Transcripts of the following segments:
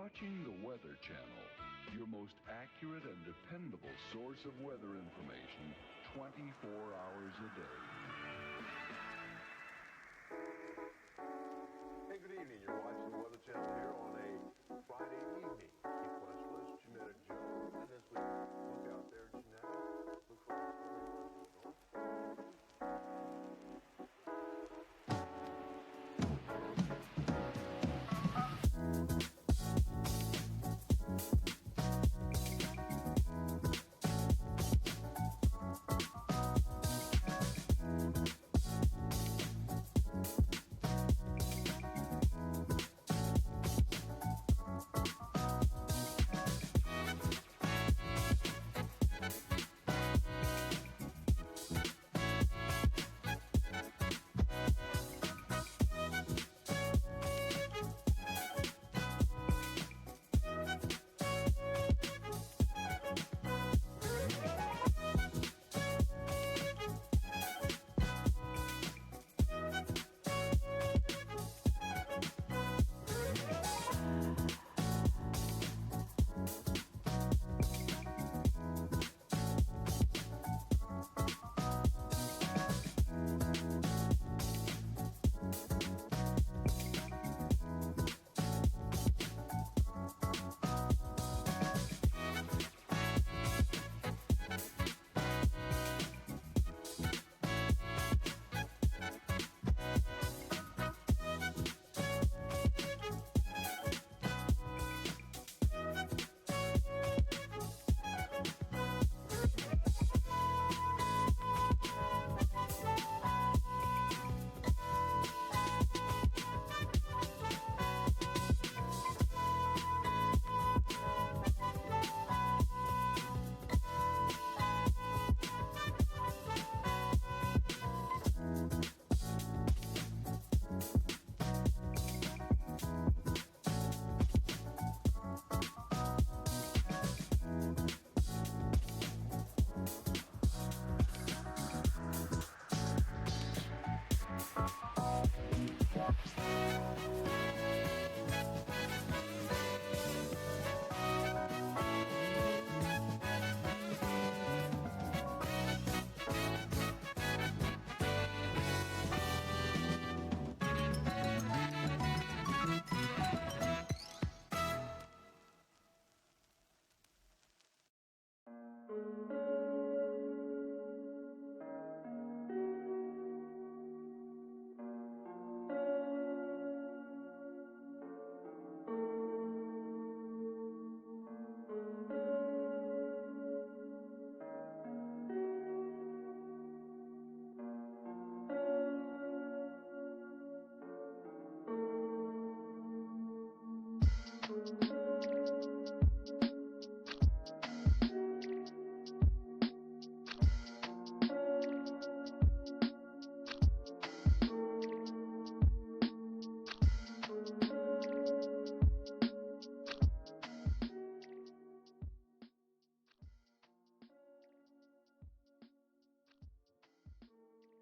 watching the Weather Channel, your most accurate and dependable source of weather information 24 hours a day. Hey, good evening. You're watching the Weather Channel here on a Friday evening. Chief Westerlist, Jeanette Jones, and as we look out there, Jeanette, look for the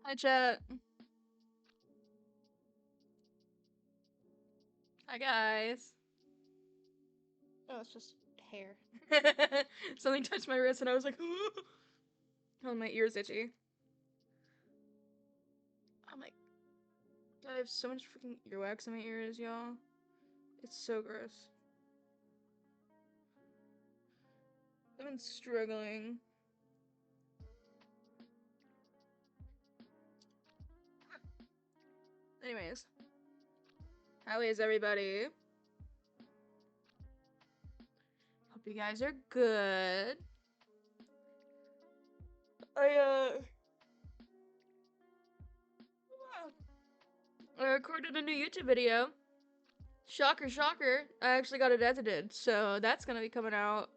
Hi, chat. Hi, guys. Oh, it's just hair. Something touched my wrist and I was like, oh, my ear's itchy. Oh my god, I have so much freaking earwax in my ears, y'all. It's so gross. I've been struggling. Anyways, how is everybody? Hope you guys are good. I recorded a new YouTube video. Shocker, shocker. I actually got it edited, so that's gonna be coming out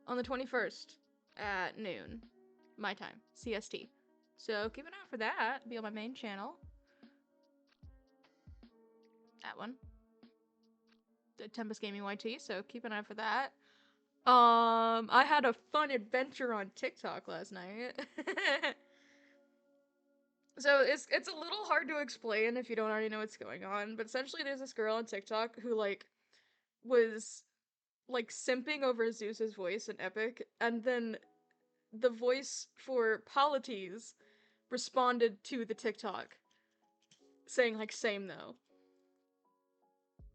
on the 21st at noon, my time, CST. So keep an eye out for that. It'll be on my main channel. That one. The Tempest Gaming YT, so keep an eye for that. I had a fun adventure on TikTok last night. So it's a little hard to explain if you don't already know what's going on, but essentially there's this girl on TikTok who, like, was like simping over Zeus's voice in Epic, and then the voice for Polites responded to the TikTok saying like same though.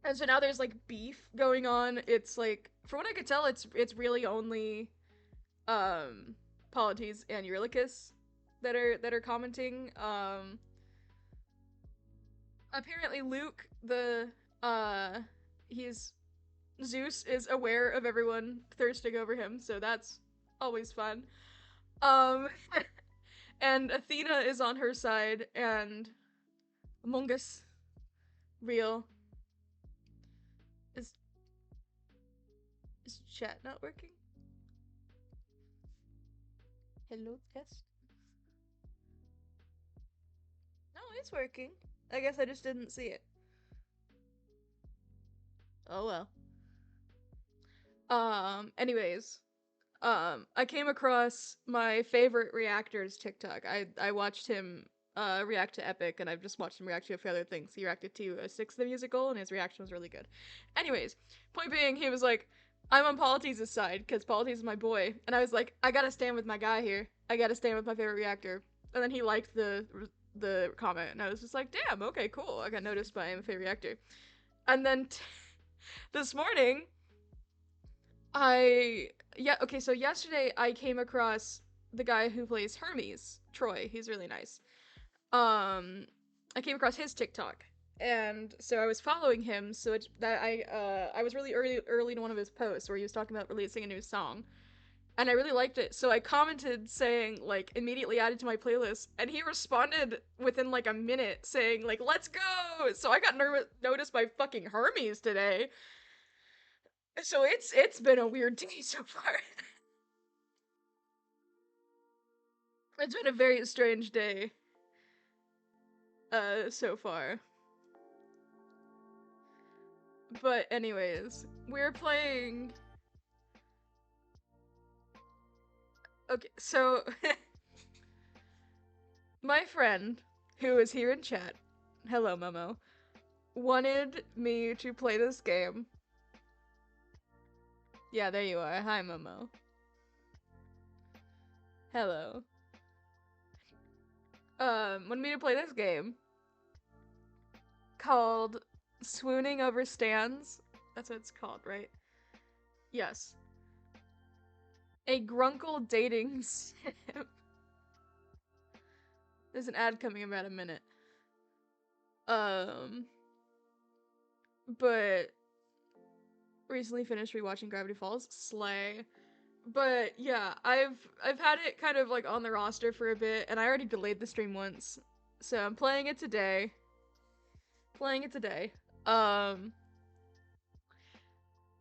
And so now there's like beef going on. It's like, from what I could tell, it's really only Polites and Eurylochus that are commenting. Apparently Luke, he's Zeus is aware of everyone thirsting over him, so that's always fun. Um and Athena is on her side, and Among Us real. Is chat not working? Hello, test? No, it's working. I guess I just didn't see it. Oh well. Anyways. I came across my favorite Reactor's TikTok. I watched him react to Epic, and I've just watched him react to a few other things. He reacted to a Six the Musical, and his reaction was really good. Anyways, point being, he was like, I'm on Polites' side, because Polites is my boy. And I was like, I gotta stand with my guy here. I gotta stand with my favorite Reactor. And then he liked the comment, and I was just like, damn, okay, cool. I got noticed by my favorite Reactor. And then this morning, so yesterday I came across the guy who plays Hermes, Troy. He's really nice. I came across his TikTok, and so I was following him. So I was really early to one of his posts where he was talking about releasing a new song, and I really liked it. So I commented saying like immediately added to my playlist, and he responded within like a minute saying like let's go. So I got noticed by fucking Hermes today. So it's been a weird day so far. It's been a very strange day. So far. But anyways, we're playing. Okay, so my friend, who is here in chat, hello Momo, wanted me to play this game. Yeah, there you are. Hi Momo. Hello. Wanted me to play this game called Swooning Over Stands. That's what it's called, right? Yes. A Grunkle dating sim. There's an ad coming in about a minute. But recently finished rewatching Gravity Falls. Slay. But yeah, I've had it kind of like on the roster for a bit, and I already delayed the stream once. So I'm playing it today.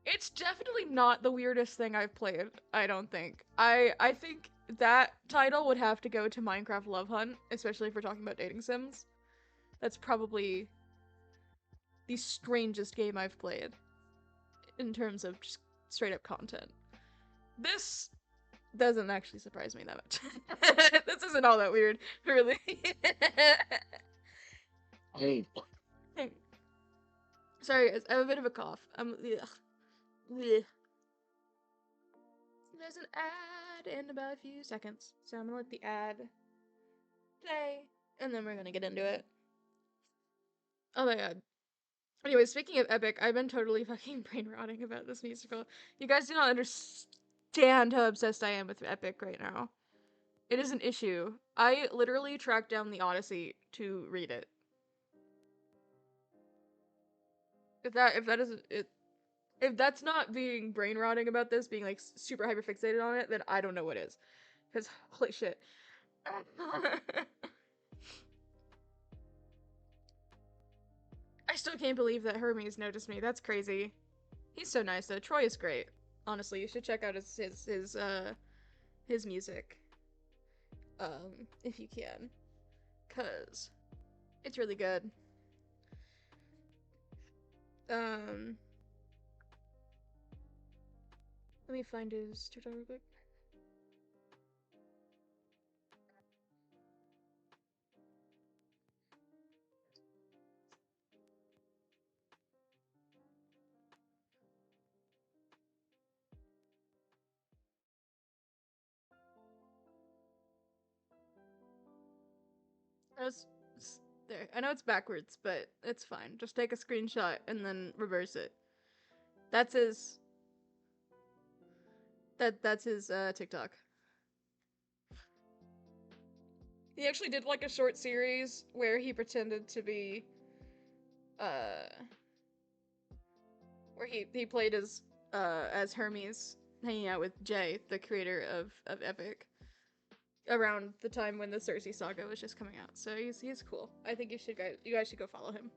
It's definitely not the weirdest thing I've played, I don't think. I think that title would have to go to Minecraft Love Hunt, especially if we're talking about dating sims. That's probably the strangest game I've played in terms of just straight up content. This doesn't actually surprise me that much. This isn't all that weird, really. Sorry guys, I have a bit of a cough. Ugh. There's an ad in about a few seconds, so I'm gonna let the ad play, and then we're gonna get into it. Oh my god. Anyway, speaking of Epic, I've been totally fucking brain rotting about this musical. You guys do not understand how obsessed I am with Epic right now. It is an issue. I literally tracked down the Odyssey to read it. If that's not being brain rotting about this, being like super hyper fixated on it, then I don't know what is. Because holy shit. I still can't believe that Hermes noticed me. That's crazy. He's so nice though. Troy is great. Honestly, you should check out his music. If you can. 'Cause it's really good. Let me find his TikTok real quick. There. I know it's backwards, but it's fine. Just take a screenshot and then reverse it. That's his... That's his, TikTok. He actually did, like, a short series where he pretended to be, where he played as Hermes, hanging out with Jay, the creator of Epic, around the time when the Cersei saga was just coming out. So he's cool. I think you guys should go follow him.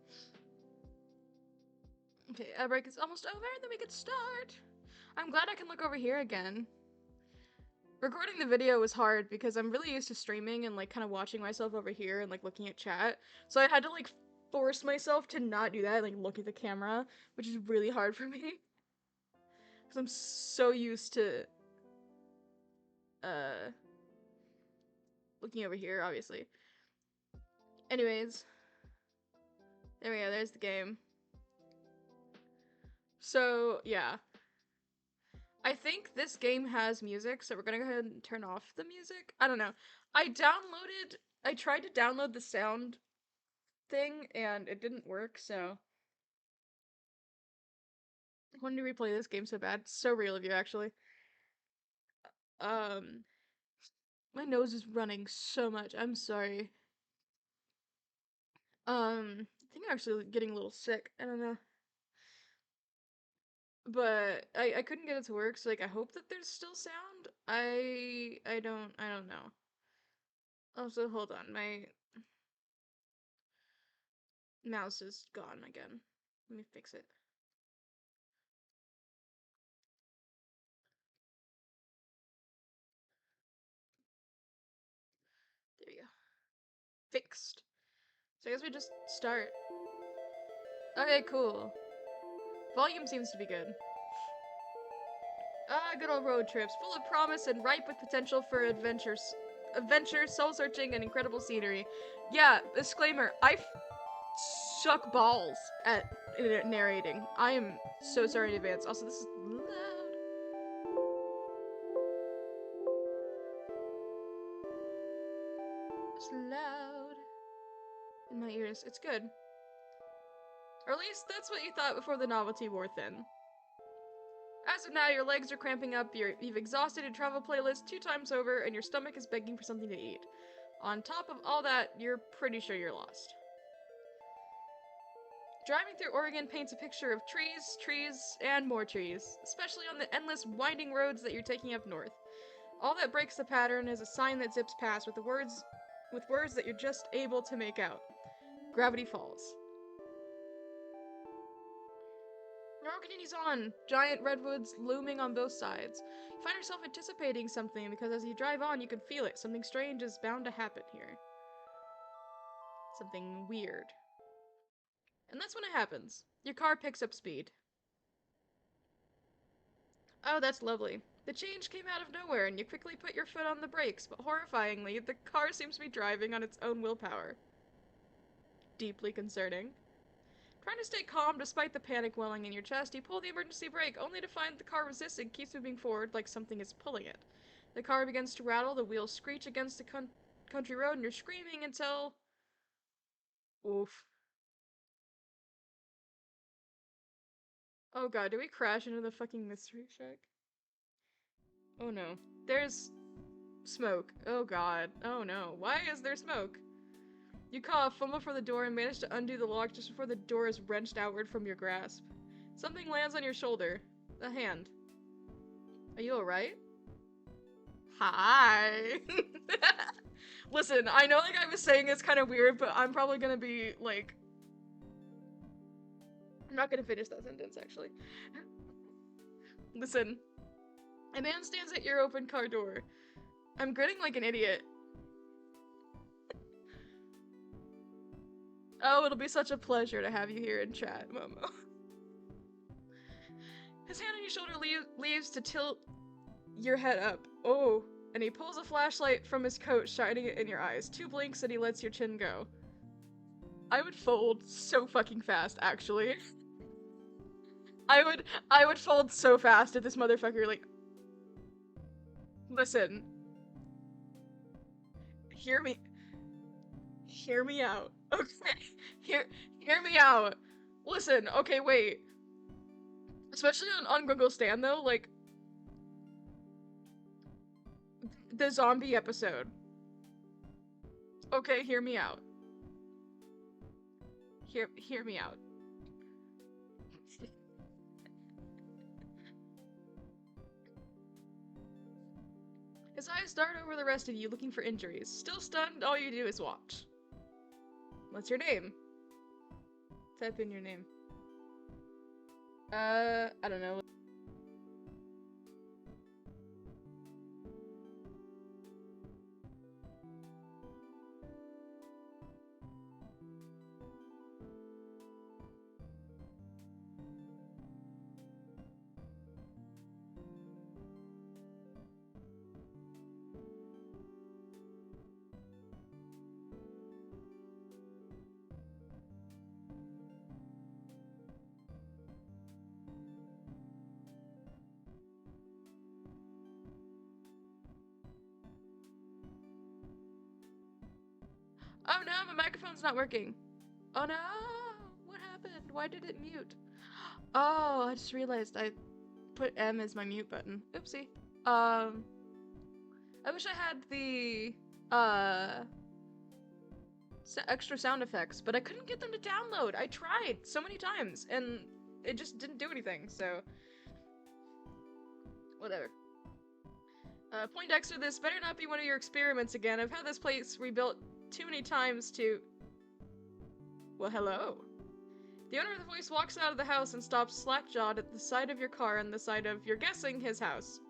Okay, ad break is almost over, and then we can start. I'm glad I can look over here again. Recording the video was hard because I'm really used to streaming and like kind of watching myself over here and like looking at chat. So I had to like force myself to not do that, like look at the camera, which is really hard for me. Because I'm so used to looking over here, obviously. Anyways. There we go, there's the game. So, yeah. I think this game has music, so we're gonna go ahead and turn off the music. I don't know. I tried to download the sound thing, and it didn't work, so... When do we play this game so bad? It's so real of you, actually. My nose is running so much. I'm sorry. I think I'm actually getting a little sick. I don't know. But I couldn't get it to work, so like I hope that there's still sound. I don't know. Also, hold on, my mouse is gone again. Let me fix it. There you go. Fixed. So I guess we just start. Okay, cool. Volume seems to be good. Ah, good old road trips, full of promise and ripe with potential for adventure, soul-searching, and incredible scenery. Yeah, disclaimer, I suck balls at narrating. I am so sorry in advance. Also, this is loud. It's loud in my ears. It's good. Or at least that's what you thought before the novelty wore thin. As of now, your legs are cramping up, you've exhausted your travel playlist 2 times over, and your stomach is begging for something to eat. On top of all that, you're pretty sure you're lost. Driving through Oregon paints a picture of trees, trees, and more trees, especially on the endless winding roads that you're taking up north. All that breaks the pattern is a sign that zips past with words that you're just able to make out. Gravity Falls. The road continues on, giant redwoods looming on both sides. You find yourself anticipating something because as you drive on, you can feel it. Something strange is bound to happen here. Something weird. And that's when it happens. Your car picks up speed. Oh, that's lovely. The change came out of nowhere, and you quickly put your foot on the brakes, but horrifyingly, the car seems to be driving on its own willpower. Deeply concerning. Trying to stay calm despite the panic welling in your chest, you pull the emergency brake, only to find the car resisting keeps moving forward like something is pulling it. The car begins to rattle, the wheels screech against the country road, and you're screaming until... Oof. Oh god, do we crash into the fucking mystery shack? Oh no. There's... smoke. Oh god. Oh no. Why is there smoke? You cough, fumble for the door, and manage to undo the lock just before the door is wrenched outward from your grasp. Something lands on your shoulder. A hand. Are you alright? Hi! Listen, I know like I was saying it's kind of weird, but I'm probably gonna be, like... I'm not gonna finish that sentence, actually. Listen. A man stands at your open car door. I'm grinning like an idiot. Oh, it'll be such a pleasure to have you here in chat, Momo. His hand on your shoulder leaves to tilt your head up. Oh, and he pulls a flashlight from his coat, shining it in your eyes. 2 blinks and he lets your chin go. I would fold so fucking fast, actually. I would fold so fast if this motherfucker, like... Listen. Hear me Hear me out. Okay. Hear me out. Listen, okay, wait. Especially on Google Stan though, like the zombie episode. Okay, hear me out. Hear me out. His eyes dart over the rest of you, looking for injuries. Still stunned, all you do is watch. What's your name? Type in your name. I don't know. Oh no, my microphone's not working. Oh no! What happened? Why did it mute? Oh, I just realized I put M as my mute button. Oopsie. I wish I had the, extra sound effects, but I couldn't get them to download. I tried so many times, and it just didn't do anything, so... Whatever. Poindexter, this better not be one of your experiments again. I've had this place rebuilt too many times to... Well, hello. The owner of the voice walks out of the house and stops slack-jawed at the side of your car and the side of, you're guessing, his house.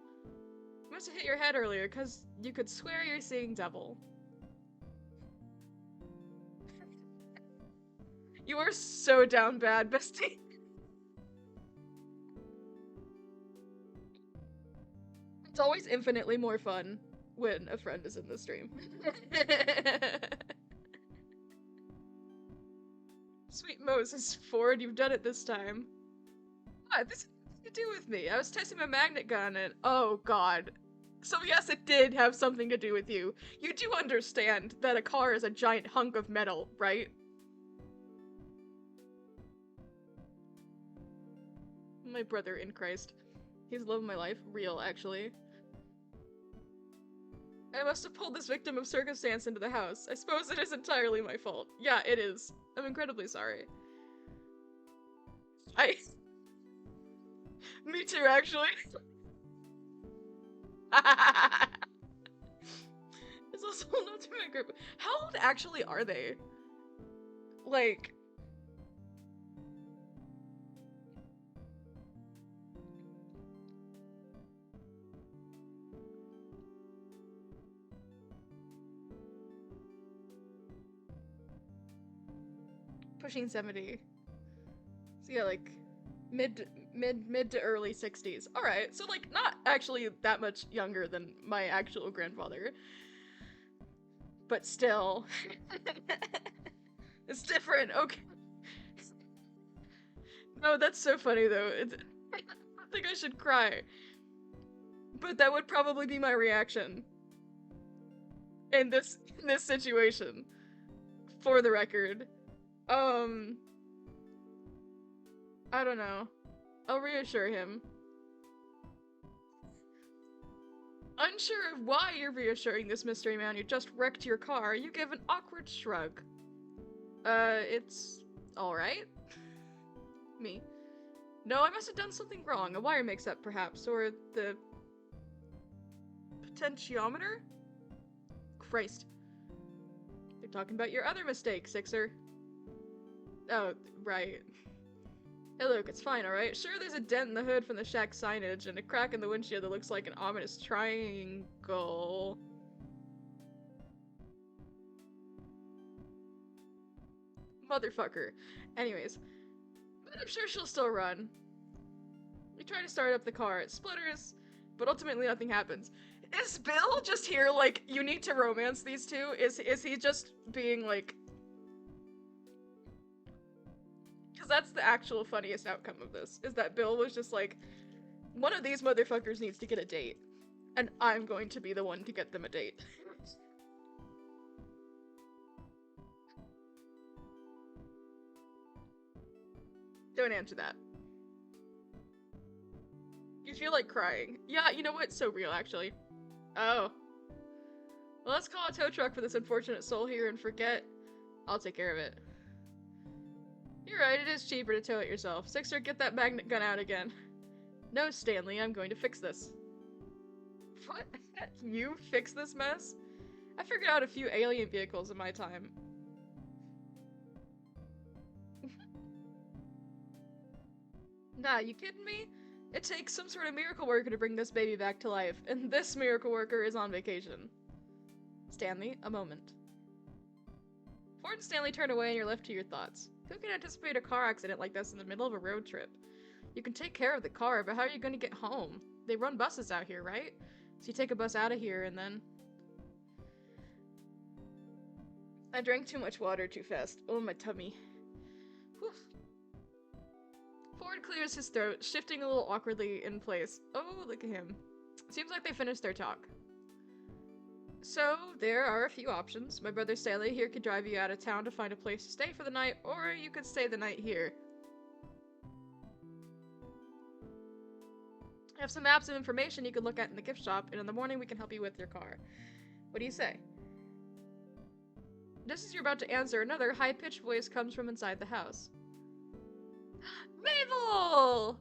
You must have hit your head earlier, because you could swear you're seeing double. You are so down bad, bestie. It's always infinitely more fun when a friend is in the stream. Sweet Moses, Ford, you've done it this time. What? This has nothing to do with me. I was testing my magnet gun and... Oh, God. So yes, it did have something to do with you. You do understand that a car is a giant hunk of metal, right? My brother in Christ. He's the love of my life. Real, actually. I must have pulled this victim of circumstance into the house. I suppose it is entirely my fault. Yeah, it is. I'm incredibly sorry. Me too, actually. It's also not to my group. How old actually are they? Like... Pushing 70. So yeah, like mid to early 60s. Alright, so like not actually that much younger than my actual grandfather. But still. It's different, okay. No, that's so funny though. I think I should cry. But that would probably be my reaction. In this situation. For the record. I don't know. I'll reassure him. Unsure of why you're reassuring this mystery man who just wrecked your car, you give an awkward shrug. It's alright? Me. No, I must have done something wrong. A wire mix-up, perhaps, or the... potentiometer? Christ. They're talking about your other mistake, Sixer. Oh, right. Hey look, it's fine, alright? Sure, there's a dent in the hood from the shack signage, and a crack in the windshield that looks like an ominous triangle. Motherfucker. Anyways. But I'm sure she'll still run. You try to start up the car, it sputters, but ultimately nothing happens. Is Bill just here, like, you need to romance these two? Is he just being, like... Because that's the actual funniest outcome of this, is that Bill was just like, one of these motherfuckers needs to get a date, and I'm going to be the one to get them a date. Don't answer that. You feel like crying. Yeah, you know what? So real, actually. Oh. Well, let's call a tow truck for this unfortunate soul here and forget. I'll take care of it. You're right, it is cheaper to tow it yourself. Sixer, get that magnet gun out again. No, Stanley, I'm going to fix this. What? You fix this mess? I figured out a few alien vehicles in my time. Nah, you kidding me? It takes some sort of miracle worker to bring this baby back to life, and this miracle worker is on vacation. Stanley, a moment. Ford and Stanley turn away and you're left to your thoughts. Who can anticipate a car accident like this in the middle of a road trip? You can take care of the car, but how are you going to get home? They run buses out here, right? So you take a bus out of here and then... I drank too much water too fast. Oh, my tummy. Whew. Ford clears his throat, shifting a little awkwardly in place. Oh, look at him. Seems like they finished their talk. So, there are a few options. My brother Stanley here could drive you out of town to find a place to stay for the night, or you could stay the night here. I have some maps and information you could look at in the gift shop, and in the morning we can help you with your car. What do you say? Just as you're about to answer, another high-pitched voice comes from inside the house. Mabel!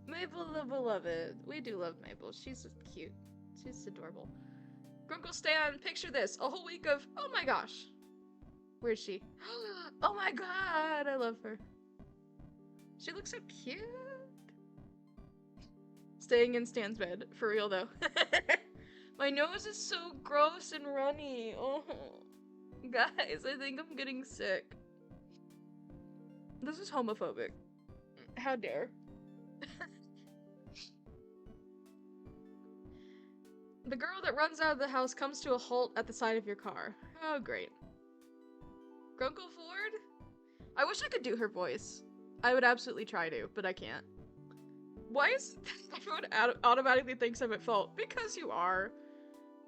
Mabel the beloved. We do love Mabel. She's cute. She's adorable. Grunkle Stan, picture this. A whole week of, oh my gosh. Where's she? Oh my god, I love her. She looks so cute. Staying in Stan's bed. For real though. My nose is so gross and runny. Oh. Guys, I think I'm getting sick. This is homophobic. How dare. The girl that runs out of the house comes to a halt at the side of your car. Oh, great. Grunkle Ford? I wish I could do her voice. I would absolutely try to, but I can't. Why is everyone automatically thinks I'm at fault? Because you are.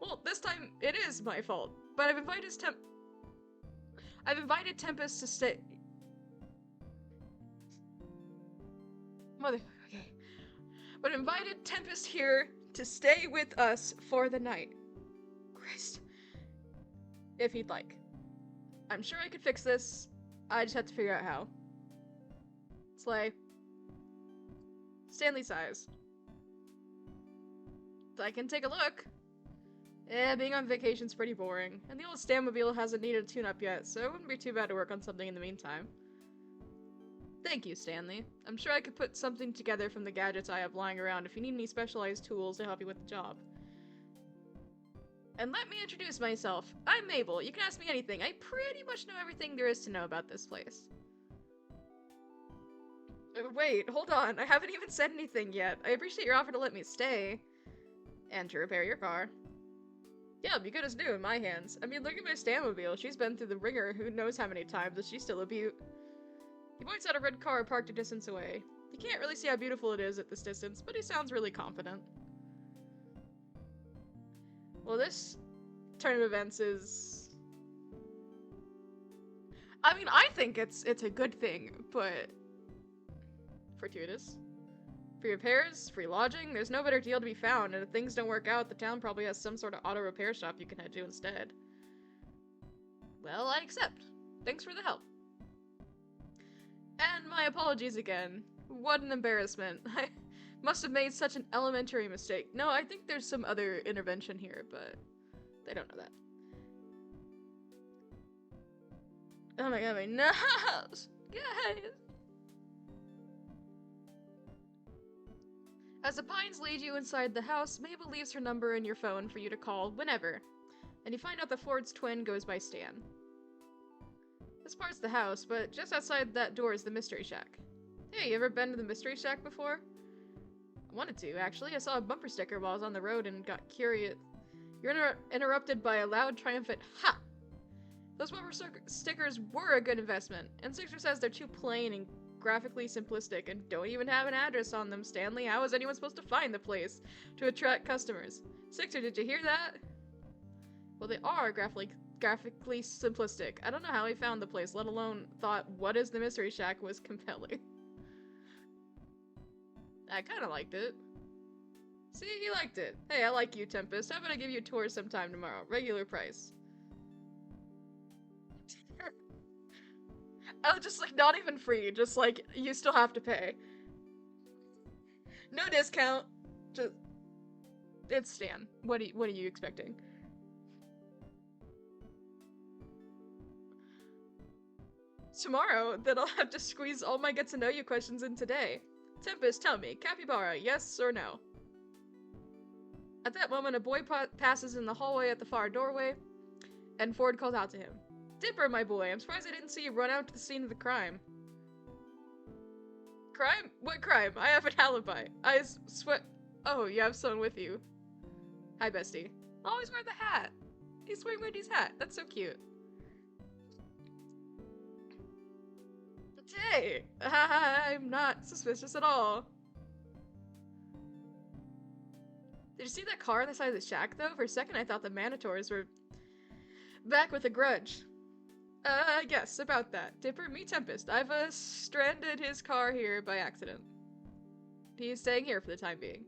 Well, this time it is my fault. But I've invited Tempest to stay. Okay. But I've invited Tempest here to stay with us for the night. Christ. If he'd like. I'm sure I could fix this. I just have to figure out how. Slay. Stanley sighs. I can take a look. Being on vacation's pretty boring, and the old Stanmobile hasn't needed a tune-up yet, so it wouldn't be too bad to work on something in the meantime. Thank you, Stanley. I'm sure I could put something together from the gadgets I have lying around if you need any specialized tools to help you with the job. And let me introduce myself. I'm Mabel. You can ask me anything. I pretty much know everything there is to know about this place. Wait, hold on. I haven't even said anything yet. I appreciate your offer to let me stay. And to repair your car. Yeah, it'll be good as new in my hands. I mean, look at my Stanmobile. She's been through the ringer who knows how many times, and she's still a beaut. He points out a red car parked a distance away. You can't really see how beautiful it is at this distance, but he sounds really confident. Well, this turn of events is... I mean, I think it's a good thing, but... fortuitous. Free repairs, free lodging, there's no better deal to be found, and if things don't work out, the town probably has some sort of auto repair shop you can head to instead. Well, I accept. Thanks for the help. And my apologies again. What an embarrassment. I must have made such an elementary mistake. No, I think there's some other intervention here, but they don't know that. Oh my god, my nose! Guys! As the pines lead you inside the house, Mabel leaves her number in your phone for you to call whenever, and you find out that Ford's twin goes by Stan. This part's the house, but just outside that door is the Mystery Shack. Hey, you ever been to the Mystery Shack before? I wanted to, actually. I saw a bumper sticker while I was on the road and got curious. You're interrupted by a loud, triumphant ha! Those bumper stickers were a good investment, and Sixer says they're too plain and graphically simplistic and don't even have an address on them, Stanley. How is anyone supposed to find the place to attract customers? Sixer, did you hear that? Well, they are graphically simplistic. I don't know how he found the place, let alone thought what is the Mystery Shack was compelling. I kind of liked it. See, he liked it. Hey, I like you, Tempest. How about I give you a tour sometime tomorrow? Regular price. Oh, just like not even free. Just like you still have to pay. No discount. Just it's Stan. What are you expecting? Tomorrow, then I'll have to squeeze all my get to know you questions in today. Tempest, tell me, capybara, yes or no? At that moment, a boy passes in the hallway at the far doorway, and Ford calls out to him. Dipper, my boy, I'm surprised I didn't see you run out to the scene of the crime. Crime? What crime? I have an alibi. I sweat. Oh, you have someone with you. Hi, bestie. Always wear the hat. He's wearing Wendy's hat. That's so cute. Hey, I'm not suspicious at all. Did you see that car on the side of the shack, though? For a second, I thought the Manitors were back with a grudge. Yes, about that. Dipper, me Tempest. I've, stranded his car here by accident. He's staying here for the time being.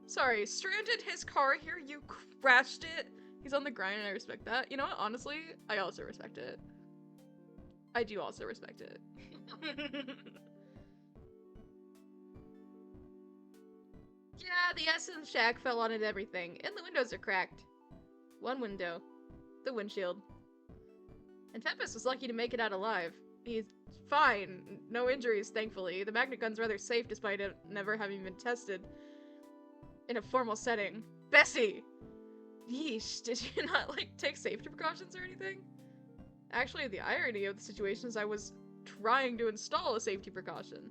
Sorry, stranded his car here? You crashed it? He's on the grind and I respect that. You know what? Honestly, I also respect it. I do also respect it. Yeah, the Essence shack fell on it everything, and the windows are cracked. One window. The windshield. And Tempest was lucky to make it out alive. He's fine. No injuries, thankfully. The magnet gun's rather safe despite it never having been tested in a formal setting. Bessie! Yeesh, did you not, like, take safety precautions or anything? Actually, the irony of the situation is I was trying to install a safety precaution.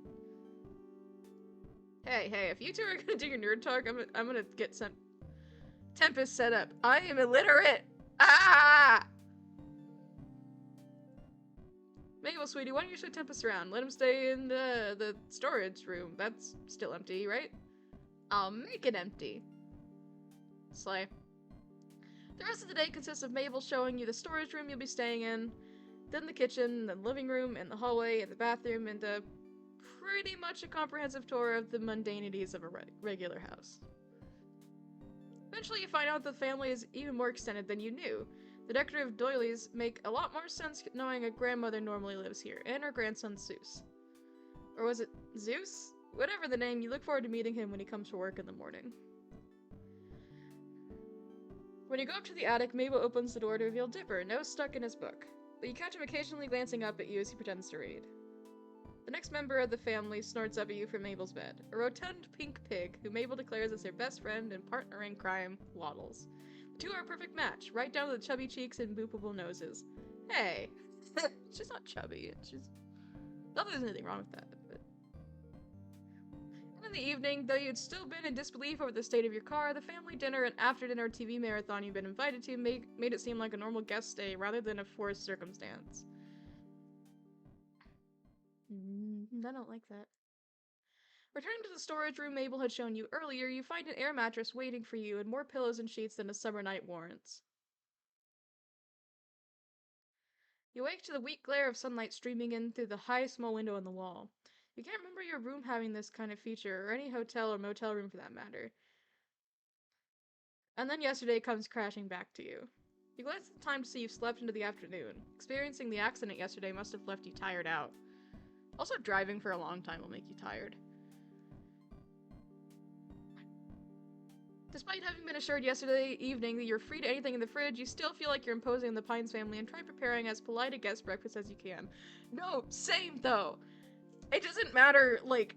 Hey, if you two are gonna do your nerd talk, I'm gonna get some Tempest set up. I am illiterate! Ah! Mabel, sweetie, why don't you show Tempest around? Let him stay in the storage room. That's still empty, right? I'll make it empty. Slay. The rest of the day consists of Mabel showing you the storage room you'll be staying in, then the kitchen, then the living room, and the hallway, and the bathroom, and pretty much a comprehensive tour of the mundanities of a regular house. Eventually you find out the family is even more extended than you knew. The decorative doilies make a lot more sense knowing a grandmother normally lives here, and her grandson Zeus. Or was it Zeus? Whatever the name, you look forward to meeting him when he comes to work in the morning. When you go up to the attic, Mabel opens the door to reveal Dipper, nose stuck in his book, but you catch him occasionally glancing up at you as he pretends to read. The next member of the family snorts up at you from Mabel's bed, a rotund pink pig who Mabel declares is her best friend and partner in crime, Waddles. The two are a perfect match, right down to the chubby cheeks and boopable noses. Hey! She's not chubby, she's... Not that there's anything wrong with that, but... And in the evening, though you'd still been in disbelief over the state of your car, the family dinner and after-dinner TV marathon you'd been invited to made it seem like a normal guest stay rather than a forced circumstance. I don't like that. Returning to the storage room Mabel had shown you earlier, you find an air mattress waiting for you and more pillows and sheets than a summer night warrants. You wake to the weak glare of sunlight streaming in through the high small window on the wall. You can't remember your room having this kind of feature, or any hotel or motel room for that matter. And then yesterday comes crashing back to you. You glance at the time to see you've slept into the afternoon. Experiencing the accident yesterday must have left you tired out. Also, driving for a long time will make you tired. Despite having been assured yesterday evening that you're free to anything in the fridge, you still feel like you're imposing on the Pines family and try preparing as polite a guest breakfast as you can. No, same though. It doesn't matter, like,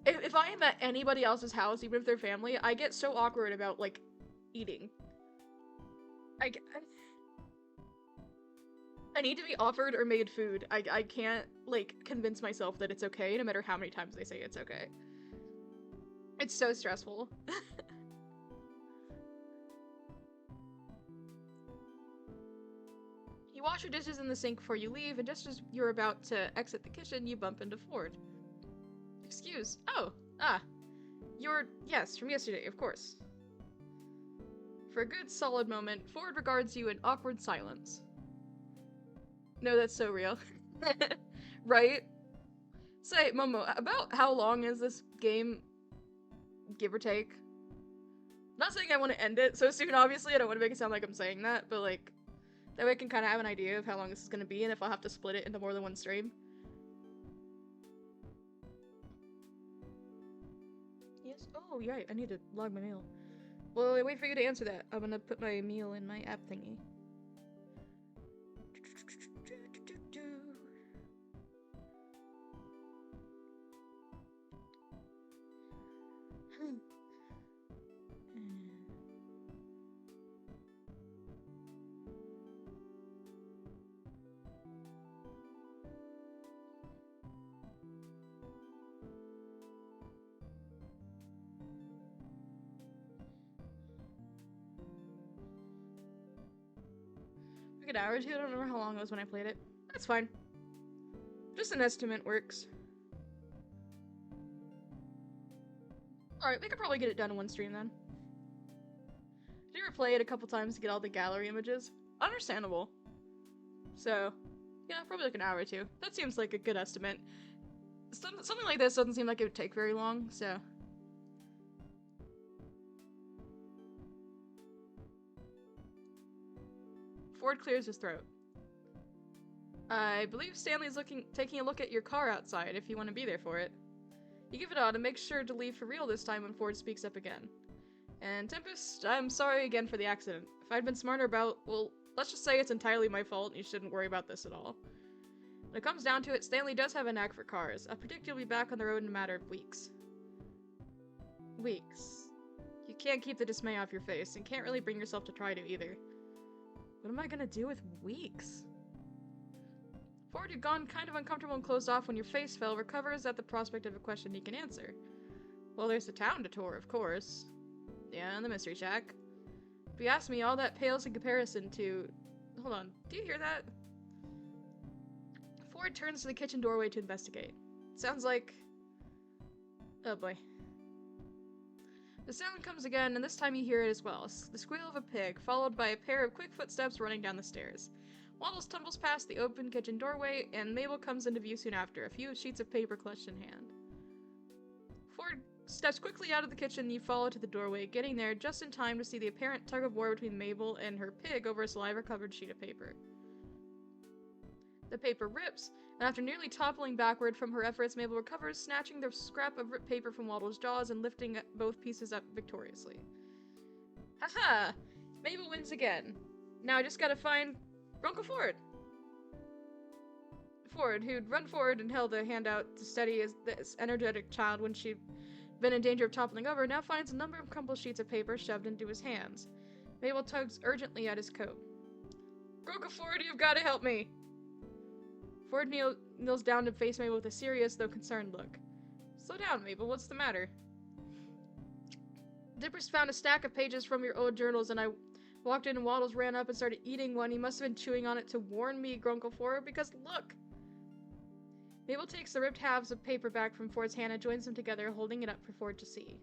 if I am at anybody else's house, even if they're family, I get so awkward about, like, eating. I need to be offered or made food. I can't, like, convince myself that it's okay, no matter how many times they say it's okay. It's so stressful. You wash your dishes in the sink before you leave, and just as you're about to exit the kitchen, you bump into Ford. Excuse. Oh, yes, from yesterday, of course. For a good, solid moment, Ford regards you in awkward silence. No, that's so real. Right? Say, Momo, about how long is this game, give or take? I'm not saying I want to end it so soon, obviously. I don't want to make it sound like I'm saying that, but like, that way I can kind of have an idea of how long this is going to be and if I'll have to split it into more than one stream. Yes? Oh, yeah, I need to log my meal. Well, I wait for you to answer that. I'm gonna put my meal in my app thingy. Like an hour or two? I don't remember how long it was when I played it. That's fine. Just an estimate works. Alright, we could probably get it done in one stream then. Did you ever play it a couple times to get all the gallery images? Understandable. So, yeah, probably like an hour or two. That seems like a good estimate. Something like this doesn't seem like it would take very long, so... Ford clears his throat. I believe Stanley's taking a look at your car outside if you want to be there for it. You give it on and make sure to leave for real this time when Ford speaks up again. And Tempest, I'm sorry again for the accident. If I'd been smarter about, well, let's just say it's entirely my fault and you shouldn't worry about this at all. When it comes down to it, Stanley does have a knack for cars. I'll predict you'll be back on the road in a matter of weeks. Weeks. You can't keep the dismay off your face and can't really bring yourself to try to either. What am I gonna do with weeks? Ford, you'd gone kind of uncomfortable and closed off when your face fell, recovers at the prospect of a question he can answer. Well, there's the town to tour, of course. Yeah, and the mystery shack. If you ask me, all that pales in comparison to... Hold on, do you hear that? Ford turns to the kitchen doorway to investigate. Sounds like... Oh boy. The sound comes again, and this time you hear it as well. The squeal of a pig, followed by a pair of quick footsteps running down the stairs. Waddles tumbles past the open kitchen doorway, and Mabel comes into view soon after, a few sheets of paper clutched in hand. Ford steps quickly out of the kitchen, and you follow to the doorway, getting there just in time to see the apparent tug-of-war between Mabel and her pig over a saliva-covered sheet of paper. The paper rips, and after nearly toppling backward from her efforts, Mabel recovers, snatching the scrap of ripped paper from Waddle's jaws and lifting both pieces up victoriously. Haha! Mabel wins again. Now I just gotta find Uncle Ford. Ford, who'd run forward and held a hand out to steady this energetic child when she'd been in danger of toppling over, now finds a number of crumpled sheets of paper shoved into his hands. Mabel tugs urgently at his coat. Uncle Ford, you've gotta help me! Ford kneels down to face Mabel with a serious, though concerned look. Slow down, Mabel. What's the matter? Dipper's found a stack of pages from your old journals, and I walked in and Waddles ran up and started eating one. He must have been chewing on it to warn me, Grunkle Ford, because look! Mabel takes the ripped halves of paper back from Ford's hand and joins them together, holding it up for Ford to see.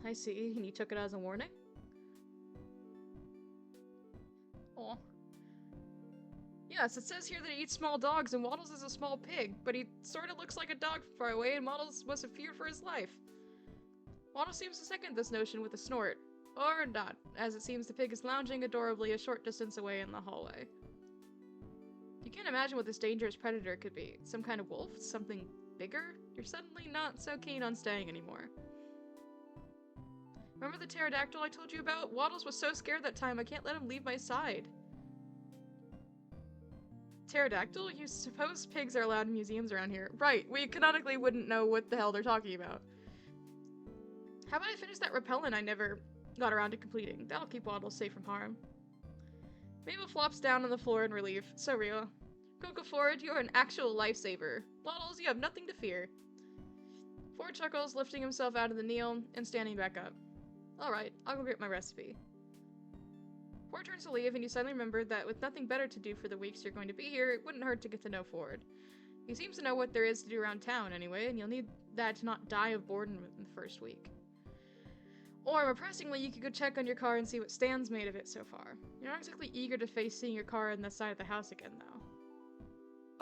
I see. And you took it as a warning? Aw. Yes, it says here that he eats small dogs, and Waddles is a small pig, but he sort of looks like a dog from far away, and Waddles was a fear for his life. Waddles seems to second this notion with a snort. Or not, as it seems the pig is lounging adorably a short distance away in the hallway. You can't imagine what this dangerous predator could be. Some kind of wolf? Something bigger? You're suddenly not so keen on staying anymore. Remember the pterodactyl I told you about? Waddles was so scared that time I can't let him leave my side. Pterodactyl? You suppose pigs are allowed in museums around here? Right, we canonically wouldn't know what the hell they're talking about. How about I finish that repellent I never got around to completing? That'll keep Waddles safe from harm. Mabel flops down on the floor in relief. So real. Go Ford, you're an actual lifesaver. Waddles, you have nothing to fear. Ford chuckles, lifting himself out of the kneel and standing back up. Alright, I'll go get my recipe. Ford turns to leave, and you suddenly remember that with nothing better to do for the weeks you're going to be here, it wouldn't hurt to get to know Ford. He seems to know what there is to do around town anyway, and you'll need that to not die of boredom in the first week. Or, more pressingly, you could go check on your car and see what Stan's made of it so far. You're not exactly eager to face seeing your car on the side of the house again, though.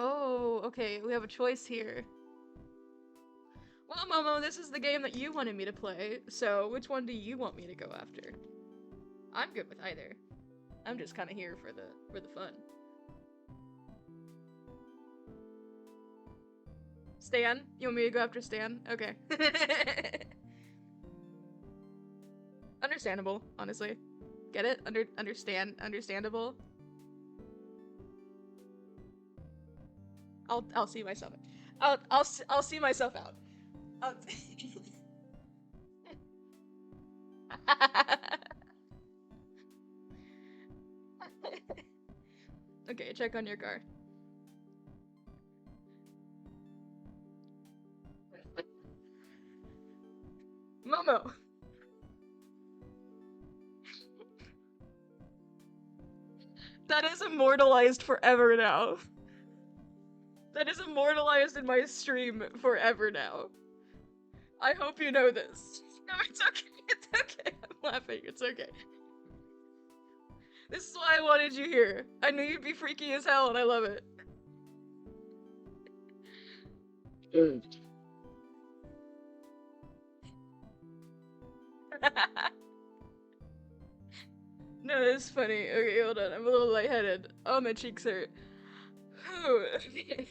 Oh, okay, we have a choice here. Well, Momo, this is the game that you wanted me to play, so which one do you want me to go after? I'm good with either. I'm just kind of here for the fun. Stan? You want me to go after Stan? Okay. Understandable, honestly. Get it? Understandable. I'll see myself. I'll see myself out. Okay, check on your car. Momo! That is immortalized forever now. That is immortalized in my stream forever now. I hope you know this. No, it's okay. It's okay. I'm laughing. It's okay. This is why I wanted you here. I knew you'd be freaky as hell, and I love it. No, it's funny. Okay, hold on. I'm a little lightheaded. Oh, my cheeks hurt. Okay.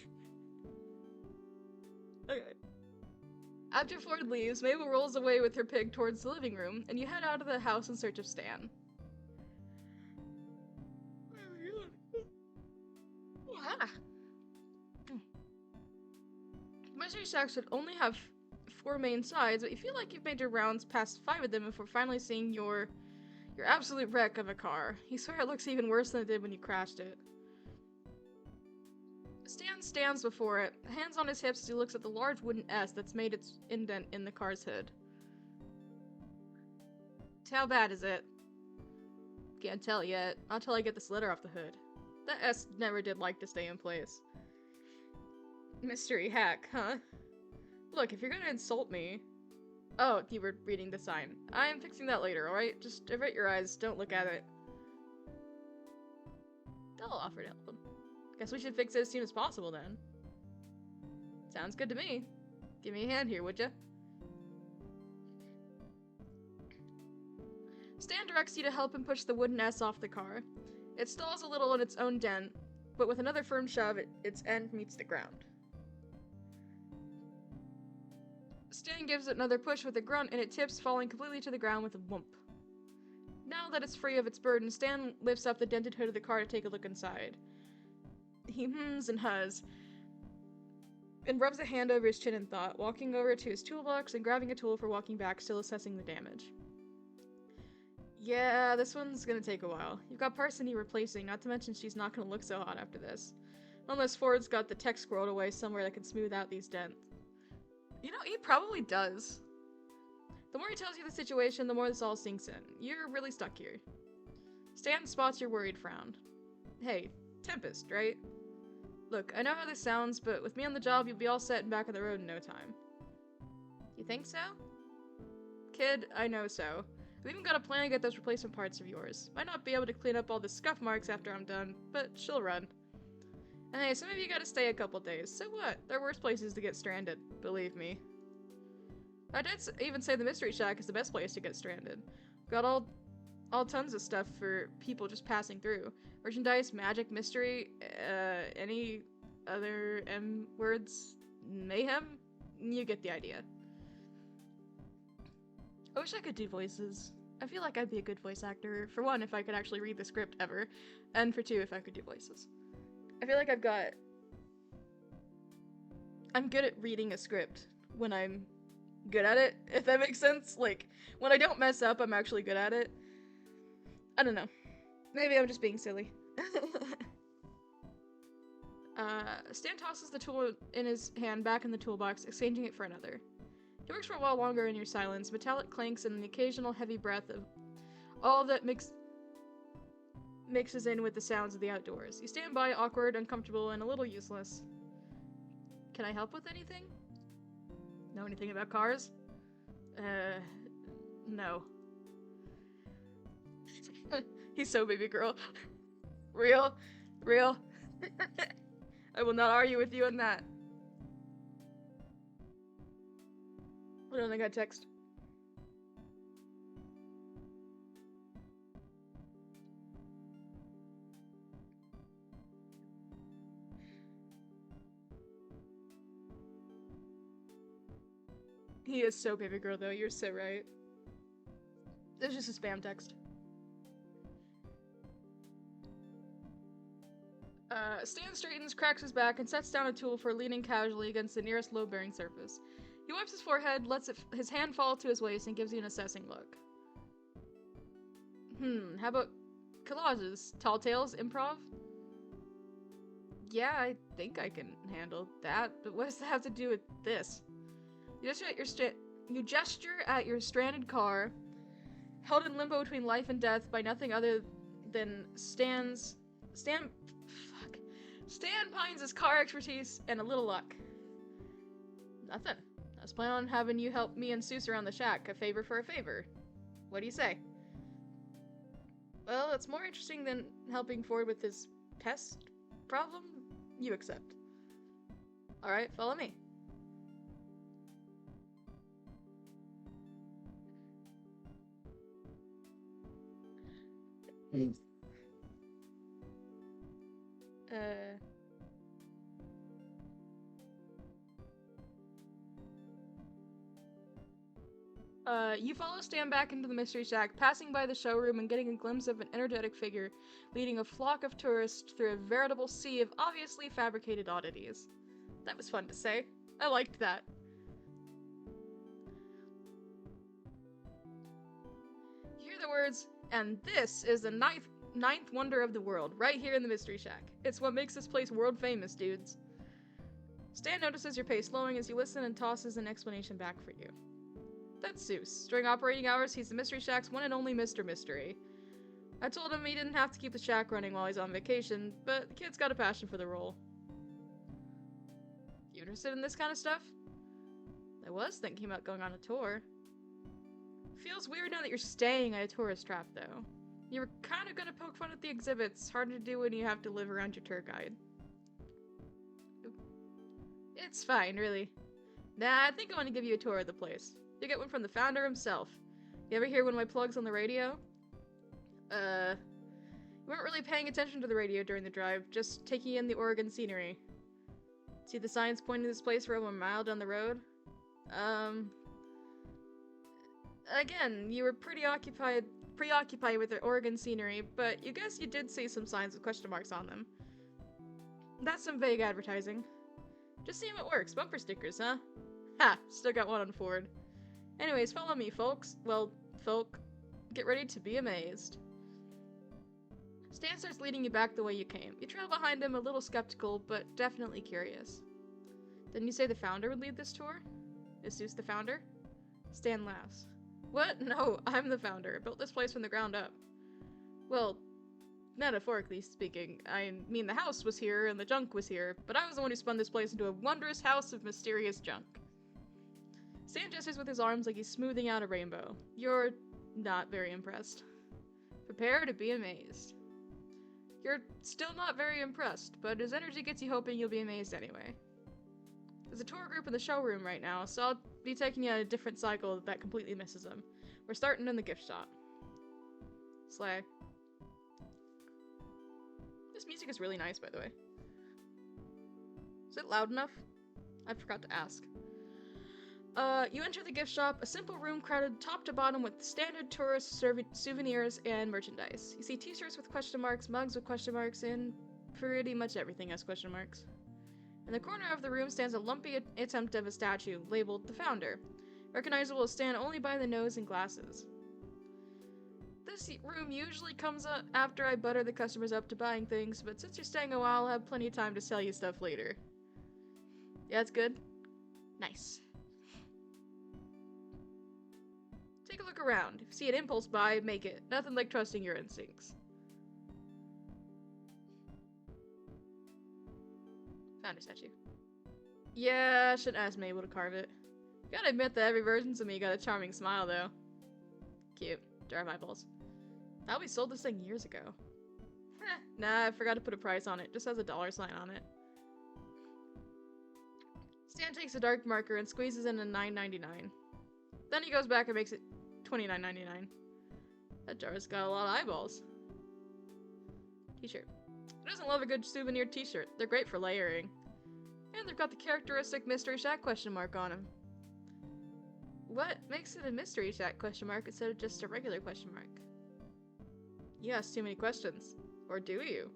After Ford leaves, Mabel rolls away with her pig towards the living room, and you head out of the house in search of Stan. Mystery Shacks would only have 4 main sides, but you feel like you've made your rounds past 5 of them before finally seeing your absolute wreck of a car. You swear it looks even worse than it did when you crashed it. Stan stands before it, hands on his hips as he looks at the large wooden S that's made its indent in the car's hood. How bad is it? Can't tell yet. Not till I get this letter off the hood. That S never did like to stay in place. Mystery hack, huh? Look, if you're gonna insult me... Oh, you were reading the sign. I'm fixing that later, alright? Just avert your eyes, don't look at it. They'll offer to help him. Guess we should fix it as soon as possible, then. Sounds good to me. Give me a hand here, would ya? Stan directs you to help him push the wooden S off the car. It stalls a little in its own dent, but with another firm shove, its end meets the ground. Stan gives it another push with a grunt, and it tips, falling completely to the ground with a whoomp. Now that it's free of its burden, Stan lifts up the dented hood of the car to take a look inside. He hums and huhs, and rubs a hand over his chin in thought, walking over to his toolbox and grabbing a tool for walking back, still assessing the damage. Yeah, this one's gonna take a while. You've got parts that need replacing, not to mention she's not gonna look so hot after this. Unless Ford's got the tech squirreled away somewhere that can smooth out these dents. You know, he probably does. The more he tells you the situation, the more this all sinks in. You're really stuck here. Stan spots your worried frown. Hey, Tempest, right? Look, I know how this sounds, but with me on the job, you'll be all set and back on the road in no time. You think so? Kid, I know so. I've even got a plan to get those replacement parts of yours. Might not be able to clean up all the scuff marks after I'm done, but she'll run. And hey, some of you gotta stay a couple days, so what? There are worse places to get stranded, believe me. I did even say the Mystery Shack is the best place to get stranded. Got all tons of stuff for people just passing through. Merchandise, magic, mystery, any other M words? Mayhem? You get the idea. I wish I could do voices. I feel like I'd be a good voice actor. For one, if I could actually read the script ever. And for two, if I could do voices. I feel like I'm good at reading a script when I'm good at it, if that makes sense. Like, when I don't mess up, I'm actually good at it. I don't know. Maybe I'm just being silly. Stan tosses the tool in his hand back in the toolbox, exchanging it for another. He works for a while longer in your silence, metallic clanks and the occasional heavy breath of all that mixes in with the sounds of the outdoors. You stand by, awkward, uncomfortable, and a little useless. Can I help with anything? Know anything about cars? No. He's so baby girl. Real? I will not argue with you on that. Hold on, I got text. He is so baby girl though, you're so right. It's just a spam text. Stan straightens, cracks his back, and sets down a tool for leaning casually against the nearest load-bearing surface. He wipes his forehead, lets his hand fall to his waist, and gives you an assessing look. How about collages? Tall tales? Improv? Yeah, I think I can handle that, but what does that have to do with this? You gesture at your stranded car, held in limbo between life and death by nothing other than Stan Pines' car expertise and a little luck. Nothing. I was planning on having you help me and Seuss around the shack, a favor for a favor. What do you say? Well, it's more interesting than helping Ford with his pest problem. You accept. Alright, follow me. You follow Stan back into the mystery shack, passing by the showroom and getting a glimpse of an energetic figure leading a flock of tourists through a veritable sea of obviously fabricated oddities. That was fun to say. I liked that. You hear the words, and this is the ninth wonder of the world, right here in the mystery shack. It's what makes this place world famous, dudes. Stan notices your pace slowing as you listen and tosses an explanation back for you. That's Seuss. During operating hours, he's the Mystery Shack's one and only Mr. Mystery. I told him he didn't have to keep the shack running while he's on vacation, but the kid's got a passion for the role. You interested in this kind of stuff? I was thinking about going on a tour. Feels weird now that you're staying at a tourist trap, though. You were kind of gonna poke fun at the exhibits. Hard to do when you have to live around your tour guide. It's fine, really. Nah, I think I want to give you a tour of the place. You get one from the founder himself. You ever hear one of my plugs on the radio? You weren't really paying attention to the radio during the drive, just taking in the Oregon scenery. See the signs pointing to this place for over a mile down the road? Again, you were preoccupied with the Oregon scenery, but you guess you did see some signs with question marks on them. That's some vague advertising. Just seeing what works. Bumper stickers, huh? Ha! Still got one on Ford. Anyways, follow me, folks. Well, folk. Get ready to be amazed. Stan starts leading you back the way you came. You trail behind him a little skeptical, but definitely curious. Didn't you say the founder would lead this tour? Is Seuss the founder? Stan laughs. What? No, I'm the founder. Built this place from the ground up. Well, metaphorically speaking, I mean the house was here and the junk was here, but I was the one who spun this place into a wondrous house of mysterious junk. Stan gestures with his arms like he's smoothing out a rainbow. You're not very impressed. Prepare to be amazed. You're still not very impressed, but his energy gets you hoping you'll be amazed anyway. There's a tour group in the showroom right now, so I'll be taking you on a different cycle that completely misses them. We're starting in the gift shop. Slay. This music is really nice, by the way. Is it loud enough? I forgot to ask. You enter the gift shop, a simple room crowded top to bottom with standard tourist souvenirs and merchandise. You see t-shirts with question marks, mugs with question marks, and pretty much everything has question marks. In the corner of the room stands a lumpy attempt of a statue, labeled the Founder, recognizable as Stan only by the nose and glasses. This room usually comes up after I butter the customers up to buying things, but since you're staying a while, I'll have plenty of time to sell you stuff later. Yeah, that's good. Nice. Take a look around. If you see an impulse buy, make it. Nothing like trusting your instincts. Founder statue. Yeah, I shouldn't ask Mabel to carve it. Gotta admit that every version of me got a charming smile, though. Cute. Jar of eyeballs. Thought we sold this thing years ago. Nah, I forgot to put a price on it. Just has a $ sign on it. Stan takes a dark marker and squeezes in a $9.99. Then he goes back and makes it $29.99. That jar's got a lot of eyeballs. T-shirt. Who doesn't love a good souvenir t-shirt? They're great for layering. And they've got the characteristic Mystery Shack question mark on them. What makes it a Mystery Shack question mark instead of just a regular question mark? You ask too many questions. Or do you?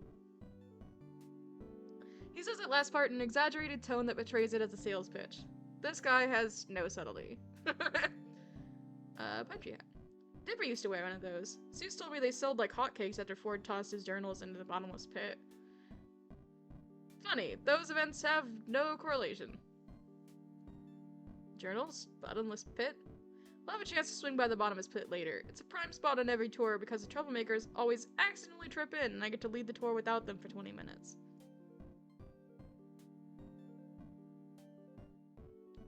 He says that last part in an exaggerated tone that betrays it as a sales pitch. This guy has no subtlety. Punchy hat. Dipper used to wear one of those. Zeus told me they sold like hotcakes after Ford tossed his journals into the bottomless pit. Funny, those events have no correlation. Journals? Bottomless pit? We'll have a chance to swing by the bottomless pit later. It's a prime spot on every tour because the troublemakers always accidentally trip in and I get to lead the tour without them for 20 minutes.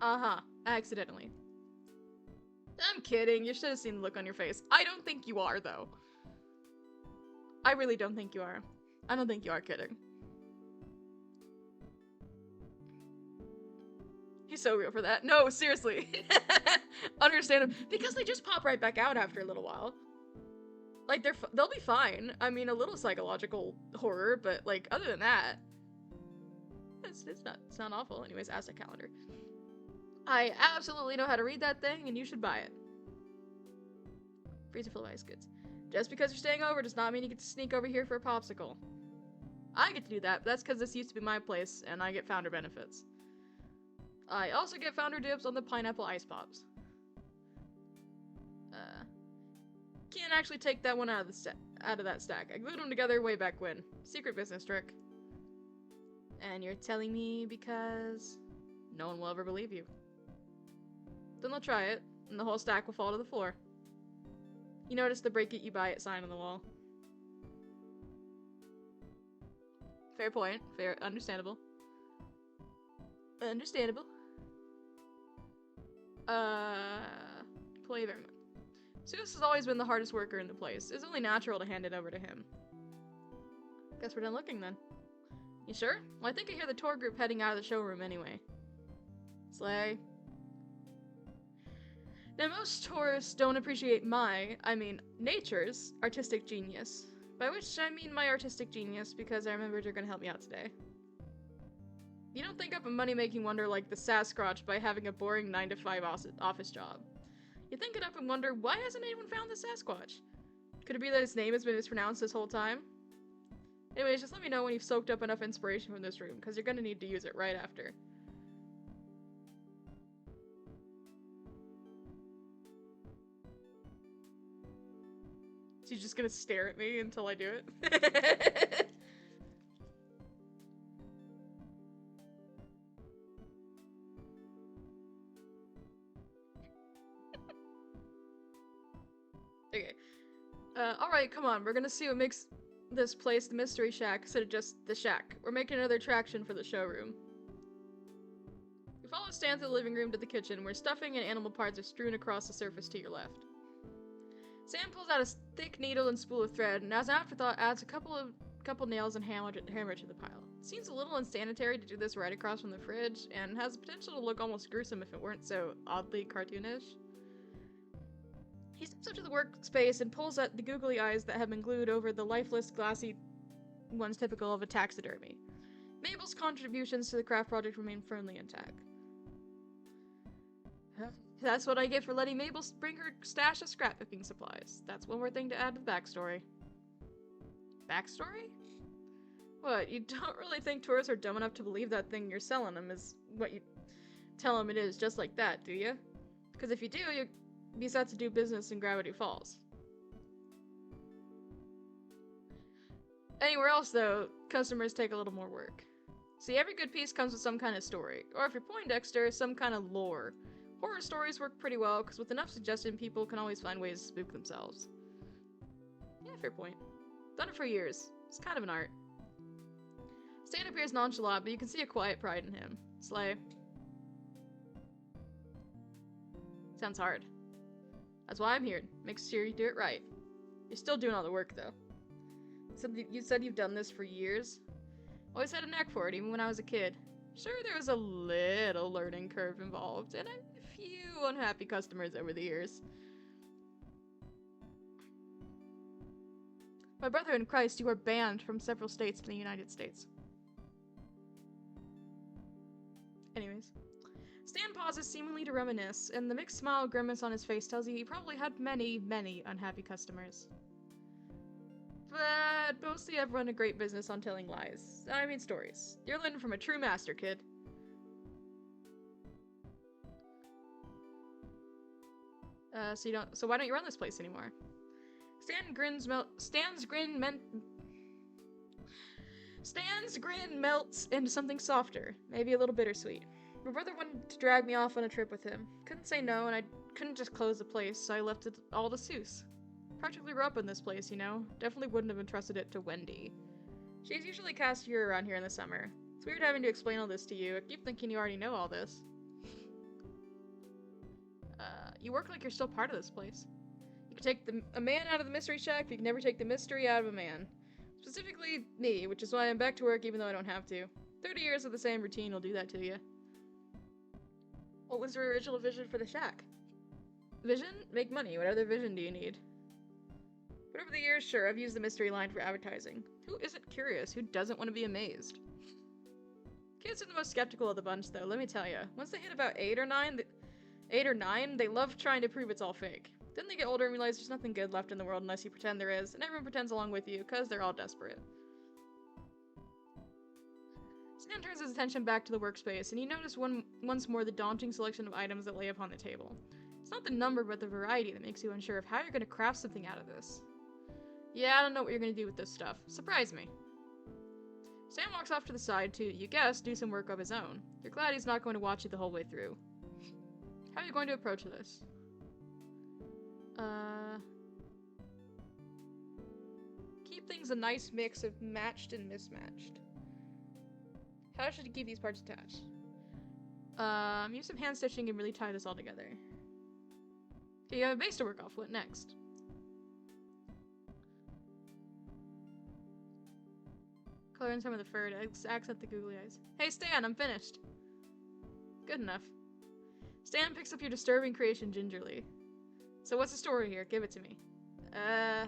Uh-huh. Accidentally. I'm kidding. You should have seen the look on your face. I don't think you are, though. I really don't think you are. I don't think you are kidding. He's so real for that. No, seriously. Understand him. Because they just pop right back out after a little while. Like, they'll be fine. I mean, a little psychological horror, but, like, other than that, it's not awful. Anyways, Aztec calendar. I absolutely know how to read that thing, and you should buy it. Freezer full of ice goods. Just because you're staying over does not mean you get to sneak over here for a popsicle. I get to do that, but that's because this used to be my place, and I get founder benefits. I also get founder dibs on the pineapple ice pops. Can't actually take that one out of that stack. I glued them together way back when. Secret business trick. And you're telling me because no one will ever believe you. Then they'll try it, and the whole stack will fall to the floor. You notice the break it, you buy it sign on the wall. Fair point. Fair. Understandable. Understandable. Employee of every month. Zeus has always been the hardest worker in the place. It's only natural to hand it over to him. Guess we're done looking then. You sure? Well, I think I hear the tour group heading out of the showroom anyway. Slay. Now, most tourists don't appreciate nature's artistic genius. By which I mean my artistic genius, because I remembered you're gonna help me out today. You don't think up a money-making wonder like the Sasquatch by having a boring 9-to-5 office job. You think it up and wonder, why hasn't anyone found the Sasquatch? Could it be that his name has been mispronounced this whole time? Anyways, just let me know when you've soaked up enough inspiration from this room, because you're gonna need to use it right after. She's just gonna stare at me until I do it. Okay. Alright, come on. We're gonna see what makes this place the Mystery Shack instead of just the shack. We're making another attraction for the showroom. You follow Stan through the living room to the kitchen, where stuffing and animal parts are strewn across the surface to your left. Sam pulls out a thick needle and spool of thread, and as an afterthought adds a couple nails and hammer to the pile. It seems a little unsanitary to do this right across from the fridge, and has the potential to look almost gruesome if it weren't so oddly cartoonish. He steps up to the workspace and pulls at the googly eyes that have been glued over the lifeless, glassy ones typical of a taxidermy. Mabel's contributions to the craft project remain firmly intact. That's what I get for letting Mabel bring her stash of scrapbooking supplies. That's one more thing to add to the backstory. Backstory? What, you don't really think tourists are dumb enough to believe that thing you're selling them is what you tell them it is just like that, do you? Because if you do, you'll be set to do business in Gravity Falls. Anywhere else, though, customers take a little more work. See, every good piece comes with some kind of story, or if you're Poindexter, some kind of lore. Horror stories work pretty well, because with enough suggestion, people can always find ways to spook themselves. Yeah, fair point. Done it for years. It's kind of an art. Stan appears nonchalant, but you can see a quiet pride in him. Slay. Sounds hard. That's why I'm here. Make sure you do it right. You're still doing all the work, though. You said you've done this for years? Always had a knack for it, even when I was a kid. Sure, there was a little learning curve involved, and a few unhappy customers over the years. My brother in Christ, you are banned from several states in the United States. Anyways. Stan pauses seemingly to reminisce, and the mixed smile grimace on his face tells you he probably had many, many unhappy customers. But mostly I've run a great business on telling lies. I mean stories. You're learning from a true master, kid. So why don't you run this place anymore? Stan's grin melts into something softer, maybe a little bittersweet. My brother wanted to drag me off on a trip with him. Couldn't say no, and I couldn't just close the place, so I left it all to Seuss. Practically grew up in this place, you know? Definitely wouldn't have entrusted it to Wendy. She's usually castier around here in the summer. It's weird having to explain all this to you. I keep thinking you already know all this. You work like you're still part of this place. You can take a man out of the mystery shack, but you can never take the mystery out of a man. Specifically, me, which is why I'm back to work even though I don't have to. 30 years of the same routine will do that to you. What was your original vision for the shack? Vision? Make money. What other vision do you need? But over the years, sure, I've used the mystery line for advertising. Who isn't curious? Who doesn't want to be amazed? Kids are the most skeptical of the bunch, though, let me tell you. Once they hit about 8 or 9, they love trying to prove it's all fake. Then they get older and realize there's nothing good left in the world unless you pretend there is, and everyone pretends along with you, because they're all desperate. Stan turns his attention back to the workspace, and you notice once more the daunting selection of items that lay upon the table. It's not the number, but the variety that makes you unsure of how you're going to craft something out of this. Yeah, I don't know what you're going to do with this stuff. Surprise me. Stan walks off to the side to, you guess, do some work of his own. You're glad he's not going to watch you the whole way through. How are you going to approach this? Keep things a nice mix of matched and mismatched. How should you keep these parts attached? Use some hand stitching and really tie this all together. Okay, you have a base to work off. What next? Color in some of the fur to accent the googly eyes. Hey Stan, I'm finished. Good enough. Stan picks up your disturbing creation gingerly. So what's the story here? Give it to me. How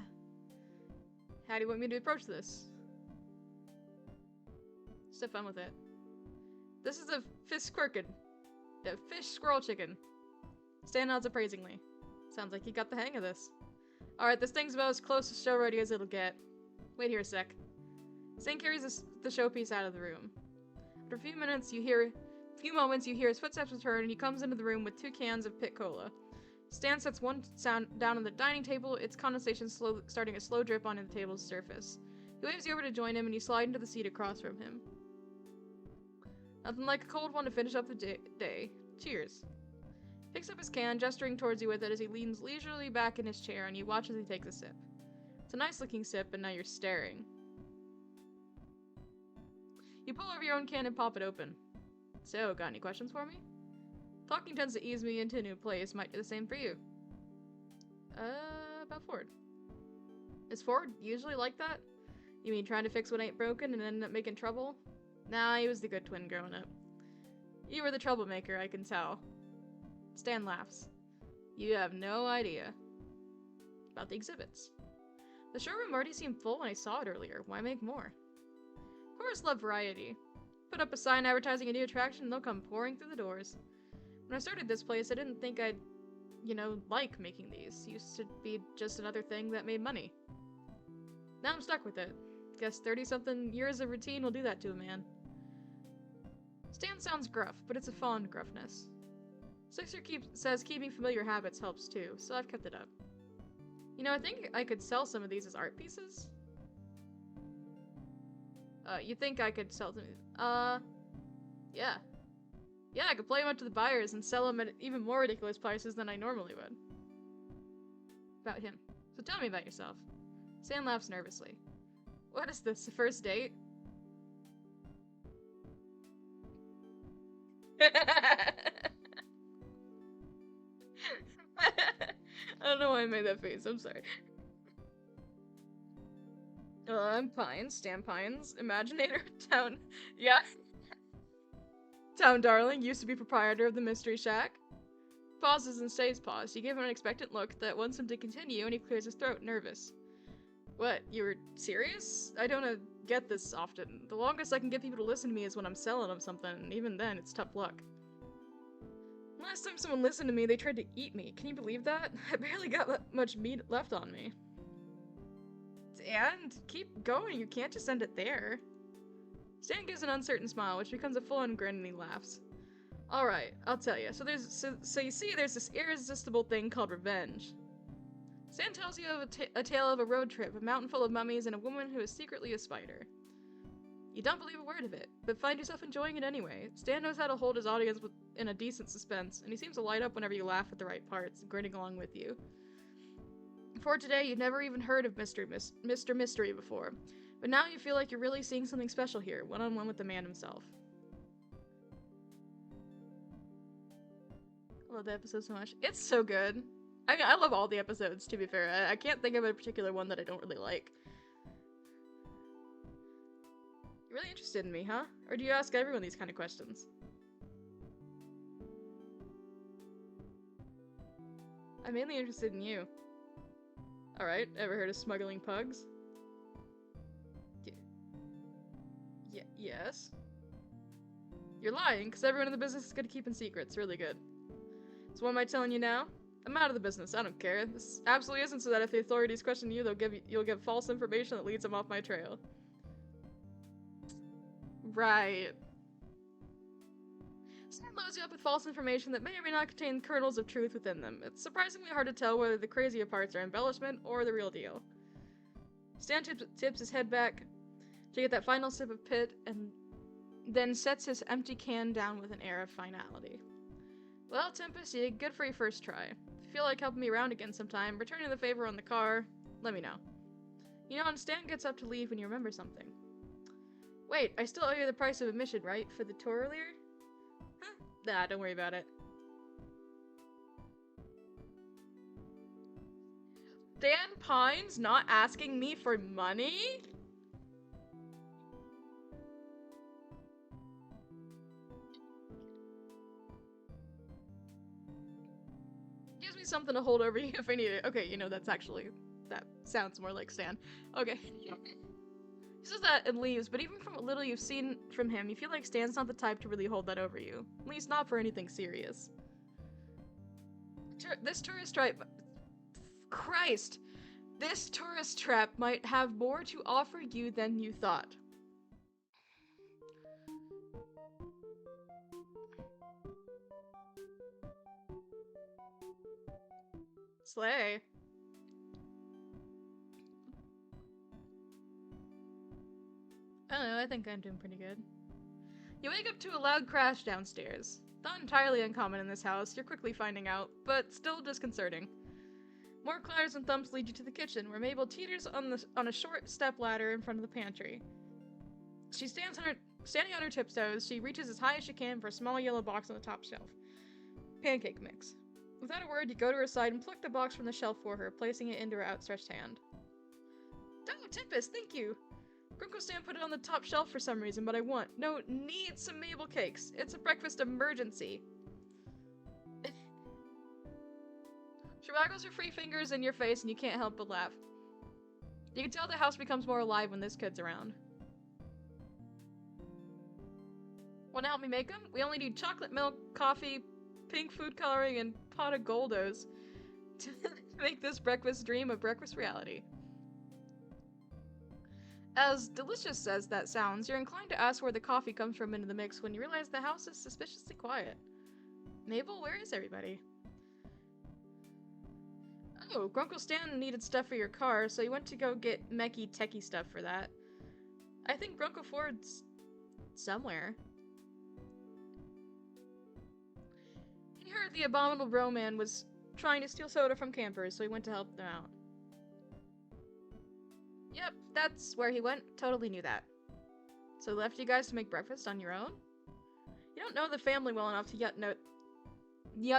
do you want me to approach this? Just have fun with it. This is a fish squirrel chicken. Stan nods appraisingly. Sounds like you got the hang of this. Alright, this thing's about as close to show ready as it'll get. Wait here a sec. Stan carries the showpiece out of the room. After a few moments, you hear his footsteps return, and he comes into the room with 2 cans of Pit Cola. Stan sets one down on the dining table, its condensation starting a slow drip onto the table's surface. He waves you over to join him, and you slide into the seat across from him. Nothing like a cold one to finish up the day. Cheers. Picks up his can, gesturing towards you with it as he leans leisurely back in his chair, and you watch as he takes a sip. It's a nice-looking sip, and now you're staring. You pull over your own can and pop it open. So, got any questions for me? Talking tends to ease me into a new place. Might do the same for you. About Ford. Is Ford usually like that? You mean trying to fix what ain't broken and end up making trouble? Nah, he was the good twin growing up. You were the troublemaker, I can tell. Stan laughs. You have no idea. About the exhibits. The showroom already seemed full when I saw it earlier. Why make more? Tourists love variety. Put up a sign advertising a new attraction and they'll come pouring through the doors. When I started this place, I didn't think I'd, like making these. It used to be just another thing that made money. Now I'm stuck with it. Guess 30-something years of routine will do that to a man. Stan sounds gruff, but it's a fond gruffness. Sixer says keeping familiar habits helps too, so I've kept it up. I think I could sell some of these as art pieces? You think I could sell them? Yeah. Yeah, I could play them up to the buyers and sell them at even more ridiculous prices than I normally would. About him. So tell me about yourself. Stan laughs nervously. What is this, the first date? I don't know why I made that face, I'm sorry. I'm Pines, Stan Pines, Imaginator, Town, yeah. Town Darling, used to be proprietor of the Mystery Shack. Pauses and stays paused. You give him an expectant look that wants him to continue, and he clears his throat, nervous. What, you were serious? I don't get this often. The longest I can get people to listen to me is when I'm selling them something, and even then, it's tough luck. Last time someone listened to me, they tried to eat me. Can you believe that? I barely got much meat left on me. And keep going, you can't just end it there. Stan gives an uncertain smile, which becomes a full-on grin, and he laughs. Alright, I'll tell you. So you see, there's this irresistible thing called revenge. Stan tells you of a tale of a road trip, a mountain full of mummies, and a woman who is secretly a spider. You don't believe a word of it, but find yourself enjoying it anyway. Stan knows how to hold his audience in a decent suspense, and he seems to light up whenever you laugh at the right parts, grinning along with you. Before today, you'd never even heard of Mr. Mystery before, but now you feel like you're really seeing something special here, one-on-one with the man himself. I love the episode so much. It's so good. I mean, I love all the episodes, to be fair. I can't think of a particular one that I don't really like. You're really interested in me, huh? Or do you ask everyone these kind of questions? I'm mainly interested in you. Alright, ever heard of smuggling pugs? Yes. You're lying, because everyone in the business is good at keeping secrets. Really good. So what am I telling you now? I'm out of the business. I don't care. This absolutely isn't so that if the authorities question you, you'll give false information that leads them off my trail. Right. Stan loads you up with false information that may or may not contain kernels of truth within them. It's surprisingly hard to tell whether the crazier parts are embellishment or the real deal. Stan tips his head back to get that final sip of pit, and then sets his empty can down with an air of finality. Well, Tempest, you did good for your first try. If you feel like helping me around again sometime, returning the favor on the car, let me know. You know, and Stan gets up to leave when you remember something. Wait, I still owe you the price of admission, right? For the tour earlier? Huh? Nah, don't worry about it. Dan Pines not asking me for money? Gives me something to hold over you if I need it. Okay, you know, that sounds more like Stan. Okay. He says that and leaves, but even from what little you've seen from him, you feel like Stan's not the type to really hold that over you. At least not for anything serious. This tourist trap... Christ! This tourist trap might have more to offer you than you thought. Slay. I don't know, I think I'm doing pretty good. You wake up to a loud crash downstairs. Not entirely uncommon in this house, you're quickly finding out, but still disconcerting. More clatters and thumps lead you to the kitchen, where Mabel teeters on a short step ladder in front of the pantry. She standing on her tiptoes, she reaches as high as she can for a small yellow box on the top shelf. Pancake mix. Without a word, you go to her side and pluck the box from the shelf for her, placing it into her outstretched hand. Oh, Tempest, thank you! Grunkle Stan put it on the top shelf for some reason, but I need some Mabel cakes. It's a breakfast emergency. She waggles her free fingers in your face and you can't help but laugh. You can tell the house becomes more alive when this kid's around. Wanna help me make them? We only need chocolate milk, coffee, pink food coloring, and pot of Goldos to make this breakfast dream a breakfast reality. As delicious as that sounds, you're inclined to ask where the coffee comes from into the mix when you realize the house is suspiciously quiet. Mabel, where is everybody? Oh, Grunkle Stan needed stuff for your car, so you went to go get mechy techie stuff for that. I think Grunkle Ford's somewhere. He heard the abominable bro man was trying to steal soda from campers, so he went to help them out. Yep, that's where he went. Totally knew that. So left you guys to make breakfast on your own? You don't know the family well enough to yet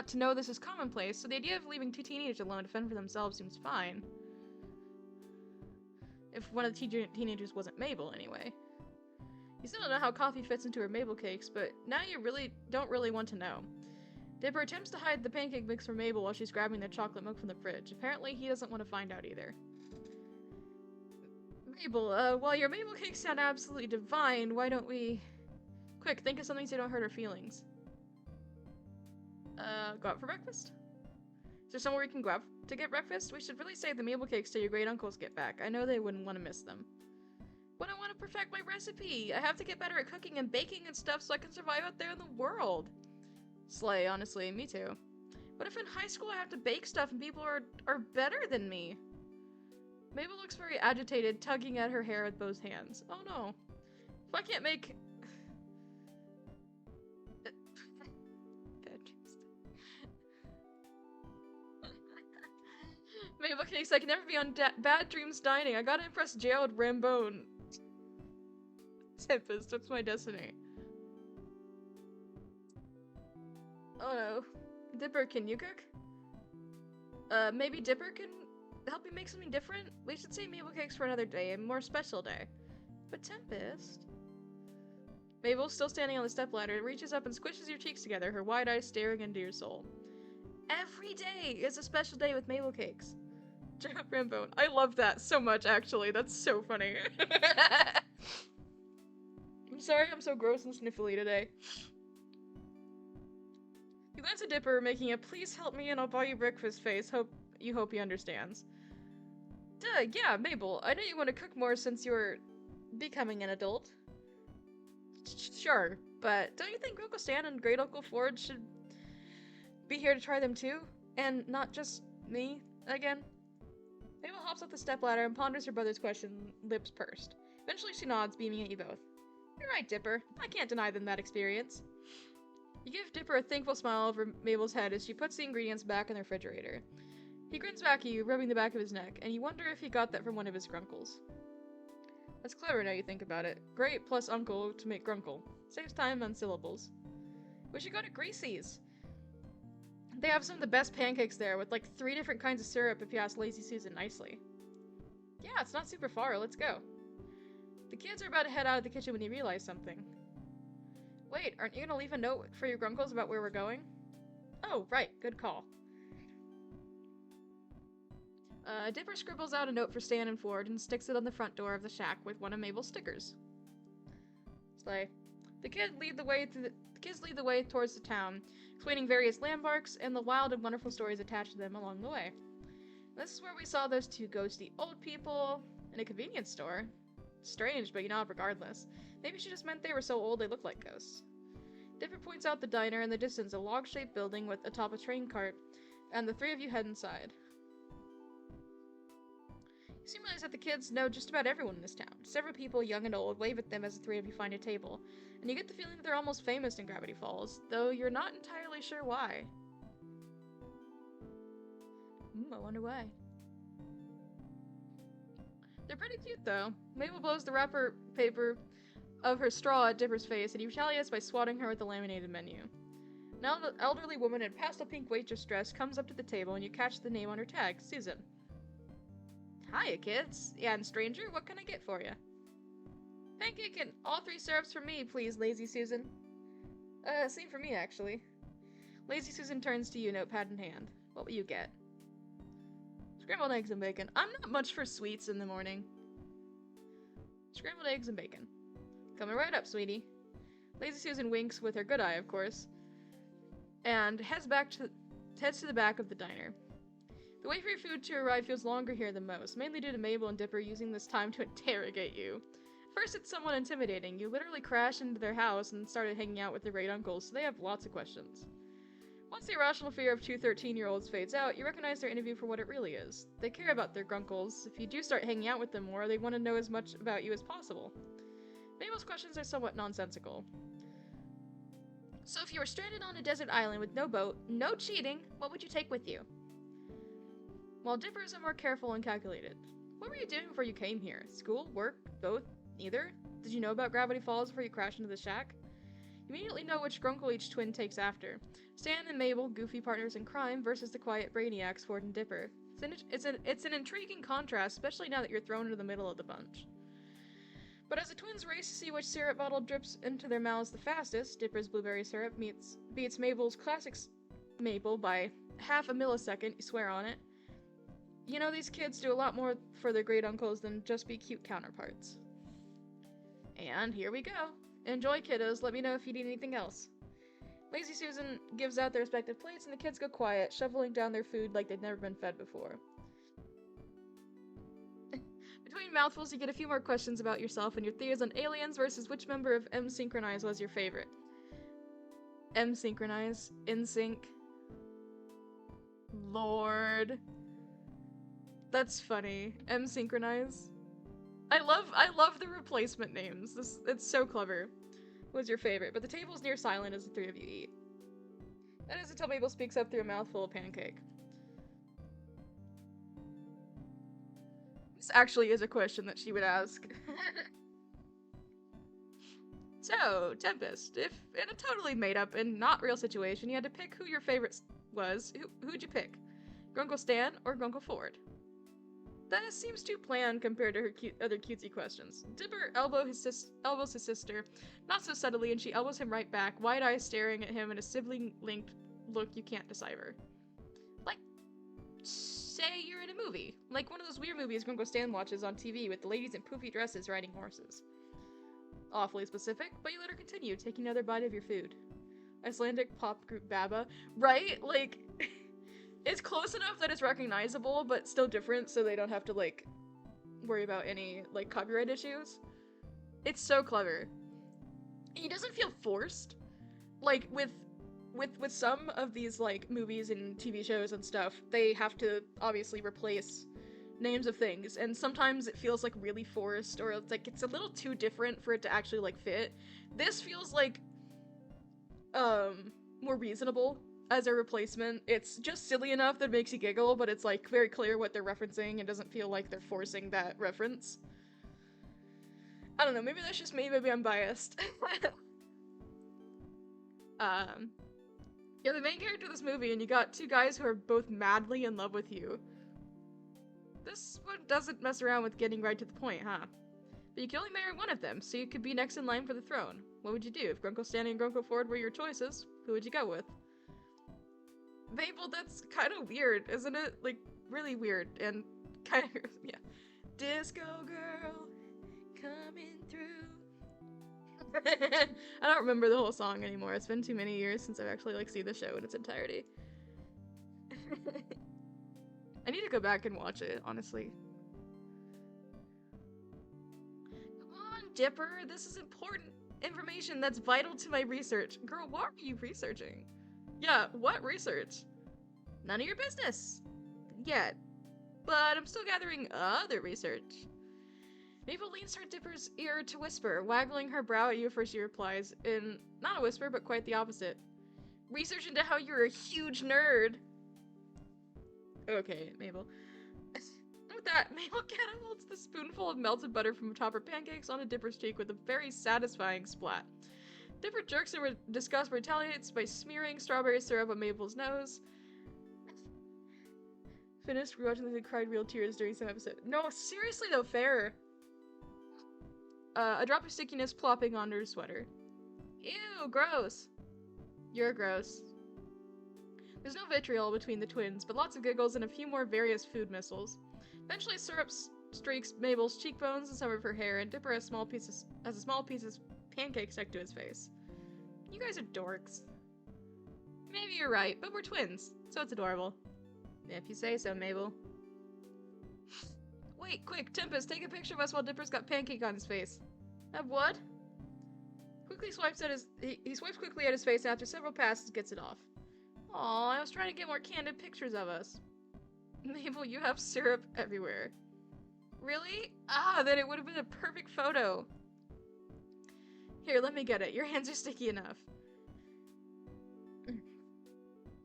to know this is commonplace, so the idea of leaving two teenagers alone to fend for themselves seems fine. If one of the teenagers wasn't Mabel, anyway. You still don't know how coffee fits into her Mabel cakes, but now you don't really want to know. Dipper attempts to hide the pancake mix from Mabel while she's grabbing the chocolate milk from the fridge. Apparently, he doesn't want to find out either. Mabel, while your Mabel cakes sound absolutely divine, why don't we... Quick, think of something so don't hurt her feelings. Go out for breakfast? Is there somewhere we can go out to get breakfast? We should really save the Mabel cakes till your great uncles get back. I know they wouldn't want to miss them. But I want to perfect my recipe! I have to get better at cooking and baking and stuff so I can survive out there in the world. Slay, honestly, me too. What if in high school I have to bake stuff and people are better than me? Mabel looks very agitated, tugging at her hair with both hands. Oh no. If I can't make... Mabel cakes, I can never be on Bad Dreams Dining. I gotta impress Gerald Rambone. Tempest, what's my destiny? Oh no. Dipper, can you cook? Maybe Dipper can help you make something different? We should save Mabel cakes for another day, a more special day. But Tempest... Mabel, still standing on the stepladder, reaches up and squishes your cheeks together, her wide eyes staring into your soul. Every day is a special day with Mabel cakes. Gerald Rambone. I love that so much, actually. That's so funny. I'm sorry I'm so gross and sniffly today. You glance at Dipper, making a please help me and I'll buy you breakfast face. Hope he understands. Duh, yeah, Mabel. I know you want to cook more since you're becoming an adult. Sure, but don't you think Uncle Stan and Great Uncle Ford should be here to try them too? And not just me, again? Mabel hops up the stepladder and ponders her brother's question, lips pursed. Eventually she nods, beaming at you both. You're right, Dipper. I can't deny them that experience. You give Dipper a thankful smile over Mabel's head as she puts the ingredients back in the refrigerator. He grins back at you, rubbing the back of his neck, and you wonder if he got that from one of his grunkles. That's clever now you think about it. Great plus uncle to make grunkle. Saves time on syllables. We should go to Gracie's. They have some of the best pancakes there, with like 3 different kinds of syrup if you ask Lazy Susan nicely. Yeah, it's not super far, let's go. The kids are about to head out of the kitchen when you realize something. Wait, aren't you gonna leave a note for your grunkles about where we're going? Oh, right, good call. Dipper scribbles out a note for Stan and Ford and sticks it on the front door of the shack with one of Mabel's stickers. Slay. The kids lead the way towards the town, explaining various landmarks and the wild and wonderful stories attached to them along the way. This is where we saw those 2 ghosty old people in a convenience store. Strange, but you know, regardless. Maybe she just meant they were so old they looked like ghosts. Dipper points out the diner in the distance, a log-shaped building with atop a train cart, and the 3 of you head inside. You soon realize that the kids know just about everyone in this town. Several people, young and old, wave at them as the 3 of you find a table, and you get the feeling that they're almost famous in Gravity Falls, though you're not entirely sure why. I wonder why. They're pretty cute, though. Mabel blows the wrapper paper of her straw at Dipper's face, and he retaliates by swatting her with the laminated menu. Now the elderly woman in pastel pink waitress dress comes up to the table, and you catch the name on her tag, Susan. Hiya, kids. Yeah, and stranger, what can I get for you? Pancake and all 3 syrups for me, please, Lazy Susan. Same for me, actually. Lazy Susan turns to you, notepad in hand. What will you get? Scrambled eggs and bacon. I'm not much for sweets in the morning. Scrambled eggs and bacon. Coming right up, sweetie. Lazy Susan winks with her good eye, of course, and heads to the back of the diner. The wait for your food to arrive feels longer here than most, mainly due to Mabel and Dipper using this time to interrogate you. First, it's somewhat intimidating. You literally crashed into their house and started hanging out with their great uncles, so they have lots of questions. Once the irrational fear of 2 13-year-olds fades out, you recognize their interview for what it really is. They care about their grunkles. If you do start hanging out with them more, they want to know as much about you as possible. Mabel's questions are somewhat nonsensical. So if you were stranded on a desert island with no boat, no cheating, what would you take with you? While Dippers are more careful and calculated. What were you doing before you came here? School? Work? Both? Neither? Did you know about Gravity Falls before you crashed into the shack? You immediately know which grunkle each twin takes after. Stan and Mabel, goofy partners in crime, versus the quiet brainiacs Ford and Dipper. It's an intriguing contrast, especially now that you're thrown into the middle of the bunch. But as the twins race to see which syrup bottle drips into their mouths the fastest, Dipper's blueberry syrup beats Mabel's classic Mabel by half a millisecond, you swear on it. You know, these kids do a lot more for their great uncles than just be cute counterparts. And here we go. Enjoy, kiddos. Let me know if you need anything else. Lazy Susan gives out their respective plates, and the kids go quiet, shoveling down their food like they've never been fed before. Between mouthfuls, you get a few more questions about yourself and your theories on aliens versus which member of M Synchronize was your favorite. M Synchronize, NSYNC. Lord. That's funny. M Synchronize. I love the replacement names. It's so clever. Was your favorite? But the table's near silent as the three of you eat. That is until Mabel speaks up through a mouthful of pancake. This actually is a question that she would ask. So, Tempest, if in a totally made-up and not real situation you had to pick who your favorite was, who'd you pick? Grunkle Stan or Grunkle Ford? That seems too bland compared to her other cutesy questions. Dipper elbows his sister, not so subtly, and she elbows him right back, wide eyes staring at him in a sibling-linked look you can't decipher. Like, say you're in a movie. Like one of those weird movies Grunkle Stan watches on TV with the ladies in poofy dresses riding horses. Awfully specific, but you let her continue, taking another bite of your food. Icelandic pop group Baba. Right? Like... It's close enough that it's recognizable, but still different, so they don't have to, like, worry about any, like, copyright issues. It's so clever. He doesn't feel forced. Like, with some of these, like, movies and TV shows and stuff, they have to, obviously, replace names of things, and sometimes it feels, like, really forced, or it's, like, it's a little too different for it to actually, like, fit. This feels, like, more reasonable. As a replacement. It's just silly enough that it makes you giggle, but it's like very clear what they're referencing and doesn't feel like they're forcing that reference. I don't know, maybe that's just me, maybe I'm biased. You're the main character of this movie and you got two guys who are both madly in love with you. This one doesn't mess around with getting right to the point, huh? But you can only marry one of them, so you could be next in line for the throne. What would you do? If Grunkle Stanley and Grunkle Ford were your choices, who would you go with? Mabel, that's kind of weird, isn't it? Like, really weird, and kind of, yeah. Disco girl, coming through. I don't remember the whole song anymore. It's been too many years since I've actually, like, seen the show in its entirety. I need to go back and watch it, honestly. Come on, Dipper, this is important information that's vital to my research. Girl, what are you researching? Yeah, what research? None of your business. Yet. But I'm still gathering other research. Mabel leans her Dipper's ear to whisper, waggling her brow at you before she replies, in not a whisper, but quite the opposite. Research into how you're a huge nerd. Okay, Mabel. With that, Mabel catapults the spoonful of melted butter from atop her pancakes onto Dipper's cheek with a very satisfying splat. Dipper jerks and disgust retaliates by smearing strawberry syrup on Mabel's nose. Finished rewatching the cried real tears during some episode. No, seriously though, fair. A drop of stickiness plopping onto her sweater. Ew, gross. You're gross. There's no vitriol between the twins, but lots of giggles and a few more various food missiles. Eventually, syrup streaks Mabel's cheekbones and some of her hair, and Dipper has a small piece of pancake stuck to his face. You guys are dorks. Maybe you're right, but we're twins, so it's adorable. If you say so, Mabel. Wait, quick, Tempest, take a picture of us while Dipper's got pancake on his face. Of what? He swipes quickly at his face and after several passes gets it off. Aw, I was trying to get more candid pictures of us. Mabel, you have syrup everywhere. Really? Ah, then it would have been a perfect photo. Here, let me get it. Your hands are sticky enough.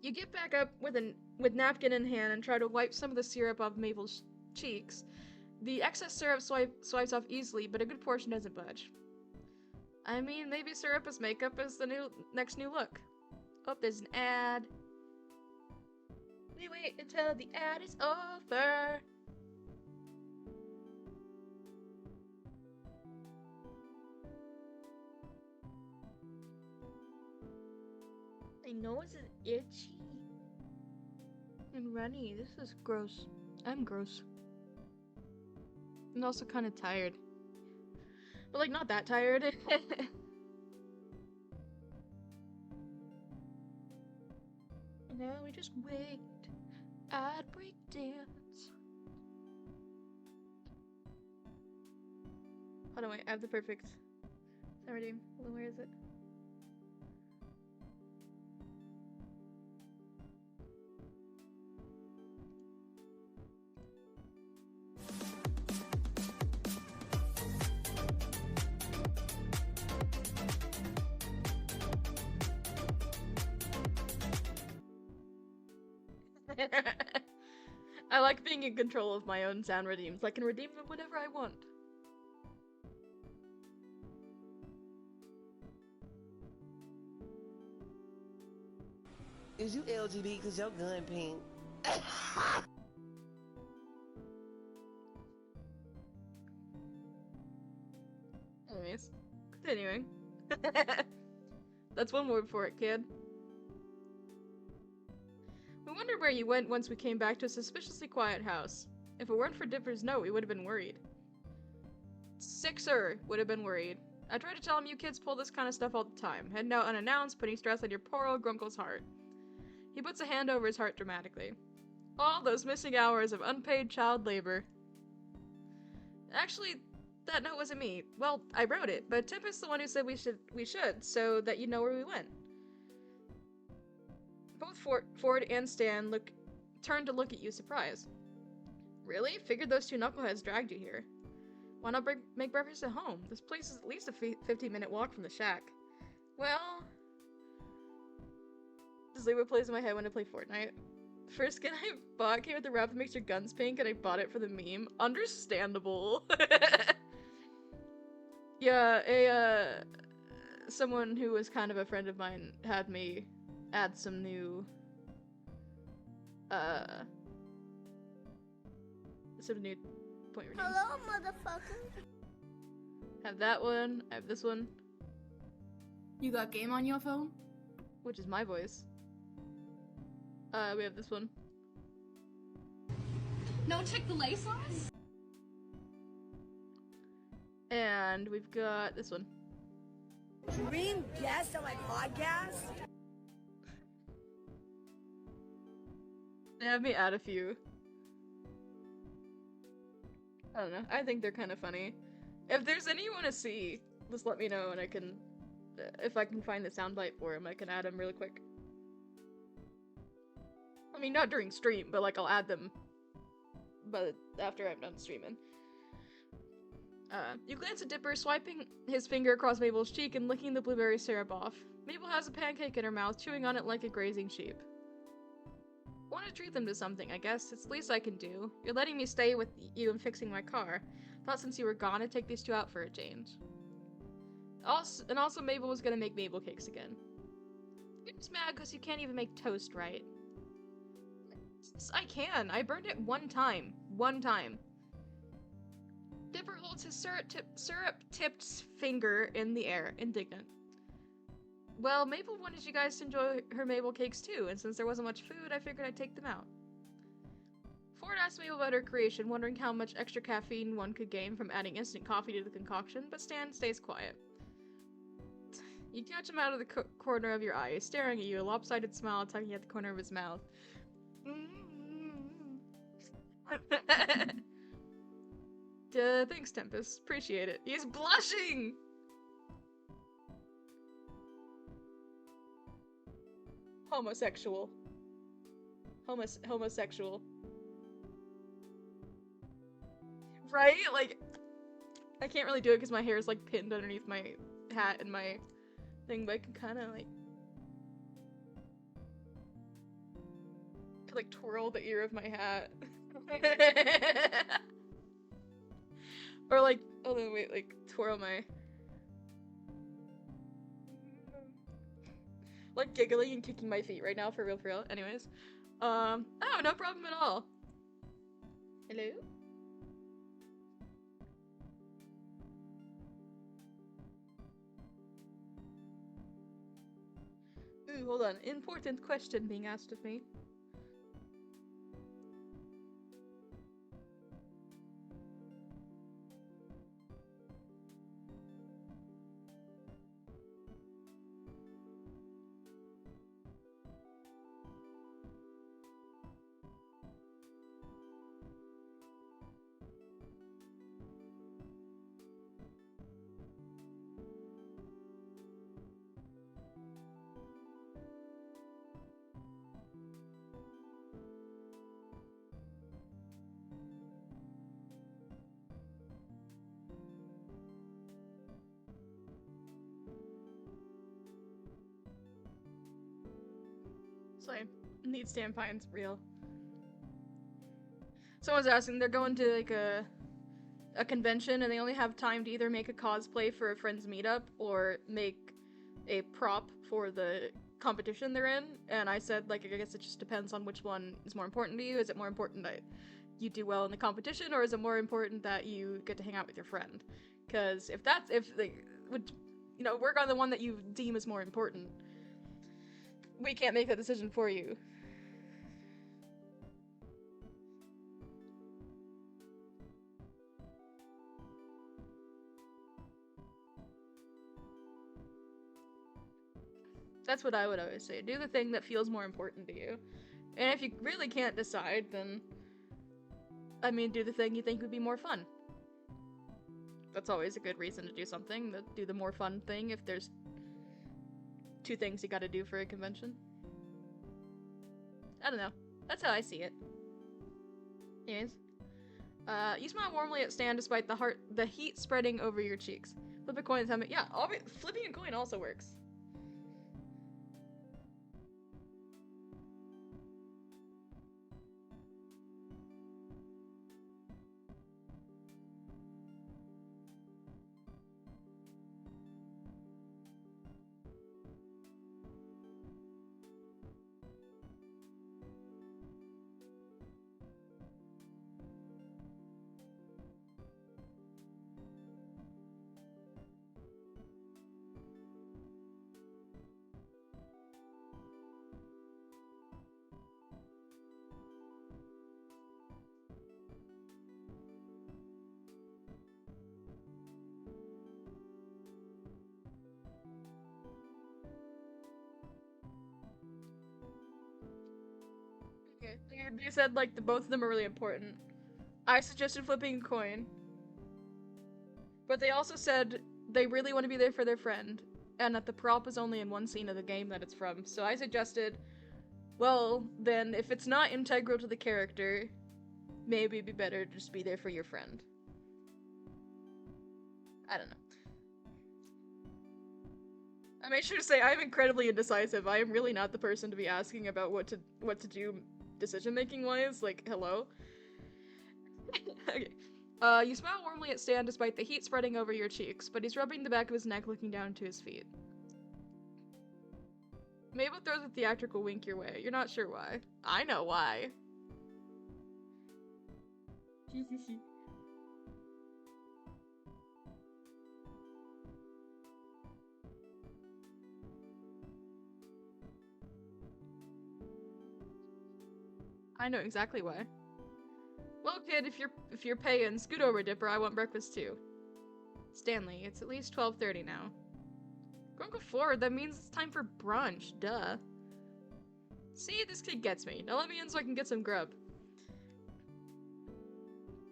You get back up with napkin in hand and try to wipe some of the syrup off Mabel's cheeks. The excess syrup swipes off easily, but a good portion doesn't budge. I mean, maybe syrup as makeup is the next new look. Oh, there's an ad. We wait until the ad is over. My nose is itchy. and runny. This is gross. I'm gross. I'm also kind of tired. But, like, not that tired. Now we just wait at breakdance. Hold on, wait. I have the perfect. I redeem. Hold on, where is it? I like being in control of my own sound redeems. I can redeem them whenever I want. Is you LGBT because your gun pink? Anyways, continuing. That's one word for it, kid. We wondered where you went once we came back to a suspiciously quiet house. If it weren't for Dipper's note, we would have been worried. Sixer would have been worried. I tried to tell him you kids pull this kind of stuff all the time, heading out unannounced, putting stress on your poor old grunkle's heart. He puts a hand over his heart dramatically. All those missing hours of unpaid child labor. Actually, that note wasn't me. Well, I wrote it, but Tempest's the one who said we should, so that you know where we went. Both Ford and Stan turned to look at you surprised. Really? Figured those two knuckleheads dragged you here. Why not make breakfast at home? This place is at least a 15-minute walk from the shack. Well... Just leave what plays in my head when I play Fortnite. First skin I bought came with the wrap that makes your guns pink, and I bought it for the meme. Understandable. Yeah, someone who was kind of a friend of mine had me add some new, point redeems. Hello, motherfucker. Have that one, I have this one. You got game on your phone? Which is my voice. We have this one. No Chick-fil-A sauce? And we've got this one. Dream guest on my podcast? They have me add a few. I don't know. I think they're kind of funny. If there's any you want to see, just let me know and I can... If I can find the soundbite for him, I can add them really quick. I mean, not during stream, but like I'll add them. But after I'm done streaming. You glance at Dipper, swiping his finger across Mabel's cheek and licking the blueberry syrup off. Mabel has a pancake in her mouth, chewing on it like a grazing sheep. Want to treat them to something, I guess. It's the least I can do. You're letting me stay with you and fixing my car. Thought since you were gone, I'd take these two out for a change. Also, Mabel was gonna make Mabel cakes again. You're just mad because you can't even make toast right. I can. I burned it one time. One time. Dipper holds his syrup-tipped finger in the air, indignant. Well, Mabel wanted you guys to enjoy her Mabel cakes too, and since there wasn't much food, I figured I'd take them out. Ford asked Mabel about her creation, wondering how much extra caffeine one could gain from adding instant coffee to the concoction, but Stan stays quiet. You catch him out of the corner of your eye, staring at you, a lopsided smile tugging at the corner of his mouth. Thanks, Tempest. Appreciate it. He's blushing! Homosexual. Homosexual. Right? Like, I can't really do it because my hair is like pinned underneath my hat and my thing, but I can kind of like twirl the ear of my hat. Or like, oh no, wait, like twirl my, like giggling and kicking my feet right now, for real. Anyways, oh, no problem at all. Hello? Ooh, hold on. Important question being asked of me. So I need standpines real. Someone's asking, they're going to like a convention and they only have time to either make a cosplay for a friend's meetup or make a prop for the competition they're in. And I said, like, I guess it just depends on which one is more important to you. Is it more important that you do well in the competition, or is it more important that you get to hang out with your friend? Because if they would, you know, work on the one that you deem is more important, we can't make that decision for you. That's what I would always say. Do the thing that feels more important to you. And if you really can't decide, then, I mean, do the thing you think would be more fun. That's always a good reason to do something. Do the more fun thing if there's two things you gotta do for a convention. I don't know. That's how I see it. Anyways. You smile warmly at Stan despite the heat spreading over your cheeks. Flip a coin and tell me. Yeah, flipping a coin also works. Okay, they said, like, both of them are really important. I suggested flipping a coin. But they also said they really want to be there for their friend, and that the prop is only in one scene of the game that it's from. So I suggested, well, then if it's not integral to the character, maybe it'd be better to just be there for your friend. I don't know. I made sure to say I'm incredibly indecisive. I am really not the person to be asking about what to do decision-making wise. Like, hello? Okay. You smile warmly at Stan despite the heat spreading over your cheeks, but he's rubbing the back of his neck looking down to his feet. Mabel throws a theatrical wink your way. You're not sure why. I know why. I know exactly why. Well, kid, if you're paying, scoot over, Dipper. I want breakfast too. Stanley, it's at least 12:30 now. Don't go forward. That means it's time for brunch. Duh. See, this kid gets me. Now let me in so I can get some grub.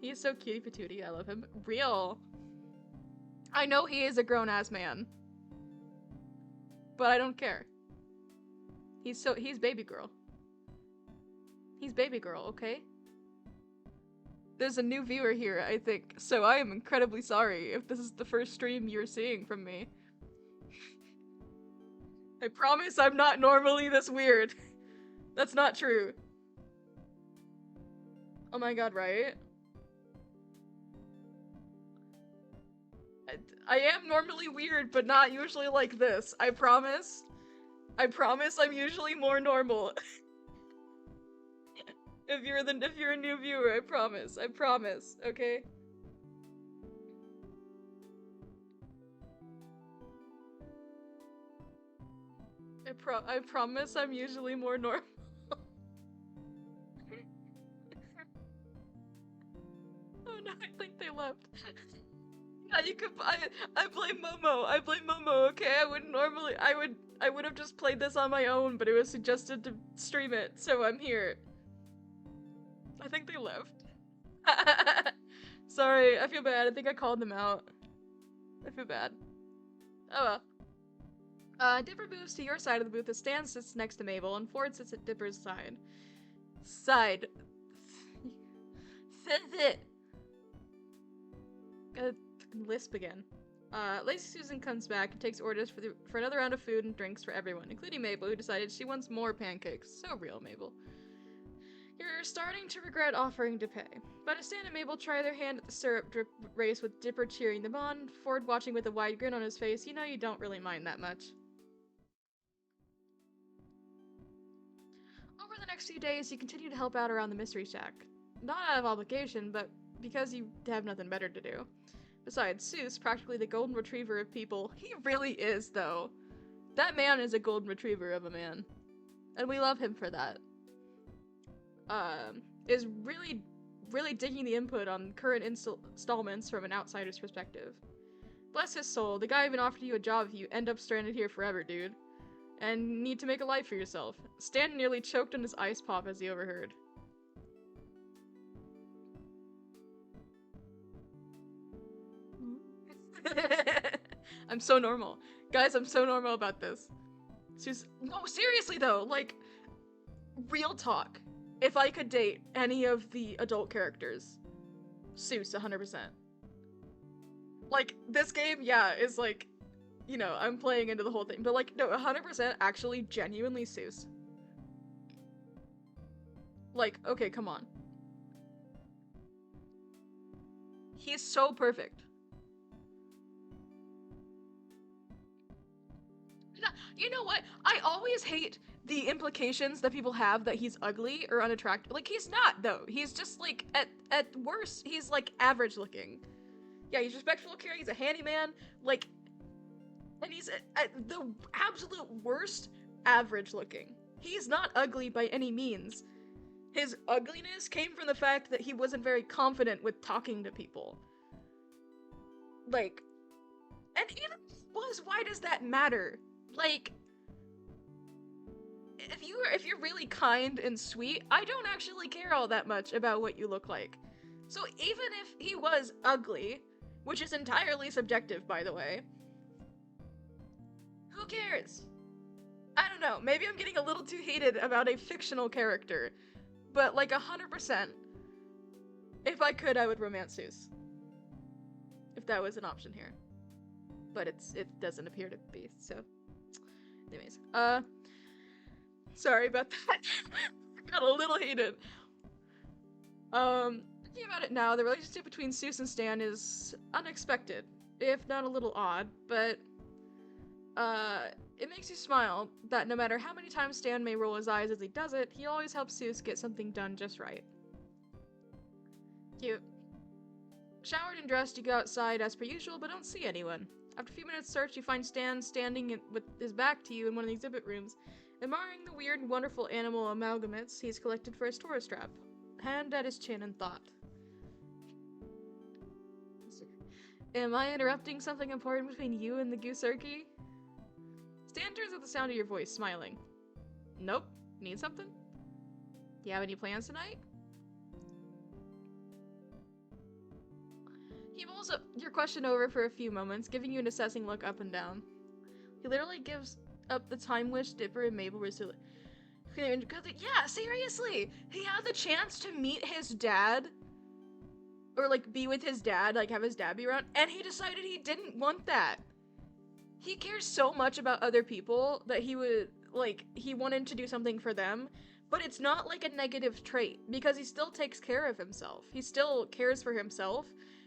He is so cutie patootie. I love him. Real. I know he is a grown-ass man. But I don't care. He's baby girl. He's baby girl, okay? There's a new viewer here, I think, so I am incredibly sorry if this is the first stream you're seeing from me. I promise I'm not normally this weird. That's not true. Oh my god, right? I am normally weird, but not usually like this. I promise. I promise I'm usually more normal. If you're a new viewer, I promise. I promise, okay? I promise I'm usually more normal. Oh no, I think they left. Yeah, you could. I blame Momo. I blame Momo. Okay, I would have just played this on my own, but it was suggested to stream it, so I'm here. I think they left. Sorry, I feel bad. I think I called them out. I feel bad. Oh well. Dipper moves to your side of the booth as Stan sits next to Mabel, and Ford sits at Dipper's side. Gotta lisp again. Lazy Susan comes back and takes orders for another round of food and drinks for everyone, including Mabel, who decided she wants more pancakes. So real, Mabel. You're starting to regret offering to pay. But as Stan and Mabel try their hand at the syrup drip race with Dipper cheering them on, Ford watching with a wide grin on his face, you know you don't really mind that much. Over the next few days, you continue to help out around the Mystery Shack. Not out of obligation, but because you have nothing better to do. Besides, Seuss, practically the golden retriever of people, he really is, though. That man is a golden retriever of a man. And we love him for that. Is really, really digging the input on current installments from an outsider's perspective. Bless his soul, the guy even offered you a job if you end up stranded here forever, dude. And need to make a life for yourself. Stan nearly choked on his ice pop as he overheard. I'm so normal. Guys, I'm so normal about this. No, seriously though, like, real talk. If I could date any of the adult characters, Seuss, 100%. Like, this game, yeah, is like, you know, I'm playing into the whole thing, but like, no, 100% actually genuinely Seuss. Like, okay, come on. He's so perfect. You know what? I always hate the implications that people have that he's ugly or unattractive. Like, he's not, though. He's just, like, at worst, he's, like, average looking. Yeah, he's respectful, caring, he's a handyman, like, and he's at the absolute worst, average looking. He's not ugly by any means. His ugliness came from the fact that he wasn't very confident with talking to people. Like, and even if he was, why does that matter? Like, if you're really kind and sweet, I don't actually care all that much about what you look like. So even if he was ugly, which is entirely subjective, by the way, who cares? I don't know, maybe I'm getting a little too heated about a fictional character, but like 100%, if I could, I would romance Seuss. If that was an option here. But it doesn't appear to be, so. Anyways, sorry about that. Got a little heated. Thinking about it now, the relationship between Seuss and Stan is unexpected, if not a little odd, but, it makes you smile that no matter how many times Stan may roll his eyes as he does it, he always helps Seuss get something done just right. Cute. Showered and dressed, you go outside as per usual, but don't see anyone. After a few minutes search, you find Stan standing with his back to you in one of the exhibit rooms, admiring the weird and wonderful animal amalgamates he's collected for his tourist trap. Hand at his chin in thought. Am I interrupting something important between you and the Goosarchy? Stan turns at the sound of your voice, smiling. Nope. Need something? Do you have any plans tonight? He mulls up your question over for a few moments, giving you an assessing look up and down. He literally gives up the time wish Dipper and Mabel were still. Yeah, seriously! He had the chance to meet his dad, or like be with his dad, like have his dad be around, and he decided he didn't want that. He cares so much about other people that he wanted to do something for them, but it's not like a negative trait, because he still takes care of himself. He still cares for himself,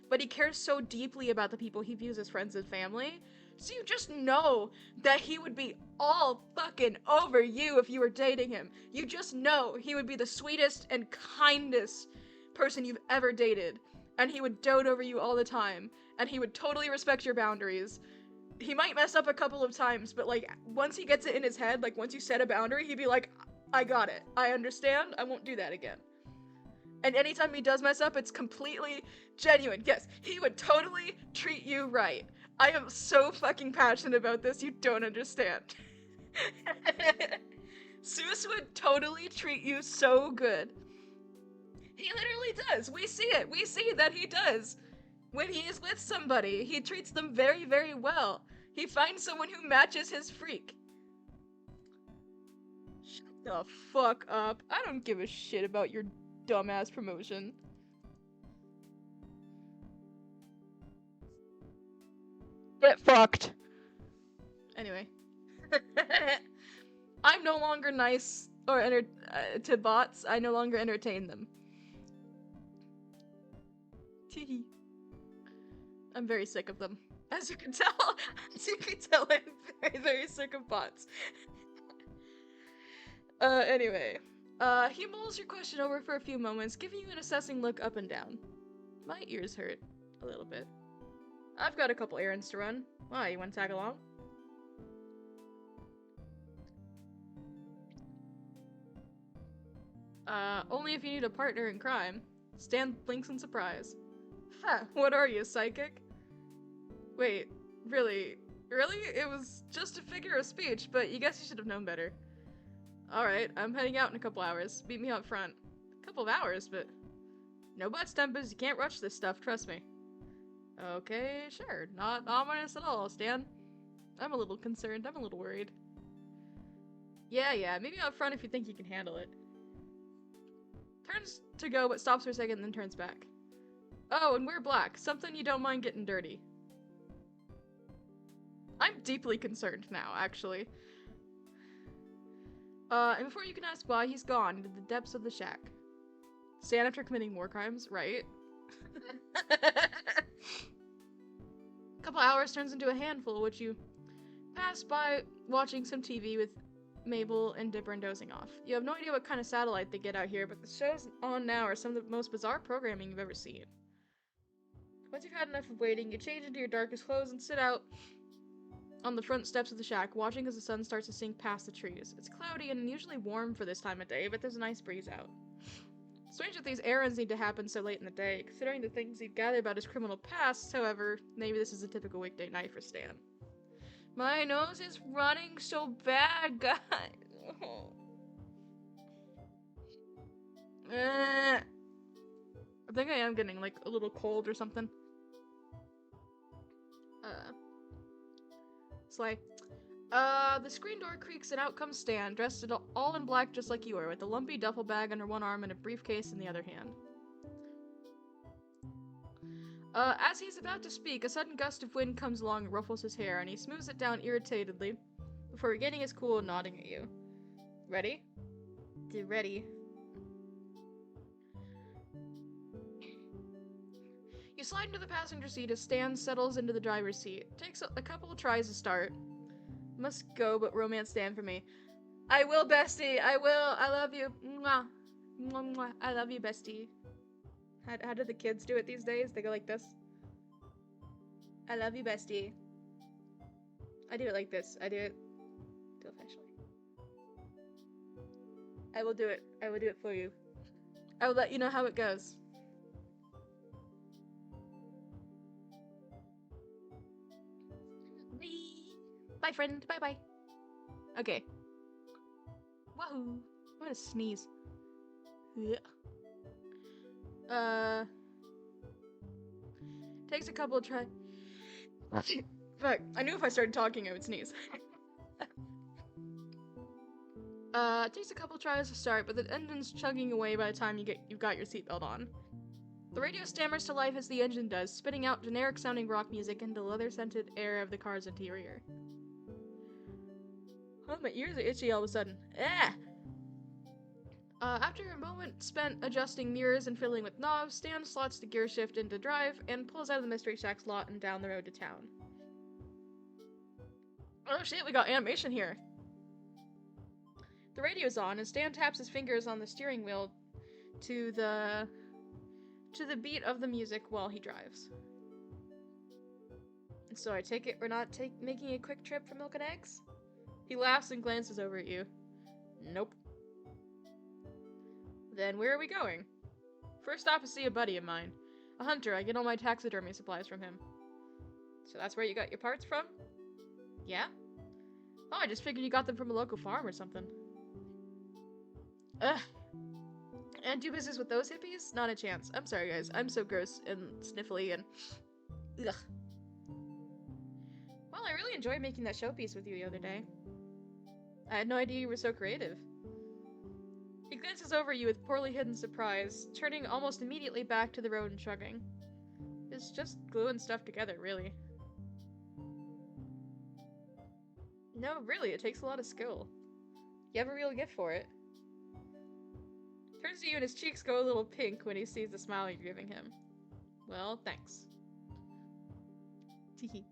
but he cares so deeply about the people he views as friends and family, so you just know that he would be all fucking over you if you were dating him. You just know he would be the sweetest and kindest person you've ever dated, and he would dote over you all the time, and he would totally respect your boundaries. He might mess up a couple of times, but like, once he gets it in his head, like once you set a boundary, he'd be like, I got it. I understand. I won't do that again. And anytime he does mess up, it's completely genuine. Yes, he would totally treat you right. I am so fucking passionate about this, you don't understand. Seuss would totally treat you so good. He literally does. We see it. We see that he does. When he is with somebody, he treats them very, very well. He finds someone who matches his freak. Shut the fuck up. I don't give a shit about your dumbass promotion. Get fucked. Anyway. I'm no longer nice or to bots. I no longer entertain them. Teehee. I'm very sick of them. As you can tell, I'm very, very sick of bots. Anyway. He mulls your question over for a few moments, giving you an assessing look up and down. My ears hurt. A little bit. I've got a couple errands to run. Why, you want to tag along? Only if you need a partner in crime. Stan blinks in surprise. Ha, what are you, psychic? Wait, really? Really? It was just a figure of speech, but you guess you should have known better. Alright, I'm heading out in a couple hours. Meet me out front. A couple of hours, but... No butts, Tempest, you can't rush this stuff, trust me. Okay, sure. Not ominous at all, Stan. I'm a little concerned, I'm a little worried. Yeah, meet me out front if you think you can handle it. Turns to go, but stops for a second and then turns back. Oh, and we're black. Something you don't mind getting dirty. I'm deeply concerned now, actually. And before you can ask why, he's gone into the depths of the shack. Stan after committing more crimes, right? Couple hours turns into a handful, which you pass by watching some TV with Mabel and Dipper and dozing off. You have no idea what kind of satellite they get out here, but the shows on now are some of the most bizarre programming you've ever seen. Once you've had enough of waiting, you change into your darkest clothes and sit out on the front steps of the shack, watching as the sun starts to sink past the trees. It's cloudy and unusually warm for this time of day, but there's a nice breeze out. Strange that these errands need to happen so late in the day. Considering the things you've gathered about his criminal past, however, maybe this is a typical weekday night for Stan. My nose is running so bad, guys. I think I am getting, like, a little cold or something. Slay. The screen door creaks and out comes Stan, dressed all in black just like you are, with a lumpy duffel bag under one arm and a briefcase in the other hand. As he's about to speak, a sudden gust of wind comes along and ruffles his hair, and he smooths it down irritatedly before regaining his cool and nodding at you. Ready? Get ready. You slide into the passenger seat as Stan settles into the driver's seat. Takes a couple of tries to start. Must go, but romance Stan for me. I will, bestie! I will! I love you! Mwah! Mwah, mwah. I love you, bestie. How do the kids do it these days? They go like this. I love you, bestie. I do it like this. I do it officially. I will do it. I will do it for you. I will let you know how it goes. Bye, friend. Bye-bye. Okay. Wahoo! I'm gonna sneeze. Yeah. Takes a couple of tries. Fuck. I knew if I started talking, I would sneeze. Takes a couple tries to start, but the engine's chugging away by the time you've got your seatbelt on. The radio stammers to life as the engine does, spitting out generic-sounding rock music into the leather-scented air of the car's interior. Oh, my ears are itchy all of a sudden. Ah! After a moment spent adjusting mirrors and fiddling with knobs, Stan slots the gear shift into drive and pulls out of the Mystery Shack's lot and down the road to town. Oh shit, we got animation here! The radio's on, and Stan taps his fingers on the steering wheel to the beat of the music while he drives. And so I take it we're not making a quick trip for milk and eggs? He laughs and glances over at you. Nope. Then where are we going? First off, to see a buddy of mine. A hunter. I get all my taxidermy supplies from him. So that's where you got your parts from? Yeah? Oh, I just figured you got them from a local farm or something. Ugh. And do business with those hippies? Not a chance. I'm sorry, guys. I'm so gross and sniffly and... Ugh. Well, I really enjoyed making that showpiece with you the other day. I had no idea you were so creative. He glances over you with poorly hidden surprise, turning almost immediately back to the road and shrugging. It's just gluing stuff together, really. No, really, it takes a lot of skill. You have a real gift for it. Turns to you and his cheeks go a little pink when he sees the smile you're giving him. Well, thanks. Teehee.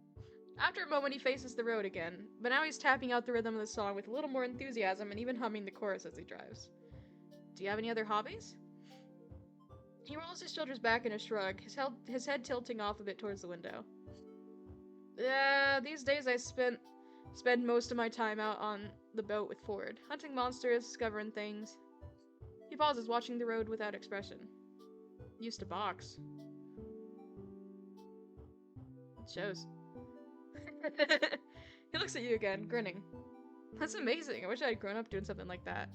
After a moment, he faces the road again, but now he's tapping out the rhythm of the song with a little more enthusiasm and even humming the chorus as he drives. Do you have any other hobbies? He rolls his shoulders back in a shrug, his head tilting off a bit towards the window. These days I spend most of my time out on the boat with Ford, hunting monsters, discovering things. He pauses, watching the road without expression. Used to box. It shows. He looks at you again, grinning. That's amazing. I wish I had grown up doing something like that.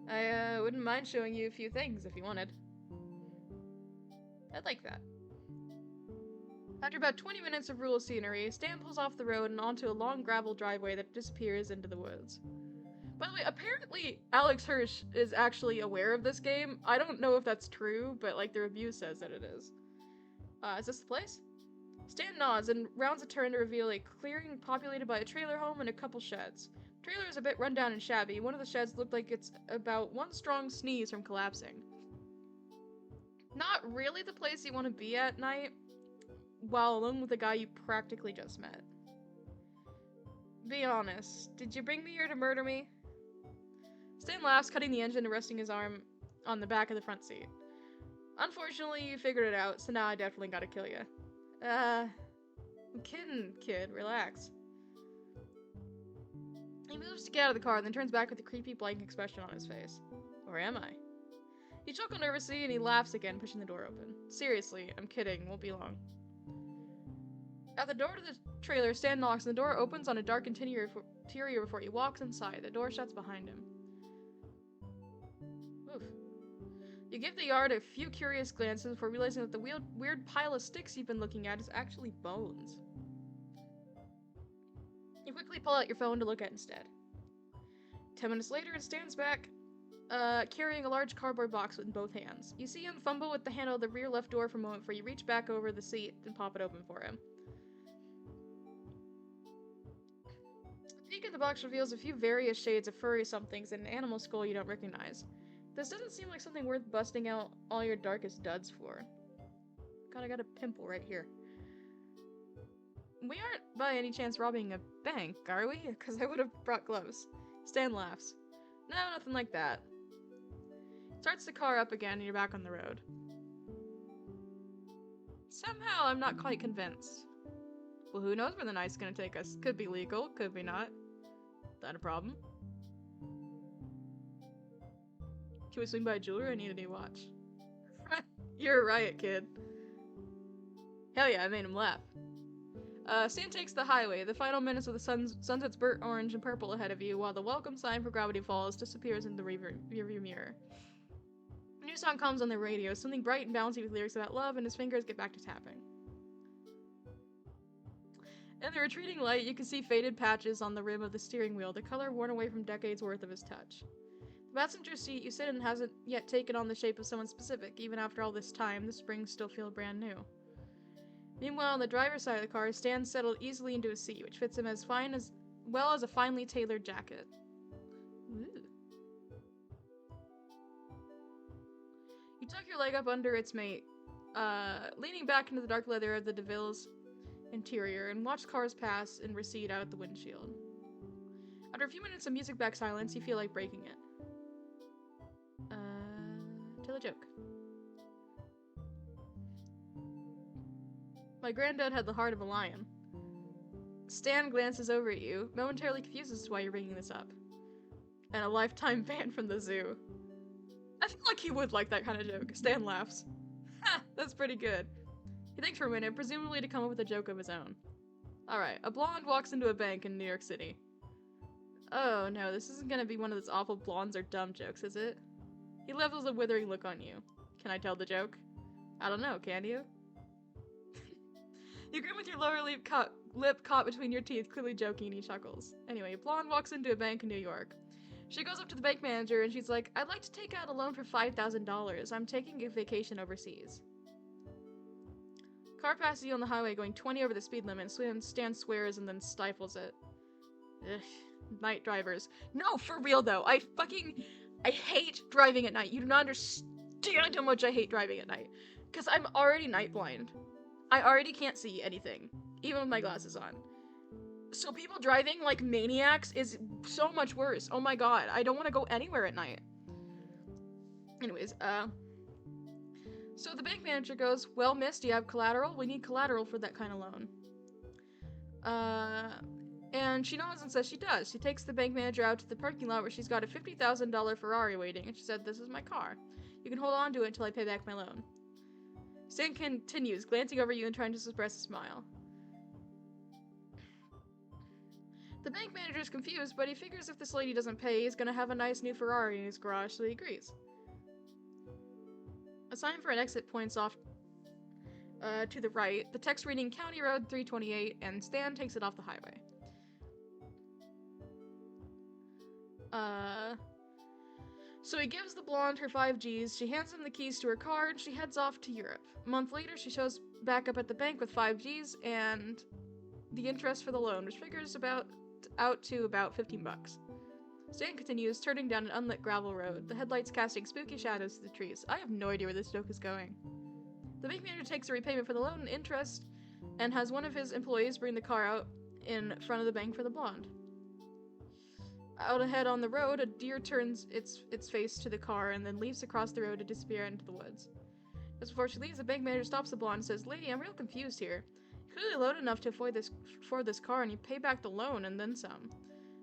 I wouldn't mind showing you a few things if you wanted. I'd like that. After about 20 minutes of rural scenery, Stan pulls off the road and onto a long gravel driveway that disappears into the woods. By the way, apparently Alex Hirsch is actually aware of this game. I don't know if that's true, but like the review says that it is. Is this the place? Stan nods and rounds a turn to reveal a clearing populated by a trailer home and a couple sheds. The trailer is a bit run down and shabby. One of the sheds looked like it's about one strong sneeze from collapsing. Not really the place you want to be at night, while alone with a guy you practically just met. Be honest, did you bring me here to murder me? Stan laughs, cutting the engine and resting his arm on the back of the front seat. Unfortunately, you figured it out, so now I definitely gotta kill you. I'm kidding, kid. Relax. He moves to get out of the car, then turns back with a creepy blank expression on his face. Or am I? You chuckle nervously, and he laughs again, pushing the door open. Seriously, I'm kidding. Won't be long. At the door to the trailer, Stan knocks, and the door opens on a dark interior before he walks inside. The door shuts behind him. Oof. You give the yard a few curious glances before realizing that the weird pile of sticks you've been looking at is actually bones. You quickly pull out your phone to look at instead. 10 minutes later, it stands back, carrying a large cardboard box in both hands. You see him fumble with the handle of the rear left door for a moment before you reach back over the seat and pop it open for him. A peek at the box reveals a few various shades of furry somethings and an animal skull you don't recognize. This doesn't seem like something worth busting out all your darkest duds for. God, I got a pimple right here. We aren't by any chance robbing a bank, are we? Because I would have brought gloves. Stan laughs. No, nothing like that. Starts the car up again and you're back on the road. Somehow I'm not quite convinced. Well, who knows where the night's gonna take us? Could be legal, could be not. That a problem? Can we swing by a jeweler? I need a new watch. You're a riot, kid. Hell yeah, I made him laugh. Stan takes the highway. The final minutes of the sunset's burnt orange and purple ahead of you, while the welcome sign for Gravity Falls disappears in the rearview mirror. A new song comes on the radio, something bright and bouncy with lyrics about love, and his fingers get back to tapping. In the retreating light, you can see faded patches on the rim of the steering wheel, the color worn away from decades worth of his touch. The passenger seat you sit in hasn't yet taken on the shape of someone specific. Even after all this time, the springs still feel brand new. Meanwhile, on the driver's side of the car, Stan settled easily into a seat, which fits him as well as a finely tailored jacket. Ooh. You tuck your leg up under its mate, leaning back into the dark leather of the DeVille's interior, and watch cars pass and recede out the windshield. After a few minutes of music-backed silence, you feel like breaking it. Tell a joke. My granddad had the heart of a lion. Stan glances over at you, momentarily confused as to why you're bringing this up. And a lifetime ban from the zoo. I feel like he would like that kind of joke. Stan laughs. Ha! That's pretty good. He thinks for a minute, presumably to come up with a joke of his own. Alright, a blonde walks into a bank in New York City. Oh no, this isn't gonna be one of those awful blondes are dumb jokes, is it? He levels a withering look on you. Can I tell the joke? I don't know, can you? You grin with your lower lip caught between your teeth, clearly joking, and he chuckles. Anyway, blonde walks into a bank in New York. She goes up to the bank manager and she's like, I'd like to take out a loan for $5,000. I'm taking a vacation overseas. Car passes you on the highway going 20 over the speed limit. Stan swears and then stifles it. Ugh, night drivers. No, for real though. I hate driving at night. You do not understand how much I hate driving at night. Because I'm already night blind. I already can't see anything, even with my glasses on. So people driving like maniacs is so much worse. Oh my god, I don't want to go anywhere at night. Anyways, so the bank manager goes, well, miss, do you have collateral? We need collateral for that kind of loan. And she nods and says she does. She takes the bank manager out to the parking lot where she's got a $50,000 Ferrari waiting, and she said, this is my car. You can hold on to it until I pay back my loan. Stan continues, glancing over you and trying to suppress a smile. The bank manager is confused, but he figures if this lady doesn't pay, he's gonna have a nice new Ferrari in his garage, so he agrees. A sign for an exit points off to the right, the text reading County Road 328, and Stan takes it off the highway. So he gives the blonde her 5 Gs, she hands him the keys to her car, and she heads off to Europe. A month later, she shows back up at the bank with 5 Gs and the interest for the loan, which figures out to about 15 bucks. Stan continues, turning down an unlit gravel road, the headlights casting spooky shadows through the trees. I have no idea where this joke is going. The bank manager takes a repayment for the loan and interest, and has one of his employees bring the car out in front of the bank for the blonde. Out ahead on the road, a deer turns its face to the car and then leaves across the road to disappear into the woods. Just before she leaves, the bank manager stops the blonde and says, lady, I'm real confused here. You clearly load enough to afford this car and you pay back the loan and then some.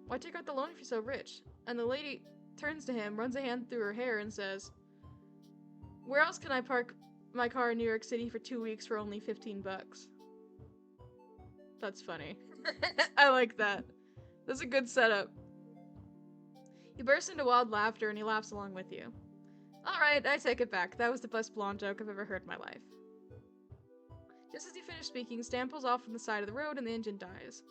Why take out the loan if you're so rich? And the lady turns to him, runs a hand through her hair and says, where else can I park my car in New York City for 2 weeks for only 15 bucks? That's funny. I like that. That's a good setup. He bursts into wild laughter and he laughs along with you. Alright, I take it back. That was the best blonde joke I've ever heard in my life. Just as he finished speaking, Stan pulls off from the side of the road and the engine dies.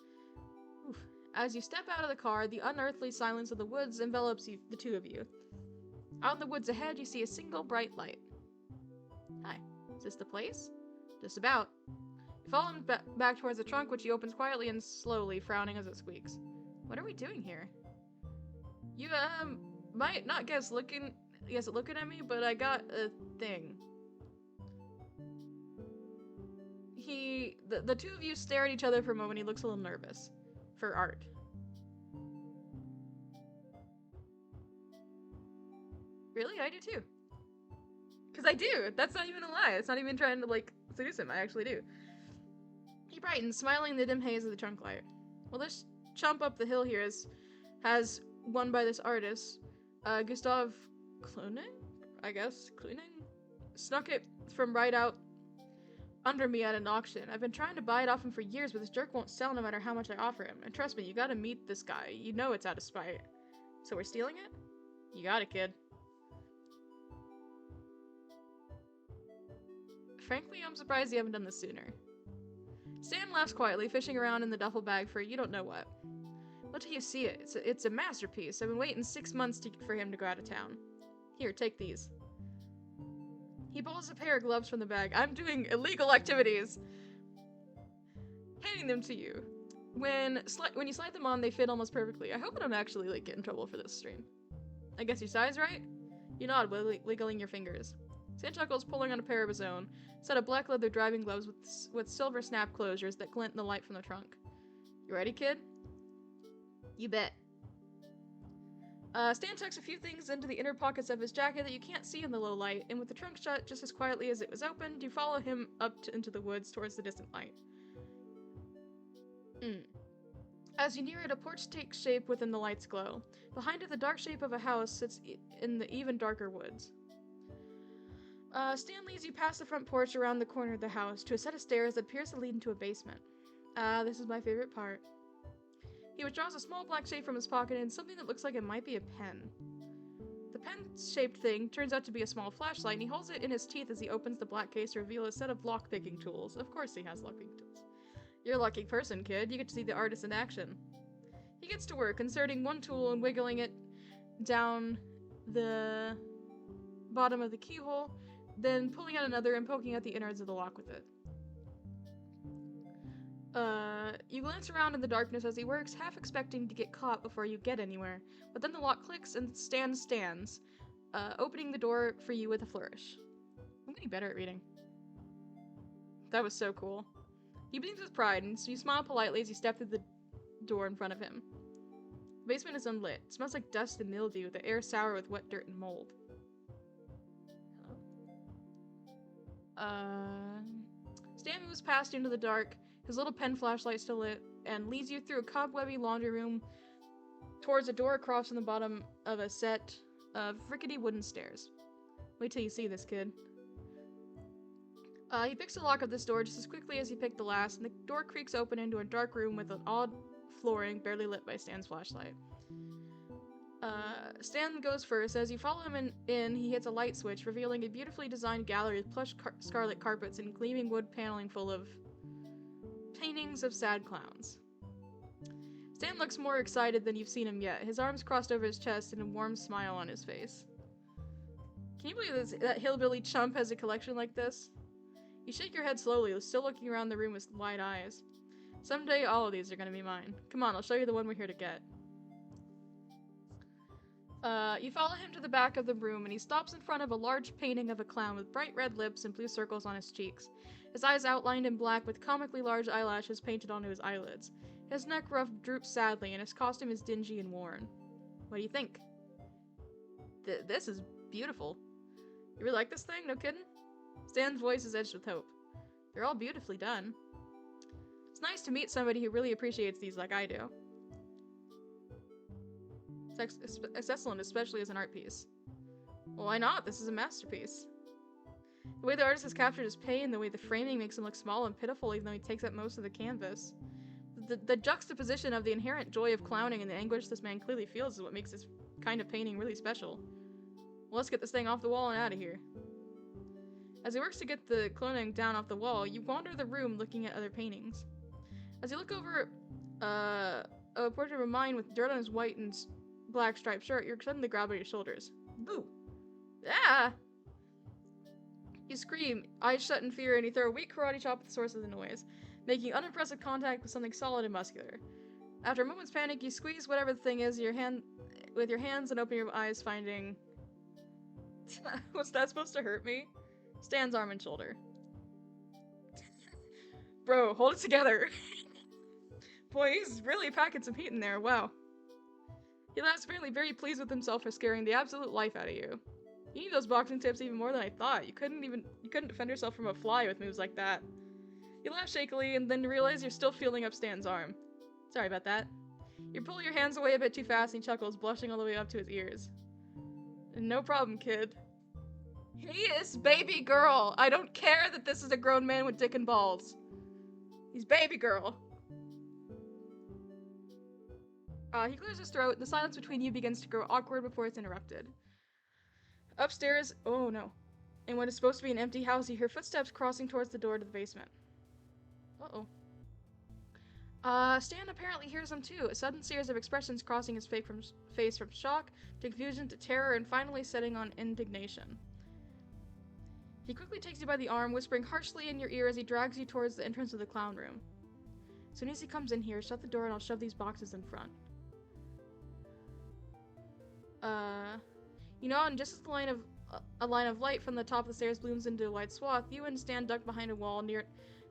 Oof. As you step out of the car, the unearthly silence of the woods envelops you, the two of you. Out in the woods ahead, you see a single bright light. Hi, is this the place? Just about. You follow him back towards the trunk, which he opens quietly and slowly, frowning as it squeaks. What are we doing here? You, might not guess looking at me, but I got a thing. The two of you stare at each other for a moment. He looks a little nervous. For art. Really? I do too. Because I do! That's not even a lie. It's not even trying to, like, seduce him. I actually do. He brightens, smiling in the dim haze of the trunk light. Well, this chump up the hill here has won by this artist, Gustav Kluning? I guess? Kluning? Snuck it from right out under me at an auction. I've been trying to buy it off him for years, but this jerk won't sell no matter how much I offer him. And trust me, you gotta meet this guy. You know it's out of spite. So we're stealing it? You got it, kid. Frankly, I'm surprised you haven't done this sooner. Stan laughs quietly, fishing around in the duffel bag for you don't know what. Wait till you see it. It's a masterpiece. I've been waiting 6 months for him to go out of town. Here, take these. He pulls a pair of gloves from the bag. I'm doing illegal activities! Handing them to you. When you slide them on, they fit almost perfectly. I hope I don't actually, like, get in trouble for this stream. I guess your size right? You nod, wiggling your fingers. Stan chuckles, pulling on a pair of his own. Set of black leather driving gloves with silver snap closures that glint in the light from the trunk. You ready, kid? You bet. Stan tucks a few things into the inner pockets of his jacket that you can't see in the low light, and with the trunk shut just as quietly as it was opened, you follow him up into the woods towards the distant light. As you near it, a porch takes shape within the light's glow. Behind it, the dark shape of a house sits in the even darker woods. Stan leads you past the front porch around the corner of the house to a set of stairs that appears to lead into a basement. This is my favorite part. He withdraws a small black shape from his pocket and something that looks like it might be a pen. The pen-shaped thing turns out to be a small flashlight, and he holds it in his teeth as he opens the black case to reveal a set of lockpicking tools. Of course he has lockpicking tools. You're a lucky person, kid. You get to see the artist in action. He gets to work, inserting one tool and wiggling it down the bottom of the keyhole, then pulling out another and poking at the innards of the lock with it. You glance around in the darkness as he works, half expecting to get caught before you get anywhere. But then the lock clicks and Stan stands, opening the door for you with a flourish. I'm getting better at reading. That was so cool. He beams with pride, and you smile politely as you step through the door in front of him. The basement is unlit. It smells like dust and mildew, with the air sour with wet dirt and mold. Hello? Stan moves past you into the dark, his little pen flashlight still lit, and leads you through a cobwebby laundry room towards a door across from the bottom of a set of rickety wooden stairs. Wait till you see this, kid. He picks the lock of this door just as quickly as he picked the last, and the door creaks open into a dark room with an odd flooring barely lit by Stan's flashlight. Stan goes first. As you follow him in, he hits a light switch, revealing a beautifully designed gallery with plush scarlet carpets and gleaming wood paneling full of paintings of sad clowns. Stan looks more excited than you've seen him yet, his arms crossed over his chest and a warm smile on his face. Can you believe that hillbilly chump has a collection like this? You shake your head slowly, still looking around the room with wide eyes. Someday all of these are gonna be mine. Come on, I'll show you the one we're here to get. You follow him to the back of the room, and he stops in front of a large painting of a clown with bright red lips and blue circles on his cheeks, his eyes outlined in black with comically large eyelashes painted onto his eyelids. His neck ruff droops sadly, and his costume is dingy and worn. What do you think? This is beautiful. You really like this thing? No kidding? Stan's voice is edged with hope. They're all beautifully done. It's nice to meet somebody who really appreciates these like I do. It's excellent, especially as an art piece. Well, why not? This is a masterpiece. The way the artist has captured his pain, the way the framing makes him look small and pitiful even though he takes up most of the canvas. The juxtaposition of the inherent joy of clowning and the anguish this man clearly feels is what makes this kind of painting really special. Well, let's get this thing off the wall and out of here. As he works to get the cloning down off the wall, you wander the room looking at other paintings. As you look over a portrait of a mime with dirt on his white and black striped shirt, you're suddenly grabbed by your shoulders. Boo! Ah! You scream, eyes shut in fear, and you throw a weak karate chop at the source of the noise, making unimpressive contact with something solid and muscular. After a moment's panic, you squeeze whatever the thing is with your hands and open your eyes, finding... Was that supposed to hurt me? Stan's arm and shoulder. Bro, hold it together. Boy, he's really packing some heat in there, wow. He laughs, apparently very pleased with himself for scaring the absolute life out of you. You need those boxing tips even more than I thought. You couldn't defend yourself from a fly with moves like that. You laugh shakily and then realize you're still feeling up Stan's arm. Sorry about that. You pull your hands away a bit too fast and he chuckles, blushing all the way up to his ears. No problem, kid. He is baby girl. I don't care that this is a grown man with dick and balls. He's baby girl. He clears his throat, and the silence between you begins to grow awkward before it's interrupted. Upstairs, oh no. In what is supposed to be an empty house, you hear footsteps crossing towards the door to the basement. Uh-oh. Stan apparently hears them too, a sudden series of expressions crossing his face from shock to confusion to terror and finally setting on indignation. He quickly takes you by the arm, whispering harshly in your ear as he drags you towards the entrance of the clown room. As soon as he comes in here, shut the door and I'll shove these boxes in front. You know, and just as a line of light from the top of the stairs blooms into a wide swath, you and Stan duck behind a wall near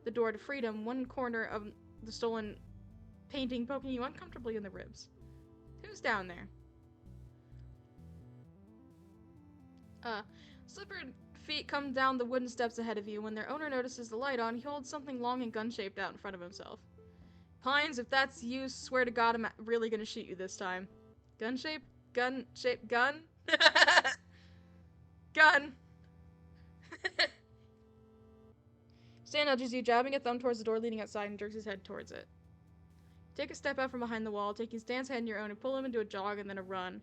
the door to freedom, one corner of the stolen painting poking you uncomfortably in the ribs. Who's down there? Slippered feet come down the wooden steps ahead of you. When their owner notices the light on, he holds something long and gun-shaped out in front of himself. Pines, if that's you, swear to God I'm really gonna shoot you this time. Gun-shaped? Gun-shaped gun? Gun! Stan nudges you, jabbing a thumb towards the door leading outside and jerks his head towards it. Take a step out from behind the wall, taking Stan's head in your own and pull him into a jog and then a run.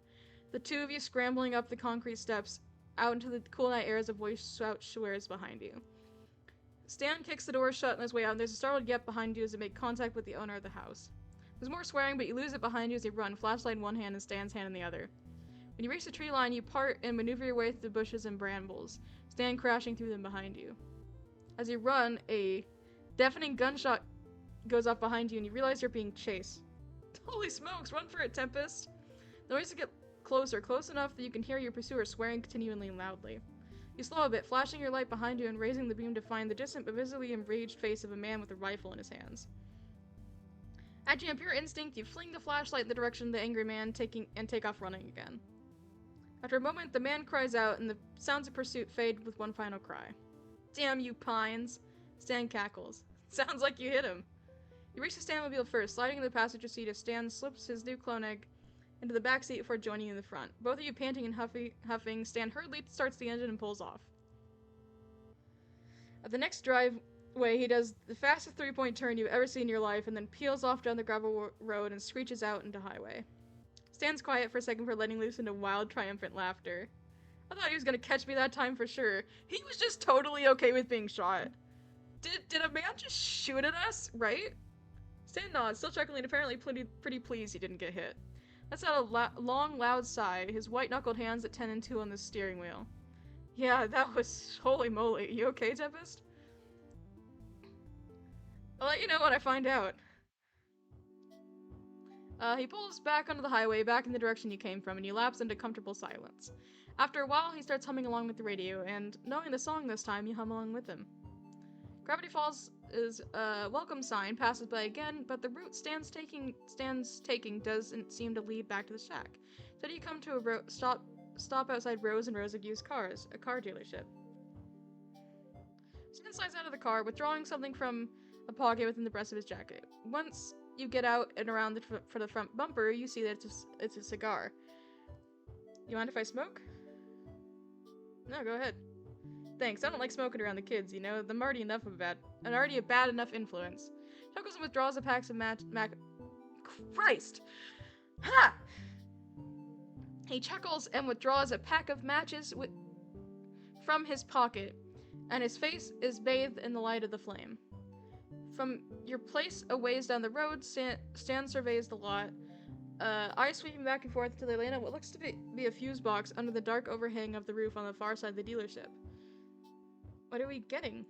The two of you scrambling up the concrete steps, out into the cool night air as a voice swears behind you. Stan kicks the door shut on his way out and there's a startled yelp behind you as you make contact with the owner of the house. There's more swearing, but you lose it behind you as you run, flashlight in one hand and Stan's hand in the other. When you reach the tree line, you part and maneuver your way through the bushes and brambles, Stan crashing through them behind you. As you run, a deafening gunshot goes off behind you and you realize you're being chased. Holy smokes, run for it, Tempest! The noises get closer, close enough that you can hear your pursuer swearing continually and loudly. You slow a bit, flashing your light behind you and raising the beam to find the distant but visibly enraged face of a man with a rifle in his hands. Acting on pure instinct, you fling the flashlight in the direction of the angry man, take off running again. After a moment, the man cries out, and the sounds of pursuit fade with one final cry. Damn you, Pines! Stan cackles. Sounds like you hit him. You reach the Stanmobile first, sliding into the passenger seat as Stan slips his new clone egg into the back seat before joining you in the front. Both of you panting and huffing, Stan hurriedly starts the engine and pulls off. At the next driveway, he does the fastest three-point turn you've ever seen in your life, and then peels off down the gravel road and screeches out into highway. Stan's quiet for a second before letting loose into wild, triumphant laughter. I thought he was gonna catch me that time for sure. He was just totally okay with being shot. Did a man just shoot at us, right? Stan nods, still chuckling and apparently pretty pleased he didn't get hit. That's out a long, loud sigh, his white-knuckled hands at 10 and 2 on the steering wheel. Yeah, that was... holy moly. You okay, Tempest? I'll let you know when I find out. He pulls back onto the highway, back in the direction you came from, and you lapse into comfortable silence. After a while, he starts humming along with the radio, and knowing the song this time, you hum along with him. Gravity Falls is a welcome sign, passes by again, but the route Stan's taking doesn't seem to lead back to the shack. Instead, you come to a stop outside rows and rows of used cars, a car dealership. Stan slides out of the car, withdrawing something from a pocket within the breast of his jacket. Once you get out and around for the front bumper, you see that it's a cigar. You mind if I smoke? No, go ahead. Thanks, I don't like smoking around the kids, you know? I'm already a bad enough influence. Chuckles and withdraws a pack of Christ! Ha! He chuckles and withdraws a pack of matches from his pocket, and his face is bathed in the light of the flame. From your place a ways down the road, Stan surveys the lot, eyes sweeping back and forth until they land on what looks to be a fuse box under the dark overhang of the roof on the far side of the dealership. What are we getting?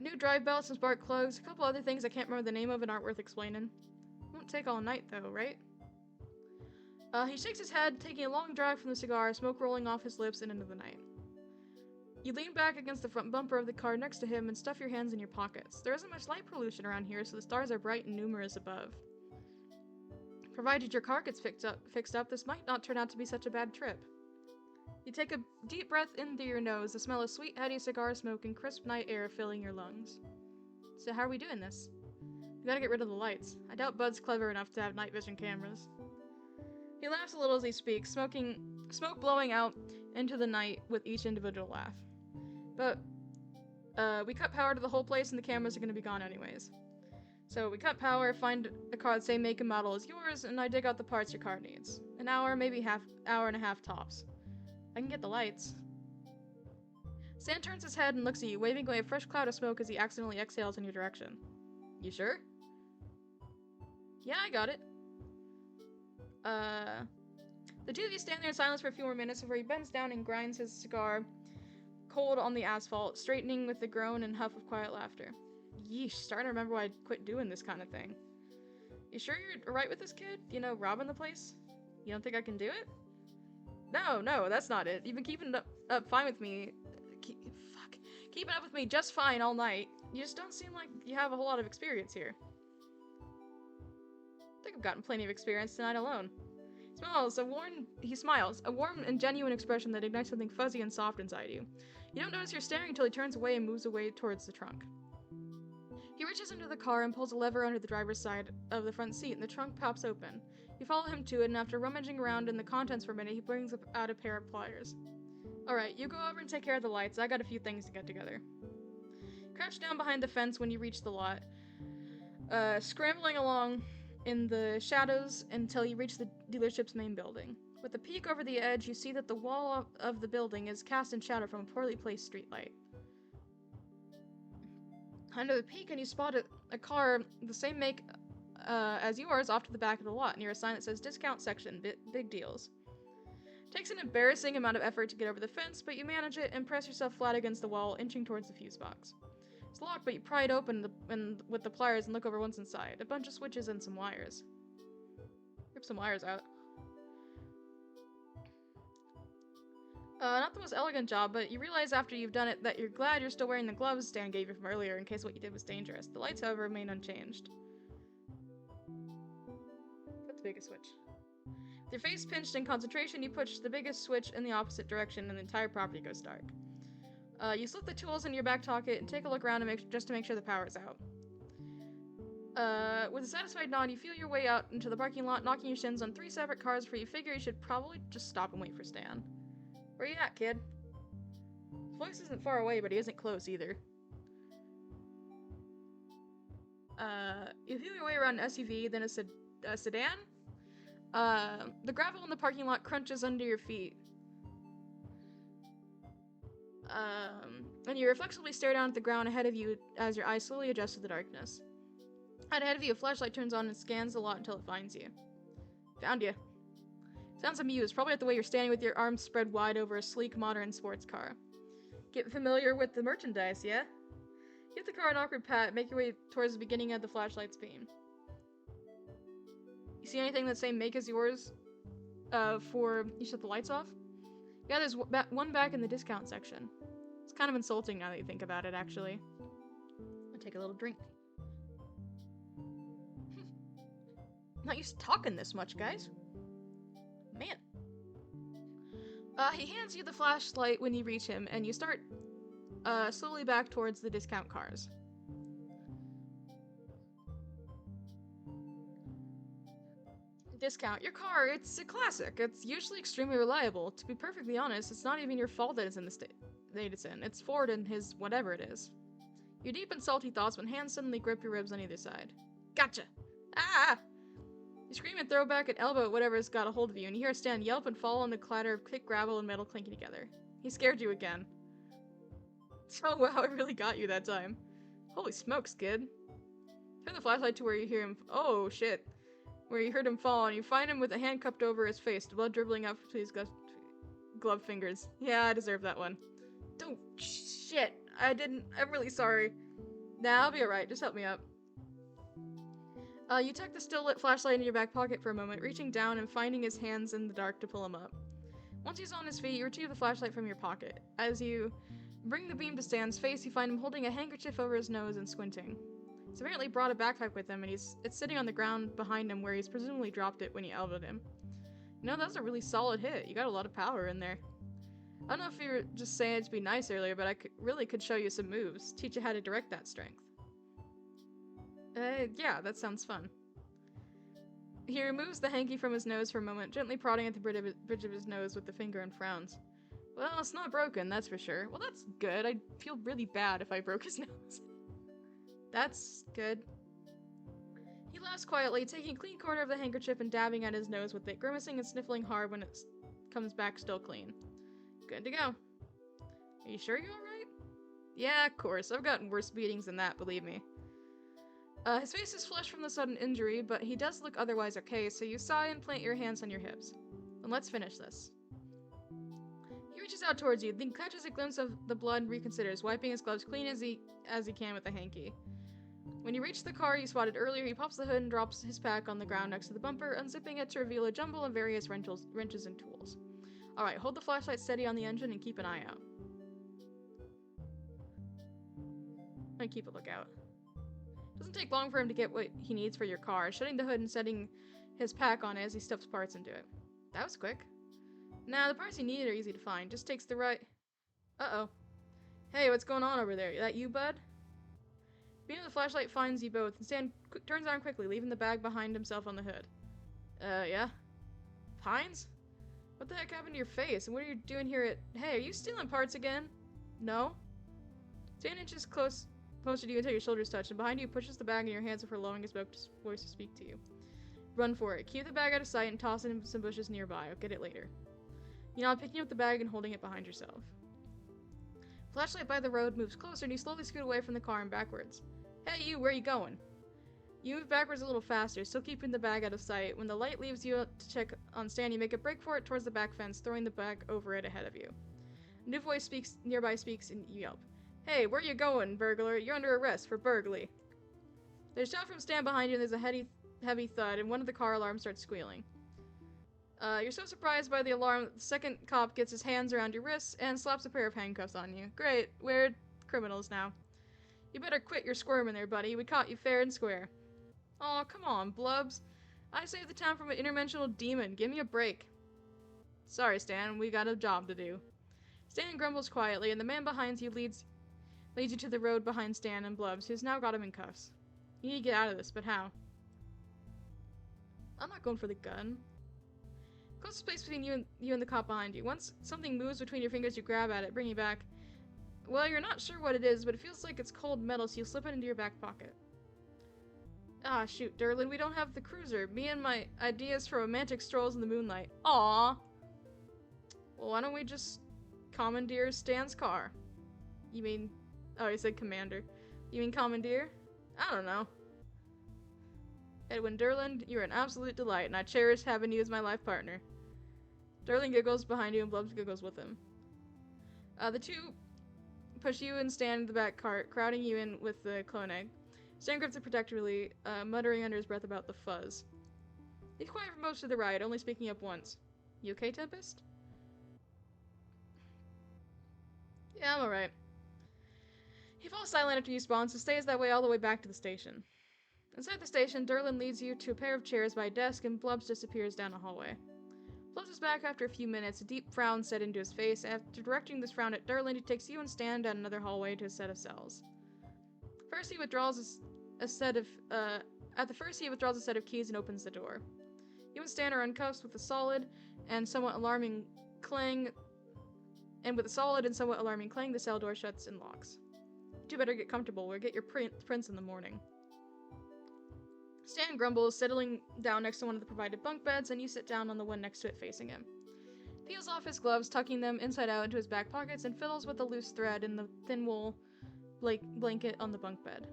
New drive belts and spark plugs, a couple other things I can't remember the name of and aren't worth explaining. Won't take all night though, right? He shakes his head, taking a long drag from the cigar, smoke rolling off his lips and into the night. You lean back against the front bumper of the car next to him and stuff your hands in your pockets. There isn't much light pollution around here, so the stars are bright and numerous above. Provided your car gets fixed up, this might not turn out to be such a bad trip. You take a deep breath in through your nose, the smell of sweet, heady cigar smoke and crisp night air filling your lungs. So how are we doing this? We gotta get rid of the lights. I doubt Bud's clever enough to have night vision cameras. He laughs a little as he speaks, smoke blowing out into the night with each individual laugh. But, we cut power to the whole place and the cameras are gonna be gone anyways. So we cut power, find a car the same make and model as yours, and I dig out the parts your car needs. An hour, maybe hour and a half tops. I can get the lights. Stan turns his head and looks at you, waving away a fresh cloud of smoke as he accidentally exhales in your direction. You sure? Yeah, I got it. The two of you stand there in silence for a few more minutes before he bends down and grinds his cigar cold on the asphalt, straightening with a groan and huff of quiet laughter. Yeesh, starting to remember why I quit doing this kind of thing. You sure you're alright with this kid? You know, robbing the place? You don't think I can do it? No, that's not it. You've been keeping it up fine with me. Keeping up with me just fine all night. You just don't seem like you have a whole lot of experience here. I think I've gotten plenty of experience tonight alone. He smiles, a warm and genuine expression that ignites something fuzzy and soft inside you. You don't notice you're staring until he turns away and moves away towards the trunk. He reaches into the car and pulls a lever under the driver's side of the front seat, and the trunk pops open. You follow him to it, and after rummaging around in the contents for a minute, he brings out a pair of pliers. Alright, you go over and take care of the lights. I got a few things to get together. Crouch down behind the fence when you reach the lot, scrambling along in the shadows until you reach the dealership's main building. With a peek over the edge, you see that the wall of the building is cast in shadow from a poorly placed streetlight. Under the peak, and you spot a car the same make as yours off to the back of the lot, near a sign that says discount section, big deals. Takes an embarrassing amount of effort to get over the fence, but you manage it and press yourself flat against the wall, inching towards the fuse box. It's locked, but you pry it open with the pliers and look over what's inside. A bunch of switches and some wires. Rip some wires out. Not the most elegant job, but you realize after you've done it that you're glad you're still wearing the gloves Stan gave you from earlier in case what you did was dangerous. The lights, however, remain unchanged. Put the biggest switch. With your face pinched in concentration, you push the biggest switch in the opposite direction and the entire property goes dark. You slip the tools into your back pocket and take a look around just to make sure the power's out. With a satisfied nod, you feel your way out into the parking lot, knocking your shins on 3 separate cars before you figure you should probably just stop and wait for Stan. Where you at, kid? His voice isn't far away, but he isn't close either. You feel your way around an SUV, then a sedan? The gravel in the parking lot crunches under your feet. And you reflexively stare down at the ground ahead of you as your eyes slowly adjust to the darkness. Ahead of you, a flashlight turns on and scans the lot until it finds you. Found you. Sounds amused, probably at the way you're standing with your arms spread wide over a sleek, modern sports car. Get familiar with the merchandise, yeah? Give the car an awkward pat, make your way towards the beginning of the flashlight's beam. You see anything that same make as yours, before you shut the lights off? Yeah, there's one back in the discount section. It's kind of insulting now that you think about it, actually. I'll take a little drink. Not used to talking this much, guys. Man. He hands you the flashlight when you reach him, and you start, slowly back towards the discount cars. Discount. Your car, it's a classic. It's usually extremely reliable. To be perfectly honest, it's not even your fault that it's in the state it's in. It's Ford and his whatever it is. You're deep in salty thoughts when hands suddenly grip your ribs on either side. Gotcha! Ah! You scream and throw back an elbow at whatever's got a hold of you, and you hear Stan yelp and fall on the clatter of thick gravel and metal clinking together. He scared you again. Oh wow, it really got you that time. Holy smokes, kid. Turn the flashlight to where you hear him. Oh shit. Where you heard him fall, and you find him with a hand cupped over his face, blood dribbling out between his glove fingers. Yeah, I deserve that one. Don't. Shit. I'm really sorry. Nah, I'll be alright. Just help me up. You tuck the still lit flashlight in your back pocket for a moment, reaching down and finding his hands in the dark to pull him up. Once he's on his feet, you retrieve the flashlight from your pocket. As you bring the beam to Stan's face, you find him holding a handkerchief over his nose and squinting. He's apparently brought a backpack with him, and it's sitting on the ground behind him where he's presumably dropped it when you elbowed him. You know, that's a really solid hit. You got a lot of power in there. I don't know if you were just saying it to be nice earlier, but I really could show you some moves, teach you how to direct that strength. Yeah, that sounds fun. He removes the hanky from his nose for a moment, gently prodding at the bridge of his nose with the finger and frowns. Well, it's not broken, that's for sure. Well, that's good. I'd feel really bad if I broke his nose. That's good. He laughs quietly, taking a clean corner of the handkerchief and dabbing at his nose with it, grimacing and sniffling hard when it comes back still clean. Good to go. Are you sure you're alright? Yeah, of course. I've gotten worse beatings than that, believe me. His face is flushed from the sudden injury, but he does look otherwise okay, so you sigh and plant your hands on your hips. Then let's finish this. He reaches out towards you, then catches a glimpse of the blood and reconsiders, wiping his gloves clean as he can with the hanky. When you reach the car you spotted earlier, he pops the hood and drops his pack on the ground next to the bumper, unzipping it to reveal a jumble of various wrenches and tools. Alright, hold the flashlight steady on the engine and keep an eye out. And keep a lookout. Doesn't take long for him to get what he needs for your car, shutting the hood and setting his pack on it as he stuffs parts into it. That was quick. Nah, the parts you need are easy to find. Just takes the right... Uh-oh. Hey, what's going on over there? That you, bud? Beam of the flashlight finds you both, and Stan turns on quickly, leaving the bag behind himself on the hood. Yeah? Pines? What the heck happened to your face? And what are you doing here at... Hey, are you stealing parts again? No? Stan inches closer to you until your shoulders touch, and behind you pushes the bag in your hands before lowering his voice to speak to you. Run for it. Keep the bag out of sight and toss it in some bushes nearby. I'll get it later. You know, picking up the bag and holding it behind yourself. Flashlight by the road moves closer, and you slowly scoot away from the car and backwards. Hey, you, where are you going? You move backwards a little faster, still keeping the bag out of sight. When the light leaves you to check on Stan, you make a break for it towards the back fence, throwing the bag over it ahead of you. A new voice nearby speaks, and you yelp. Hey, where you going, burglar? You're under arrest for burglary. There's a shout from Stan behind you and there's a heavy thud and one of the car alarms starts squealing. You're so surprised by the alarm that the second cop gets his hands around your wrists and slaps a pair of handcuffs on you. Great, we're criminals now. You better quit your squirming there, buddy. We caught you fair and square. Aw, come on, Blubs. I saved the town from an interdimensional demon. Give me a break. Sorry, Stan. We got a job to do. Stan grumbles quietly, and the man behind you leads you to the road behind Stan and Blubs, who's now got him in cuffs. You need to get out of this, but how? I'm not going for the gun. Close the space between you and the cop behind you. Once something moves between your fingers, you grab at it, bring you back. Well, you're not sure what it is, but it feels like it's cold metal, so you slip it into your back pocket. Ah, shoot, Durlin, we don't have the cruiser. Me and my ideas for romantic strolls in the moonlight. Aww. Well, why don't we just commandeer Stan's car? You mean... Oh, he said commander. You mean commandeer? I don't know. Edwin Durland, you're an absolute delight, and I cherish having you as my life partner. Durland giggles behind you, and Blubs giggles with him. The two push you and Stan in the back cart, crowding you in with the clone egg. Stan grips it protectively, muttering under his breath about the fuzz. He's quiet for most of the ride, only speaking up once. You okay, Tempest? Yeah, I'm alright. He falls silent after you spawn, so stays that way all the way back to the station. Inside the station, Durlin leads you to a pair of chairs by a desk, and Blubs disappears down a hallway. Blubs is back after a few minutes, a deep frown set into his face. After directing this frown at Durlin, he takes you and Stan down another hallway to a set of cells. First, he withdraws a set of keys and opens the door. You and Stan are uncuffed with a solid and somewhat alarming clang. And with a solid and somewhat alarming clang, the cell door shuts and locks. You better get comfortable. We'll get your prints in the morning. Stan grumbles, settling down next to one of the provided bunk beds, and you sit down on the one next to it facing him. Peels off his gloves, tucking them inside out into his back pockets, and fiddles with a loose thread in the thin wool blanket on the bunk bed.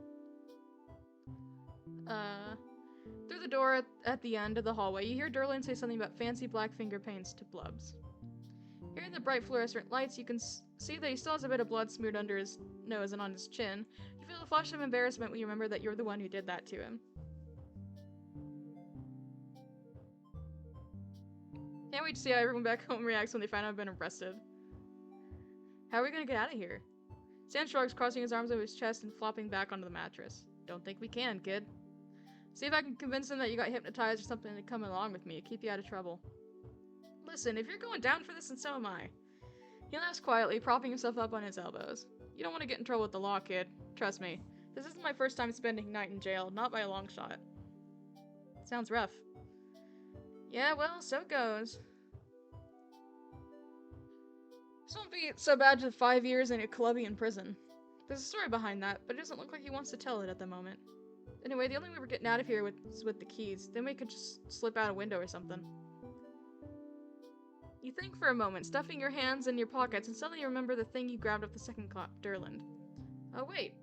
Through the door at the end of the hallway, you hear Durlin say something about fancy black finger paints to Blubs. Here in the bright fluorescent lights, you can see that he still has a bit of blood smeared under his nose and on his chin. You feel a flush of embarrassment when you remember that you're the one who did that to him. Can't wait to see how everyone back home reacts when they find out I've been arrested. How are we gonna get out of here? Stan shrugs, crossing his arms over his chest and flopping back onto the mattress. Don't think we can, kid. See if I can convince him that you got hypnotized or something to come along with me, keep you out of trouble. Listen, if you're going down for this, then so am I. He laughs quietly, propping himself up on his elbows. You don't want to get in trouble with the law, kid. Trust me. This isn't my first time spending night in jail, not by a long shot. Sounds rough. Yeah, well, so it goes. This won't be so bad to 5 years in a Colombian prison. There's a story behind that, but it doesn't look like he wants to tell it at the moment. Anyway, the only way we're getting out of here is with the keys. Then we could just slip out a window or something. You think for a moment, stuffing your hands in your pockets, and suddenly you remember the thing you grabbed off the second cop, Durland. Oh, wait.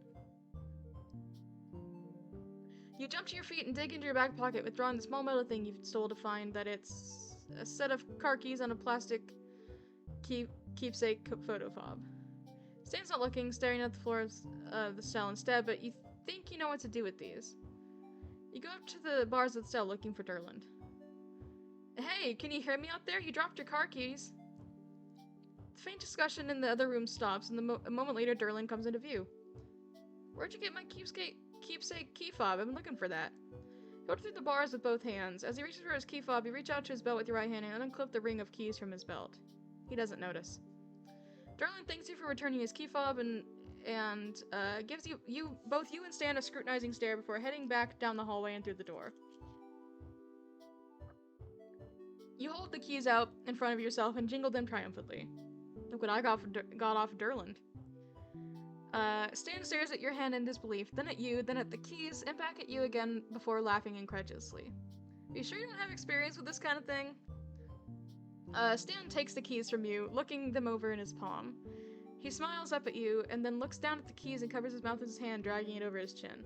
You jump to your feet and dig into your back pocket, withdrawing the small metal thing you stole to find that it's a set of car keys on a plastic keepsake photo fob. Stan's not looking, staring at the floor of the cell instead, but you think you know what to do with these. You go up to the bars of the cell looking for Durland. Hey, can you hear me out there? You dropped your car keys. The faint discussion in the other room stops, and a moment later, Durland comes into view. Where'd you get my keepsake key fob? I've been looking for that. He holds through the bars with both hands. As he reaches for his key fob, you reach out to his belt with your right hand and unclip the ring of keys from his belt. He doesn't notice. Durland thanks you for returning his key fob and gives both you and Stan a scrutinizing stare before heading back down the hallway and through the door. You hold the keys out in front of yourself and jingle them triumphantly. Look what I got off Durland. Stan stares at your hand in disbelief, then at you, then at the keys, and back at you again before laughing incredulously. Are you sure you don't have experience with this kind of thing? Stan takes the keys from you, looking them over in his palm. He smiles up at you, and then looks down at the keys and covers his mouth with his hand, dragging it over his chin.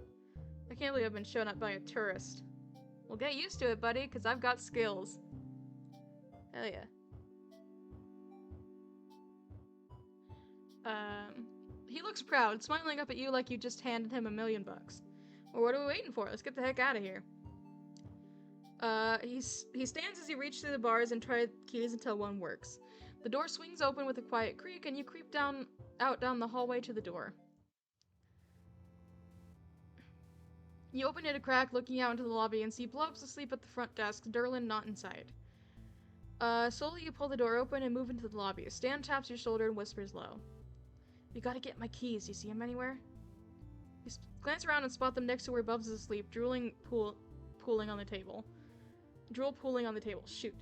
I can't believe I've been shown up by a tourist. Well, get used to it, buddy, because I've got skills. Hell yeah. He looks proud, smiling up at you like you just handed him $1 million bucks. Well, what are we waiting for? Let's get the heck out of here. He stands as you reach through the bars and try keys until one works. The door swings open with a quiet creak, and you creep out down the hallway to the door. You open it a crack, looking out into the lobby, and see Blobs asleep at the front desk, Derlin not inside. Slowly you pull the door open and move into the lobby. Stan taps your shoulder and whispers low. You gotta get my keys. You see them anywhere? You glance around and spot them next to where Bubs is asleep, drool pooling on the table. Shoot.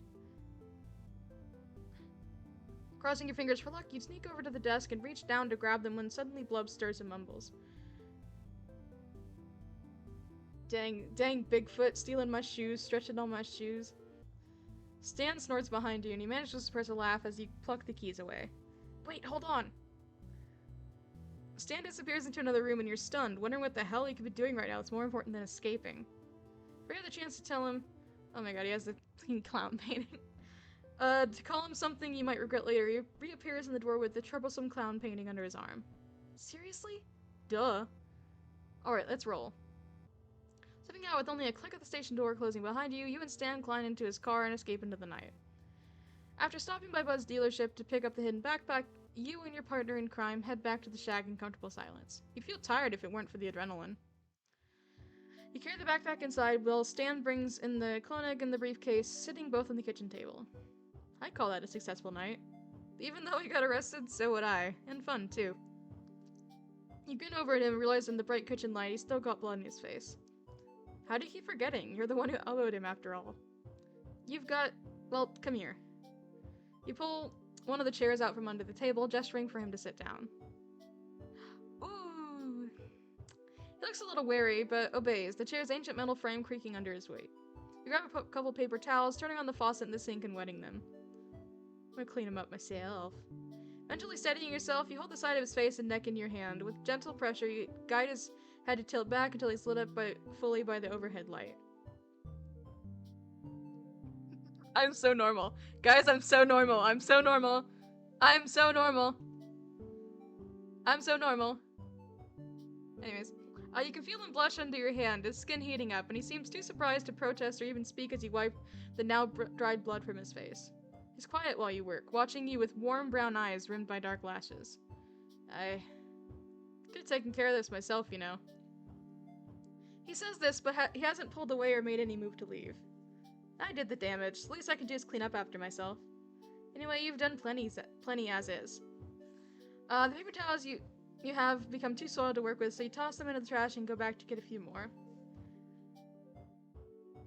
Crossing your fingers for luck, you sneak over to the desk and reach down to grab them when suddenly Blub stirs and mumbles. Dang Bigfoot, stealing my shoes, stretching all my shoes. Stan snorts behind you, and you manage to suppress a laugh as you pluck the keys away. Wait, hold on! Stan disappears into another room, and you're stunned, wondering what the hell he could be doing right now that's more important than escaping. Before you have the chance to tell him... Oh my god, he has the clown painting. To call him something you might regret later, he reappears in the door with the troublesome clown painting under his arm. Seriously? Duh. Alright, let's roll. Stepping out with only a click of the station door closing behind you, you and Stan climb into his car and escape into the night. After stopping by Bud's dealership to pick up the hidden backpack, you and your partner in crime head back to the shack in comfortable silence. You'd feel tired if it weren't for the adrenaline. You carry the backpack inside while Stan brings in the clonic and the briefcase, sitting both on the kitchen table. I'd call that a successful night. Even though he got arrested, so would I. And fun, too. You grin over at him and realize in the bright kitchen light he's still got blood in his face. How do you keep forgetting? You're the one who elbowed him after all. Well, come here. You pull one of the chairs out from under the table, gesturing for him to sit down. Ooh. He looks a little wary, but obeys, the chair's ancient metal frame creaking under his weight. You grab a couple paper towels, turning on the faucet in the sink and wetting them. I'm gonna clean him up myself. Mentally steadying yourself, you hold the side of his face and neck in your hand. With gentle pressure, you guide his head to tilt back until he's lit up fully by the overhead light. I'm so normal. Guys, I'm so normal. I'm so normal. I'm so normal. I'm so normal. Anyways, you can feel him blush under your hand, his skin heating up, and he seems too surprised to protest or even speak as you wipe the now dried blood from his face. He's quiet while you work, watching you with warm brown eyes rimmed by dark lashes. I could have taken care of this myself, you know. He says this, but he hasn't pulled away or made any move to leave. I did the damage. The least I can do is clean up after myself. Anyway, you've done plenty as is. The paper towels you have become too soiled to work with, so you toss them into the trash and go back to get a few more.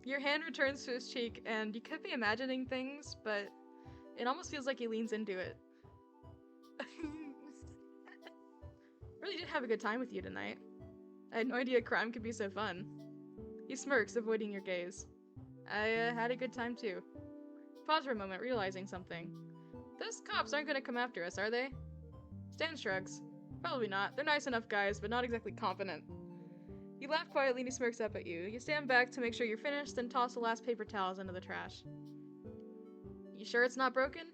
Your hand returns to his cheek, and you could be imagining things, but it almost feels like he leans into it. Really did have a good time with you tonight. I had no idea crime could be so fun. He smirks, avoiding your gaze. I had a good time too. Pause for a moment, realizing something. Those cops aren't gonna come after us, are they? Stan shrugs. Probably not. They're nice enough guys, but not exactly competent. You laugh quietly and he smirks up at you. You stand back to make sure you're finished, then toss the last paper towels into the trash. You sure it's not broken?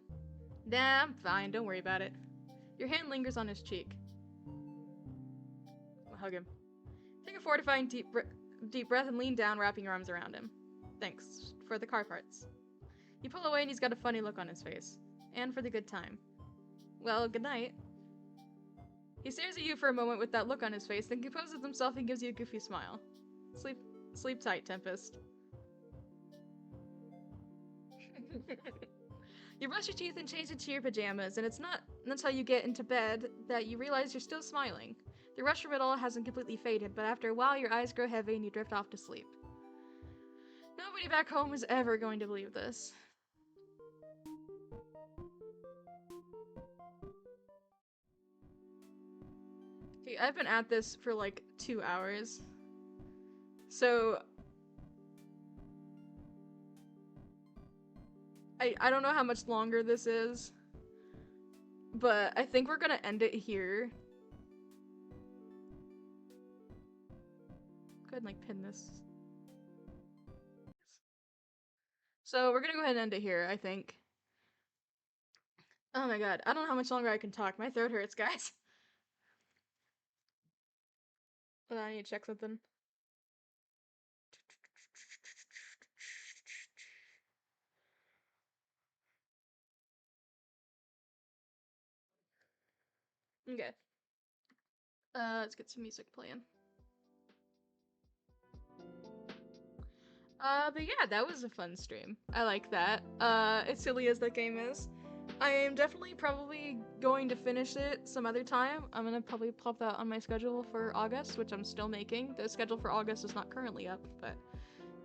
Nah, I'm fine. Don't worry about it. Your hand lingers on his cheek. I'll hug him. Take a fortifying deep breath and lean down, wrapping your arms around him. Thanks for the car parts. You pull away and he's got a funny look on his face. And for the good time. Well, good night. He stares at you for a moment with that look on his face, then composes himself and gives you a goofy smile. Sleep tight, Tempest. You brush your teeth and change into your pajamas, and it's not until you get into bed that you realize you're still smiling. The rush from it all hasn't completely faded, but after a while your eyes grow heavy and you drift off to sleep. Nobody back home is ever going to believe this. Okay, I've been at this for like 2 hours. So I don't know how much longer this is, but I think we're gonna end it here. Go ahead and like pin this. So we're gonna go ahead and end it here, I think. Oh my god, I don't know how much longer I can talk. My throat hurts, guys. Hold on, I need to check something. Okay. Let's get some music playing. But yeah, that was a fun stream. I like that. As silly as that game is. I am definitely probably going to finish it some other time. I'm gonna probably pop that on my schedule for August, which I'm still making. The schedule for August is not currently up, but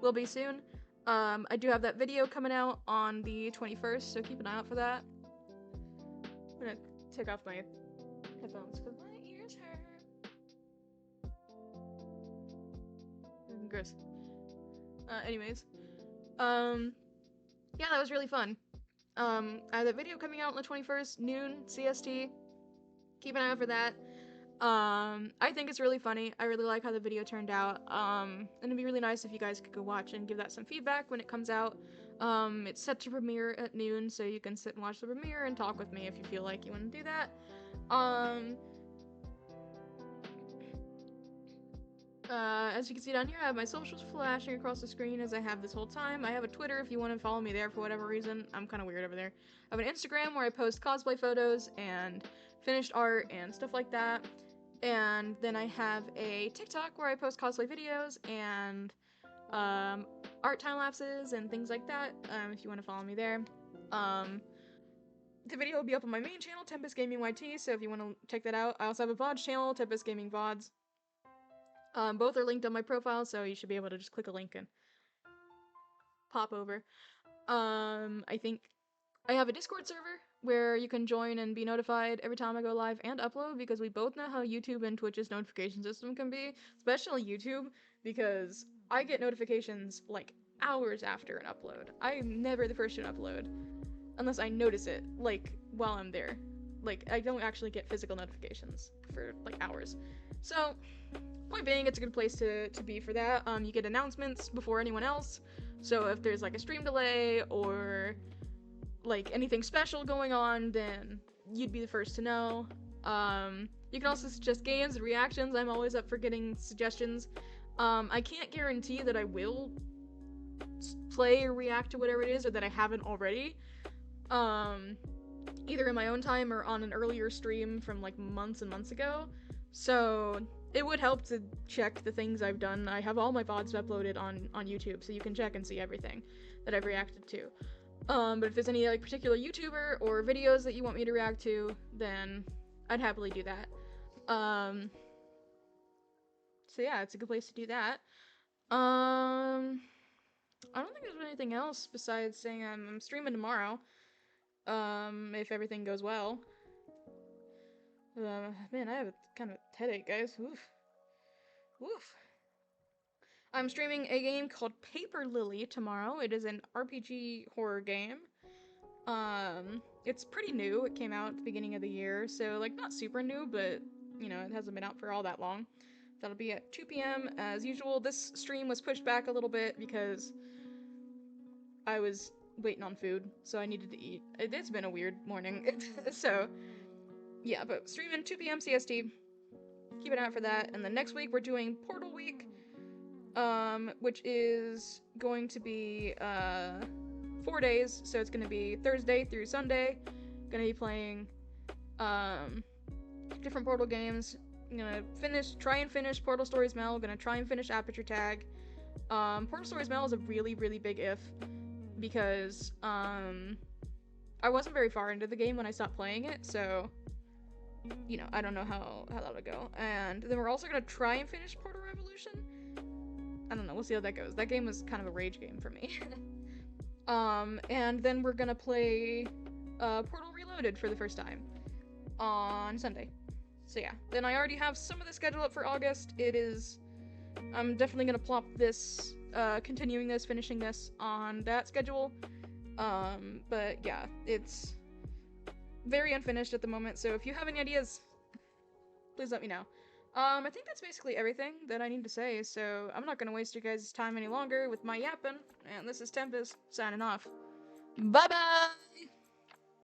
will be soon. I do have that video coming out on the 21st, so keep an eye out for that. I'm gonna take off my headphones because my ears hurt. Gross. Anyways. Yeah, that was really fun. I have that video coming out on the 21st, noon, CST. Keep an eye out for that. I think it's really funny. I really like how the video turned out. And it'd be really nice if you guys could go watch and give that some feedback when it comes out. It's set to premiere at noon, so you can sit and watch the premiere and talk with me if you feel like you want to do that. As you can see down here, I have my socials flashing across the screen as I have this whole time. I have a Twitter if you want to follow me there for whatever reason. I'm kind of weird over there. I have an Instagram where I post cosplay photos and finished art and stuff like that. And then I have a TikTok where I post cosplay videos and art time lapses and things like that, if you want to follow me there. The video will be up on my main channel, Tempest Gaming YT, so if you want to check that out. I also have a VOD channel, Tempest Gaming VODs. Both are linked on my profile, so you should be able to just click a link and pop over. I think I have a Discord server where you can join and be notified every time I go live and upload, because we both know how YouTube and Twitch's notification system can be, especially YouTube, because I get notifications like hours after an upload. I'm never the first to upload, unless I notice it, like, while I'm there. Like, I don't actually get physical notifications for, like, hours. So, point being, it's a good place to be for that. You get announcements before anyone else, so if there's, like, a stream delay or, like, anything special going on, then you'd be the first to know. You can also suggest games and reactions. I'm always up for getting suggestions. I can't guarantee that I will play or react to whatever it is, or that I haven't already. Either in my own time or on an earlier stream from, like, months and months ago. So it would help to check the things I've done. I have all my VODs uploaded on YouTube, so you can check and see everything that I've reacted to. But if there's any, like, particular YouTuber or videos that you want me to react to, then I'd happily do that. So yeah, it's a good place to do that. I don't think there's anything else besides saying I'm streaming tomorrow. If everything goes well. Man, I have a kind of headache, guys. Oof. Oof. I'm streaming a game called Paper Lily tomorrow. It is an RPG horror game. It's pretty new. It came out at the beginning of the year, so, like, not super new, but, you know, it hasn't been out for all that long. That'll be at 2 p.m. as usual. This stream was pushed back a little bit because I was waiting on food, so I needed to eat. It's been a weird morning, so yeah, but streaming 2 p.m. CST. Keep an eye out for that. And then next week we're doing Portal Week, which is going to be 4 days. So it's going to be Thursday through Sunday. Going to be playing different Portal games. I'm gonna try and finish Portal Stories Mel. Gonna try and finish Aperture Tag. Portal Stories Mel is a really, really big if, because I wasn't very far into the game when I stopped playing it, so, you know, I don't know how that'll go. And then we're also gonna try and finish Portal Revolution. I don't know, we'll see how that goes. That game was kind of a rage game for me. And then we're gonna play Portal Reloaded for the first time on Sunday. So yeah, then I already have some of the schedule up for August. I'm definitely gonna plop this, continuing this, finishing this on that schedule. But yeah, it's very unfinished at the moment, so if you have any ideas, please let me know. I think that's basically everything that I need to say, so I'm not gonna waste your guys' time any longer with my yapping, and this is Tempest, signing off. Bye-bye!